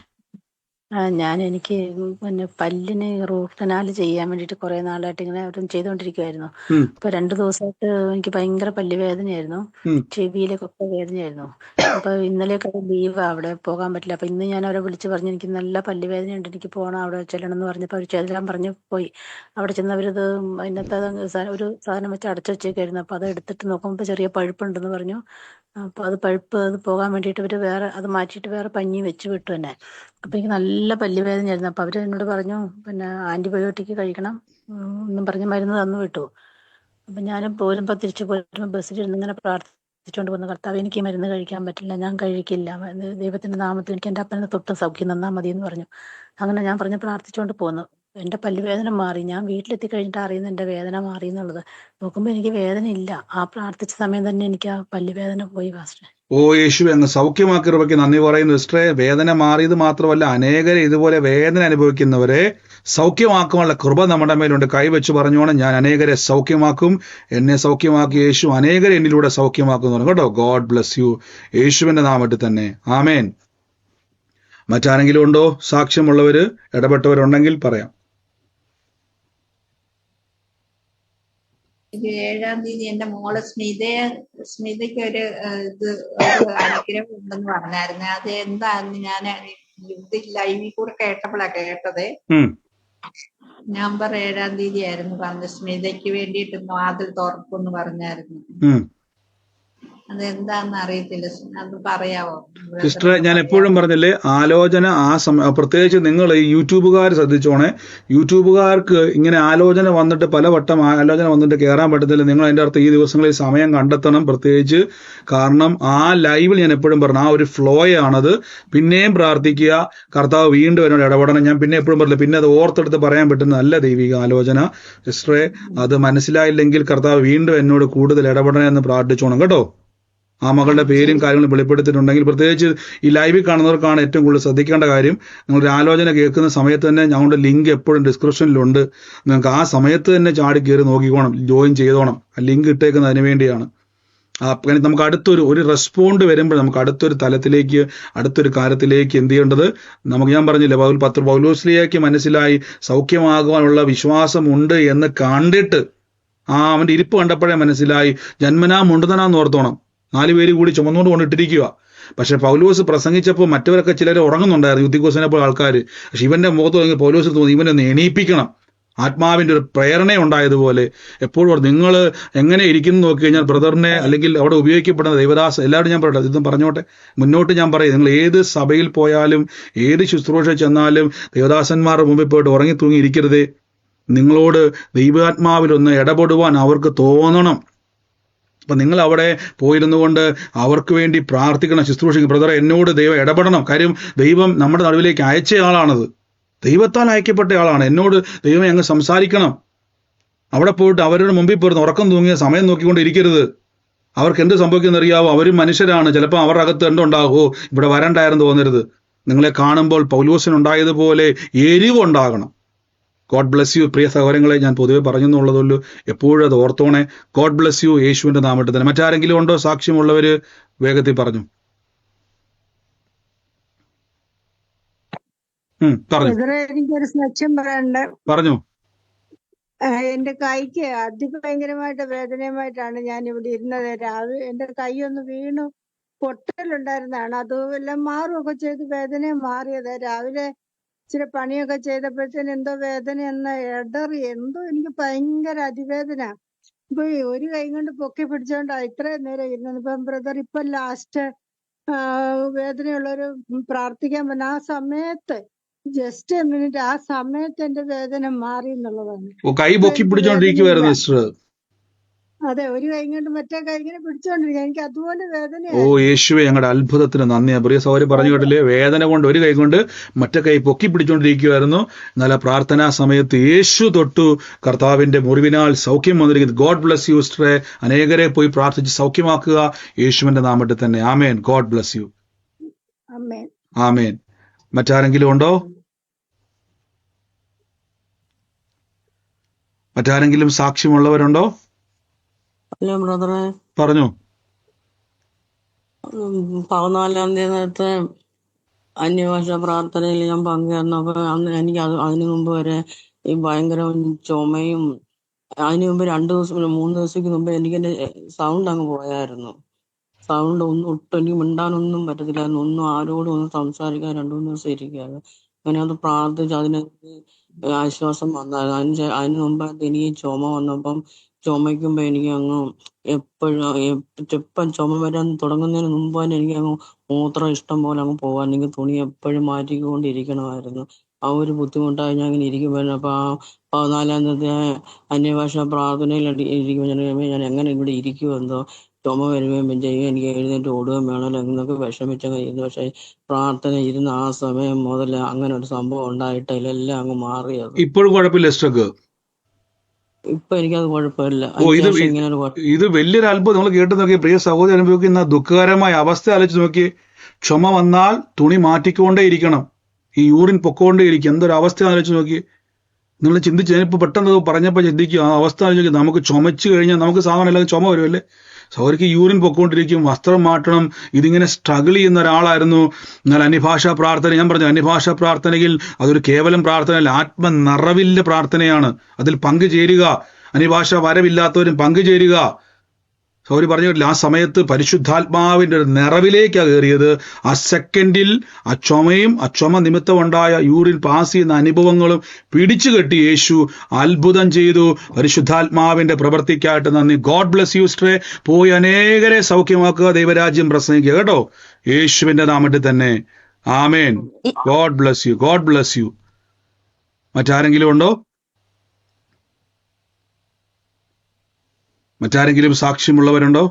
എനിക്ക് പിന്നെ പല്ലിന് റൂട്ട് കനാൽ ചെയ്യാൻ വേണ്ടിയിട്ട് കുറെ നാളായിട്ട് ഇങ്ങനെ അവരും ചെയ്തുകൊണ്ടിരിക്കുവായിരുന്നു. അപ്പൊ 2 ദിവസമായിട്ട് എനിക്ക് ഭയങ്കര പല്ല് വേദനയായിരുന്നു, ചെവിയിലേക്കൊക്കെ വേദനയായിരുന്നു. അപ്പൊ ഇന്നലെയൊക്കെ ലീവ്, അവിടെ പോകാൻ പറ്റില്ല. അപ്പൊ ഇന്ന് ഞാൻ അവരെ വിളിച്ചു പറഞ്ഞു എനിക്ക് നല്ല പല്ല് വേദനയുണ്ട്, എനിക്ക് പോകണം, അവിടെ ചെല്ലണം എന്ന് പറഞ്ഞപ്പോൾ അവർ ചെല്ലാൻ പറഞ്ഞു പോയി. അവിടെ ചെന്ന് അവരത് അതിനകത്ത് ഒരു സാധനം വെച്ച് അടച്ചു വെച്ചേക്കായിരുന്നു. അപ്പൊ അത് എടുത്തിട്ട് നോക്കുമ്പോൾ ചെറിയ പഴുപ്പുണ്ടെന്ന് പറഞ്ഞു. അപ്പൊ അത് പോകാൻ വേണ്ടിയിട്ട് അവര് വേറെ അത് മാറ്റിയിട്ട് വേറെ പഞ്ഞി വെച്ച് വിട്ടു തന്നെ. അപ്പൊ എനിക്ക് നല്ല പല്ലുവേദനയായിരുന്നു. അപ്പൊ അവര് എന്നോട് പറഞ്ഞു പിന്നെ ആന്റിബയോട്ടിക് കഴിക്കണം എന്നും പറഞ്ഞ് മരുന്ന് തന്നു വിട്ടു. അപ്പൊ ഞാൻ പോരുമ്പോ തിരിച്ചു പോരുമ്പോ ബസ്സിലിരുന്ന് ഇങ്ങനെ പ്രാർത്ഥിച്ചുകൊണ്ട് വന്നു, കർത്താവ് എനിക്ക് ഈ മരുന്ന് കഴിക്കാൻ പറ്റില്ല, ഞാൻ കഴിക്കില്ല, ദൈവത്തിന്റെ നാമത്തിൽ എനിക്ക് എന്റെ അപ്പനെ തൊട്ടും സൗഖ്യം തന്നാ മതി എന്ന് പറഞ്ഞു. അങ്ങനെ ഞാൻ പറഞ്ഞ് പ്രാർത്ഥിച്ചുകൊണ്ട് പോന്നു. എന്റെ പല്ലുവേദന മാറി. ഞാൻ വീട്ടിലെത്തി കഴിഞ്ഞിട്ട് അറിയുന്ന എന്റെ വേദന മാറി എന്നുള്ളത്. നോക്കുമ്പോ എനിക്ക് വേദന ഇല്ല. ആ പ്രാർത്ഥിച്ച സമയം തന്നെ എനിക്ക് ആ പല്ലുവേദന പോയി പാസ്റ്റർ. ഓ യേശുവേ, അങ്ങ് സൗഖ്യമാക്കി കൃപയ്ക്ക് നന്ദി പറയുന്നു സിസ്റ്ററെ. വേദന മാറിയത് മാത്രമല്ല, അനേകരെ ഇതുപോലെ വേദന അനുഭവിക്കുന്നവരെ സൗഖ്യമാക്കുവാനുള്ള കൃപ നമ്മുടെ മേലുണ്ട്. കൈവച്ച് പറഞ്ഞോണം, ഞാൻ അനേകരെ സൗഖ്യമാക്കും, എന്നെ സൗഖ്യമാക്കി യേശു അനേകരെ എന്നിലൂടെ സൗഖ്യമാക്കുന്നു കേട്ടോ. ഗോഡ് ബ്ലസ് യു, യേശുവിന്റെ നാമത്തിൽ തന്നെ, ആമേൻ. മറ്റാരെങ്കിലും ഉണ്ടോ സാക്ഷ്യമുള്ളവര്, ഇടപെട്ടവരുണ്ടെങ്കിൽ പറയാം. 7-ാം തീയതി എന്റെ മോള് സ്മിതയ്ക്ക് ഒരു ഒരു അനുഗ്രഹം ഉണ്ടെന്ന് പറഞ്ഞായിരുന്നു. അത് എന്താന്ന് ഞാൻ ഇത് ലൈവിൽ കൂടെ കേട്ടപ്പോഴാ കേട്ടത്. നവംബർ 7-ാം തീയതി ആയിരുന്നു പറഞ്ഞത്. സ്മിതയ്ക്ക് വേണ്ടിയിട്ട് വാതിൽ തുറക്കുമെന്ന് പറഞ്ഞായിരുന്നു. അതെന്താന്ന് അറിയത്തില്ല, അത് പറയാവോ സിസ്റ്ററെ? ഞാൻ എപ്പോഴും പറഞ്ഞില്ലേ, ആലോചന ആ സമയം, പ്രത്യേകിച്ച് നിങ്ങൾ ഈ യൂട്യൂബുകാർ ശ്രദ്ധിച്ചോണേ. യൂട്യൂബുകാർക്ക് ഇങ്ങനെ ആലോചന വന്നിട്ട് പലവട്ടം ആലോചന വന്നിട്ട് കയറാൻ പറ്റത്തില്ല. നിങ്ങൾ അതിൻ്റെ അർത്ഥം ഈ ദിവസങ്ങളിൽ സമയം കണ്ടെത്തണം പ്രത്യേകിച്ച്. കാരണം ആ ലൈവിൽ ഞാൻ എപ്പോഴും പറഞ്ഞു, ആ ഒരു ഫ്ലോയാണത്. പിന്നെയും പ്രാർത്ഥിക്കുക, കർത്താവ് വീണ്ടും എന്നോട് ഇടപെടണം. ഞാൻ പിന്നെ എപ്പോഴും പറഞ്ഞില്ല, പിന്നെ അത് ഓർത്തെടുത്ത് പറയാൻ പറ്റുന്നതല്ല ദൈവിക ആലോചന. സിസ്റ്ററെ, അത് മനസ്സിലായില്ലെങ്കിൽ കർത്താവ് വീണ്ടും എന്നോട് കൂടുതൽ ഇടപെടണം എന്ന് പ്രാർത്ഥിച്ചോണം കേട്ടോ. ആ മകളുടെ പേരും കാര്യങ്ങളും വെളിപ്പെടുത്തിയിട്ടുണ്ടെങ്കിൽ, പ്രത്യേകിച്ച് ഈ ലൈവിൽ കാണുന്നവർക്കാണ് ഏറ്റവും കൂടുതൽ ശ്രദ്ധിക്കേണ്ട കാര്യം. നിങ്ങളൊരു ആലോചന കേൾക്കുന്ന സമയത്ത് തന്നെ ഞങ്ങളുടെ ലിങ്ക് എപ്പോഴും ഡിസ്ക്രിപ്ഷനിലുണ്ട്. നിങ്ങൾക്ക് ആ സമയത്ത് തന്നെ ചാടി കയറി നോക്കിക്കോണം, ജോയിൻ ചെയ്തോണം. ആ ലിങ്ക് ഇട്ടേക്കുന്നത് അതിന് വേണ്ടിയാണ്. നമുക്ക് ഒരു റെസ്പോണ്ട് വരുമ്പോൾ നമുക്ക് അടുത്തൊരു തലത്തിലേക്ക്, അടുത്തൊരു കാര്യത്തിലേക്ക് എന്ത് ചെയ്യേണ്ടത്, ഞാൻ പറഞ്ഞില്ലേ, പൗലോസ്ലിയയ്ക്ക് മനസ്സിലായി സൗഖ്യമാകുവാനുള്ള വിശ്വാസമുണ്ട് എന്ന് കണ്ടിട്ട് അവന്റെ ഇരിപ്പ് കണ്ടപ്പോഴേ മനസ്സിലായി ജന്മനാ മുണ്ടുതനാന്ന് ഓർത്തോണം. 4 പേര് കൂടി ചുമന്നുകൊണ്ട് കൊണ്ടിട്ടിരിക്കുക. പക്ഷെ പൗലോസ് പ്രസംഗിച്ചപ്പോൾ മറ്റവരൊക്കെ ചിലർ ഉറങ്ങുന്നുണ്ടായിരുന്നു, യുത്തിക്കോസിനെ പോലെ ആൾക്കാർ. പക്ഷെ ഇവന്റെ മുഖത്ത് നോക്കി പൗലോസ് തോന്നി ഇവനെ ഒന്ന് എണീപ്പിക്കണം. ആത്മാവിന്റെ ഒരു പ്രേരണ ഉണ്ടായതുപോലെ എപ്പോഴും നിങ്ങൾ എങ്ങനെ ഇരിക്കുന്നു നോക്കി കഴിഞ്ഞാൽ ബ്രദറിനെ, അല്ലെങ്കിൽ അവിടെ ഉപയോഗിക്കപ്പെടുന്ന ദൈവദാസ, എല്ലാവരും ഞാൻ പറയട്ടെ, ഇതും പറഞ്ഞോട്ടെ, മുന്നോട്ട് ഞാൻ പറയും, നിങ്ങൾ ഏത് സഭയിൽ പോയാലും ഏത് ശുശ്രൂഷ ചെന്നാലും ദൈവദാസന്മാരുടെ മുമ്പിൽ പോയിട്ട് ഉറങ്ങി തൂങ്ങി ഇരിക്കരുതേ. നിങ്ങളോട് ദൈവാത്മാവിലൊന്ന് ഇടപെടുവാൻ അവർക്ക് തോന്നണം. അപ്പൊ നിങ്ങൾ അവിടെ പോയിരുന്നു കൊണ്ട് അവർക്ക് വേണ്ടി പ്രാർത്ഥിക്കണം, ശുശ്രൂഷിക്കണം. ബ്രദറെ, എന്നോട് ദൈവം ഇടപെടണം. കാര്യം ദൈവം നമ്മുടെ നടുവിലേക്ക് അയച്ച ആളാണത്, ദൈവത്താൽ അയക്കപ്പെട്ട ആളാണ്. എന്നോട് ദൈവം അങ്ങ് സംസാരിക്കണം. അവിടെ പോയിട്ട് അവരുടെ മുമ്പിൽ പോയിരുന്ന് ഉറക്കം തൂങ്ങിയ സമയം നോക്കിക്കൊണ്ടിരിക്കരുത്. അവർക്ക് എന്ത് സംഭവിക്കുന്ന അറിയാവോ? അവരും മനുഷ്യരാണ്. ചിലപ്പോൾ അവരുടെ അകത്ത് എന്തുണ്ടാകുമോ, ഇവിടെ വരണ്ടായിരുന്നു തോന്നരുത്. നിങ്ങളെ കാണുമ്പോൾ പൗലോസിനുണ്ടായതുപോലെ എരിവുണ്ടാകണം. ഗോഡ് ബ്ലസ് യു പ്രിയ സഹോദരങ്ങളെ. ഞാൻ പൊതുവെ പറഞ്ഞെന്നുള്ളതുള്ളൂ, എപ്പോഴും അത് ഓർത്തോണേ. ഗോഡ് ബ്ലസ് യു, യേശുവിന്റെ നാമത്തിൽ തന്നെ. മറ്റാരെങ്കിലും ഉണ്ടോ സാക്ഷ്യമുള്ളവര്? വേഗത്തിൽ പറഞ്ഞു. എനിക്കൊരു സാക്ഷ്യം പറയാനുണ്ട്. പറഞ്ഞു. എന്റെ കൈക്ക് അതിഭയങ്കരമായിട്ട് വേദനയുമായിട്ടാണ് ഞാൻ ഇവിടെ ഇരുന്നത്. രാവിലെ എന്റെ കൈ ഒന്ന് വീണു, പൊട്ടലുണ്ടായിരുന്നതാണ്. അതുമെല്ലാം മാറുമൊക്കെ ചെയ്ത് വേദന മാറിയത്. രാവിലെ ഇച്ചിരി പണിയൊക്കെ ചെയ്തപ്പോഴത്തേന് എന്തോ വേദന എന്ന് ഇടറി, എന്തോ എനിക്ക് ഭയങ്കര അതിവേദന. ഇപ്പൊ ഒരു കൈ കൊണ്ട് പൊക്കി പിടിച്ചോണ്ടാ ഇത്രയും നേരം ഇരുന്നത്. ഇപ്പം ബ്രദർ ഇപ്പൊ ലാസ്റ്റ് വേദനയുള്ളവര് പ്രാർത്ഥിക്കാൻ പറഞ്ഞ ആ സമയത്ത് ജസ്റ്റ് എ മിനിറ്റ്, ആ സമയത്ത് എന്റെ വേദന മാറി എന്നുള്ളതാണ്. കൈ പൊക്കി പിടിച്ചോണ്ടിരിക്കുവായിരുന്നു. അതെ, ഒരു കൈ കൊണ്ട് മറ്റേ കൈ ഇങ്ങനെ പിടിച്ചോണ്ടിരിക്കുക, എനിക്ക് അതുപോലെ വേദന. ഓ യേശുവേ, ഞങ്ങളുടെ അത്ഭുതത്തിന് നന്ദി. പ്രിയ സഹോദരി പറഞ്ഞു കേട്ടില്ലേ, വേദന കൊണ്ട് ഒരു കൈ കൊണ്ട് മറ്റേ കൈ പൊക്കി പിടിച്ചോണ്ടിരിക്കുവായിരുന്നു. എന്നാൽ പ്രാർത്ഥനാ സമയത്ത് യേശു തൊട്ടു, കർത്താവിന്റെ മുറിവിനാൽ സൗഖ്യം വന്നിരിക്കുന്നത്. ഗോഡ് ബ്ലസ് യു സിസ്റ്ററെ. അനേകരെ പോയി പ്രാർത്ഥിച്ച് സൗഖ്യമാക്കുക യേശുവിന്റെ നാമത്തിൽ തന്നെ. ആമേൻ. God bless you. ആമേൻ. മറ്റാരെങ്കിലും ഉണ്ടോ? മറ്റാരെങ്കിലും സാക്ഷ്യമുള്ളവരുണ്ടോ? ഹലോ ബ്രദറെ, പറഞ്ഞു. 14-ാം തീയതി നേരത്തെ അന്യഭാഷ പ്രാർത്ഥനയിൽ ഞാൻ പങ്കുചേർന്നപ്പോ അന്ന് എനിക്ക് അതിനു മുമ്പ് വരെ ഈ ഭയങ്കര ചുമയും, അതിനു മുമ്പ് 2 ദിവസം 3 ദിവസത്തേക്ക് മുമ്പ് എനിക്ക് എന്റെ സൗണ്ട് അങ്ങ് പോയായിരുന്നു. സൗണ്ട് ഒട്ടും എനിക്ക് മിണ്ടാനൊന്നും പറ്റത്തില്ലായിരുന്നു. ആരോടും ഒന്നും സംസാരിക്കാൻ 2-3 ദിവസം ഇരിക്കുകയാണ്. അങ്ങനെ അത് പ്രാർത്ഥിച്ച് അതിനൊരു ആശ്വാസം വന്നായിരുന്നു. അതിന് മുമ്പായിട്ട് എനിക്ക് ചുമ വന്നപ്പം ചുമയ്ക്കുമ്പോ എനിക്ക് അങ്ങ് എപ്പോഴും ചുമ വരാൻ തുടങ്ങുന്നതിന് മുമ്പ് തന്നെ എനിക്ക് അങ്ങ് മൂത്രം ഇഷ്ടം പോലെ അങ്ങ് പോകാൻ, എനിക്ക് തുണി എപ്പോഴും മാറ്റിക്കൊണ്ടിരിക്കണമായിരുന്നു. ആ ഒരു ബുദ്ധിമുട്ടായി ഞാൻ ഇങ്ങനെ ഇരിക്കുമ്പോഴാണ് അപ്പൊ ആ 14-ാം തീയതി അന്യഭാഷ പ്രാർത്ഥനയിൽ ഇരിക്കുമ്പോൾ ഞാൻ എങ്ങനെ ഇവിടെ ഇരിക്കുമെന്തോ, ചുമ വരികയും ചെയ്യും, എനിക്ക് എഴുന്നേറ്റ് ഓടുകയും വേണമല്ലോ എന്നൊക്കെ വിഷമിച്ചങ്ങ് ഇരുന്നു. പക്ഷെ പ്രാർത്ഥന ഇരുന്ന് ആ സമയം മുതൽ അങ്ങനെ ഒരു സംഭവം ഉണ്ടായിട്ടില്ല, എല്ലാം അങ്ങ് മാറിയത്. ഇപ്പോഴും കുഴപ്പമില്ല സിസ്റ്റർക്ക്? ഇപ്പൊ എനിക്കത് കുഴപ്പമില്ല. ഇത് ഇങ്ങനെ ഒരു ഇത് വലിയൊരു അത്ഭുതം. നമ്മൾ കേട്ട് നോക്കി, പ്രിയ സഹോദരി അനുഭവിക്കുന്ന ദുഃഖകരമായ അവസ്ഥ ആലോചിച്ച് നോക്കി. ക്ഷമ വന്നാൽ തുണി മാറ്റിക്കൊണ്ടേ ഇരിക്കണം, ഈ യൂറിൻ പൊക്കോണ്ടേ ഇരിക്കും. എന്തൊരു അവസ്ഥ ആലോചിച്ച് നോക്കി. നിങ്ങൾ ചിന്തിച്ച്, ഞാനിപ്പോൾ പെട്ടെന്ന് പറഞ്ഞപ്പോൾ ചിന്തിക്കുക, ആ അവസ്ഥ ആലോചിക്കുക. നമുക്ക് ചുമച്ച് കഴിഞ്ഞാൽ നമുക്ക് സാധാരണ എല്ലാവരും ചുമ വരുമല്ലേ, സൗരിക്ക് യൂറിൻ പൊക്കോണ്ടിരിക്കും, വസ്ത്രം മാറ്റണം. ഇതിങ്ങനെ സ്ട്രഗിൾ ചെയ്യുന്ന ഒരാളായിരുന്നു. എന്നാൽ അന്യഭാഷാ പ്രാർത്ഥന, ഞാൻ പറഞ്ഞു, അന്യഭാഷാ പ്രാർത്ഥനയിൽ അതൊരു കേവലം പ്രാർത്ഥനയല്ല, ആത്മനിറവിന്റെ പ്രാർത്ഥനയാണ്. അതിൽ പങ്കുചേരുക. അന്യഭാഷ വരവില്ലാത്തവരും പങ്കുചേരുക. സൗരി പറഞ്ഞിട്ടില്ല, ആ സമയത്ത് പരിശുദ്ധാത്മാവിന്റെ ഒരു നിറവിലേക്കാണ് കയറിയത്. ആ സെക്കൻഡിൽ ആ ചുമയും ആ ചുമ നിമിത്തമുണ്ടായ യൂറിൻ പാസ് ചെയ്യുന്ന അനുഭവങ്ങളും പിടിച്ചു കെട്ടി യേശു അത്ഭുതം ചെയ്തു. പരിശുദ്ധാത്മാവിന്റെ പ്രവൃത്തിക്കായിട്ട് നന്ദി. ഗോഡ് ബ്ലെസ് യു സിസ്റ്ററെ. പോയി അനേകരെ സൗഖ്യമാക്കുക, ദൈവരാജ്യം പ്രസംഗിക്കുക കേട്ടോ, യേശുവിന്റെ നാമത്തിൽ തന്നെ. ആമേൻ. God bless you. God bless you. മറ്റാരെങ്കിലും ഉണ്ടോ? മറ്റാരെങ്കിലും സാക്ഷ്യമുള്ളവരുണ്ടോ?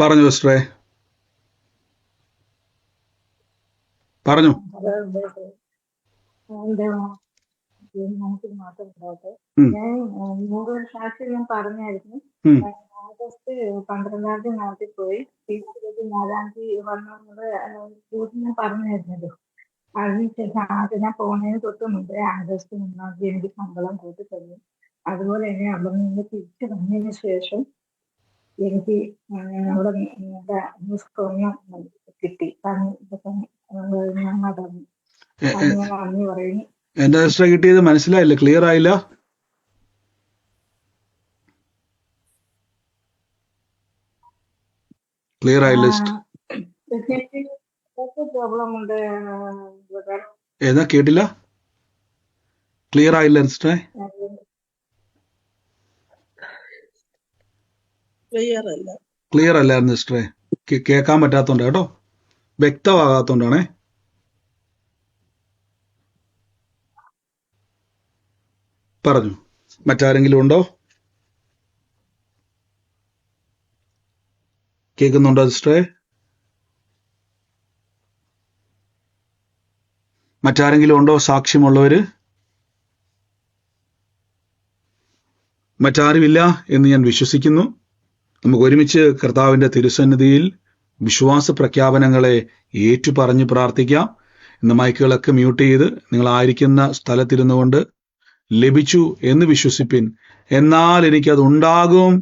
പറഞ്ഞു സിസ്റ്ററെ, പറഞ്ഞു. ഞാൻ സാക്ഷി ഞാൻ പറഞ്ഞായിരുന്നു. ആഗസ്റ്റ് 12-ാം തീയതി നാട്ടിൽ പോയി, 24-ാം തീയതി വന്നത് ഞാൻ പറഞ്ഞായിരുന്നല്ലോ. അതിനുശേഷം ആദ്യം ഞാൻ പോകുന്നതിന് തൊട്ട് മുമ്പേ ആഗസ്റ്റ് 1-ാം തീയതി എനിക്ക് ശമ്പളം കൂട്ടി തന്നു. അതുപോലെ തന്നെ അവിടെ നിന്ന് തിരിച്ചു വന്നതിന് ശേഷം എനിക്ക് അവിടെ സ്വർണം കിട്ടി. ഞാൻ നന്ദി പറയുന്നു. എന്താ സിസ്റ്റർ കിട്ടിയത്? മനസ്സിലായില്ല, ക്ലിയർ ആയില്ല. ക്ലിയർ ആയില്ല. പ്രോബ്ലം ഉണ്ട്. ഏതാ? കേട്ടില്ല, ക്ലിയർ ആയില്ല സിസ്റ്ററെ. ക്ലിയർ അല്ലായിരുന്നു സിസ്റ്ററെ, കേൾക്കാൻ പറ്റാത്തോണ്ടാ കേട്ടോ, വ്യക്തമാകാത്തോണ്ടാണേ. പറഞ്ഞു. മറ്റാരെങ്കിലും ഉണ്ടോ? കേൾക്കുന്നുണ്ടോ സിസ്റ്ററെ? മറ്റാരെങ്കിലും ഉണ്ടോ സാക്ഷ്യമുള്ളവര്? മറ്റാരുമില്ല എന്ന് ഞാൻ വിശ്വസിക്കുന്നു. നമുക്ക് ഒരുമിച്ച് കർത്താവിന്റെ തിരുസന്നിധിയിൽ വിശ്വാസ പ്രഖ്യാപനങ്ങളെ ഏറ്റുപറഞ്ഞ് പ്രാർത്ഥിക്കാം. ഇന്ന് മൈക്കുകളൊക്കെ മ്യൂട്ട് ചെയ്ത് നിങ്ങളായിരിക്കുന്ന സ്ഥലത്തിരുന്നു കൊണ്ട് ലഭിച്ചു എന്ന് വിശ്വസിപ്പിൻ, എന്നാൽ എനിക്കത് ഉണ്ടാകും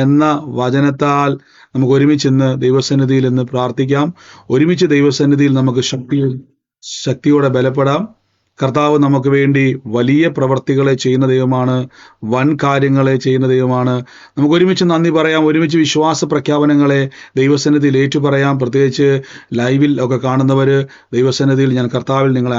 എന്ന വചനത്താൽ നമുക്ക് ഒരുമിച്ച് ഇന്ന് ദൈവസന്നിധിയിൽ ഇന്ന് പ്രാർത്ഥിക്കാം. ഒരുമിച്ച് ദൈവസന്നിധിയിൽ നമുക്ക് ശക്തിയോടെ ബലപ്പെടാം. കർത്താവ് നമുക്ക് വേണ്ടി വലിയ പ്രവർത്തികളെ ചെയ്യുന്ന ദൈവമാണ്, വൻ കാര്യങ്ങളെ ചെയ്യുന്ന ദൈവമാണ്. നമുക്ക് ഒരുമിച്ച് നന്ദി പറയാം, ഒരുമിച്ച് വിശ്വാസ പ്രഖ്യാപനങ്ങളെ ദൈവസന്നിധിയിൽ ഏറ്റുപറയാം. പ്രത്യേകിച്ച് ലൈവിൽ ഒക്കെ കാണുന്നവര് ദൈവസന്നിധിയിൽ ഞാൻ കർത്താവിൽ നിങ്ങളെ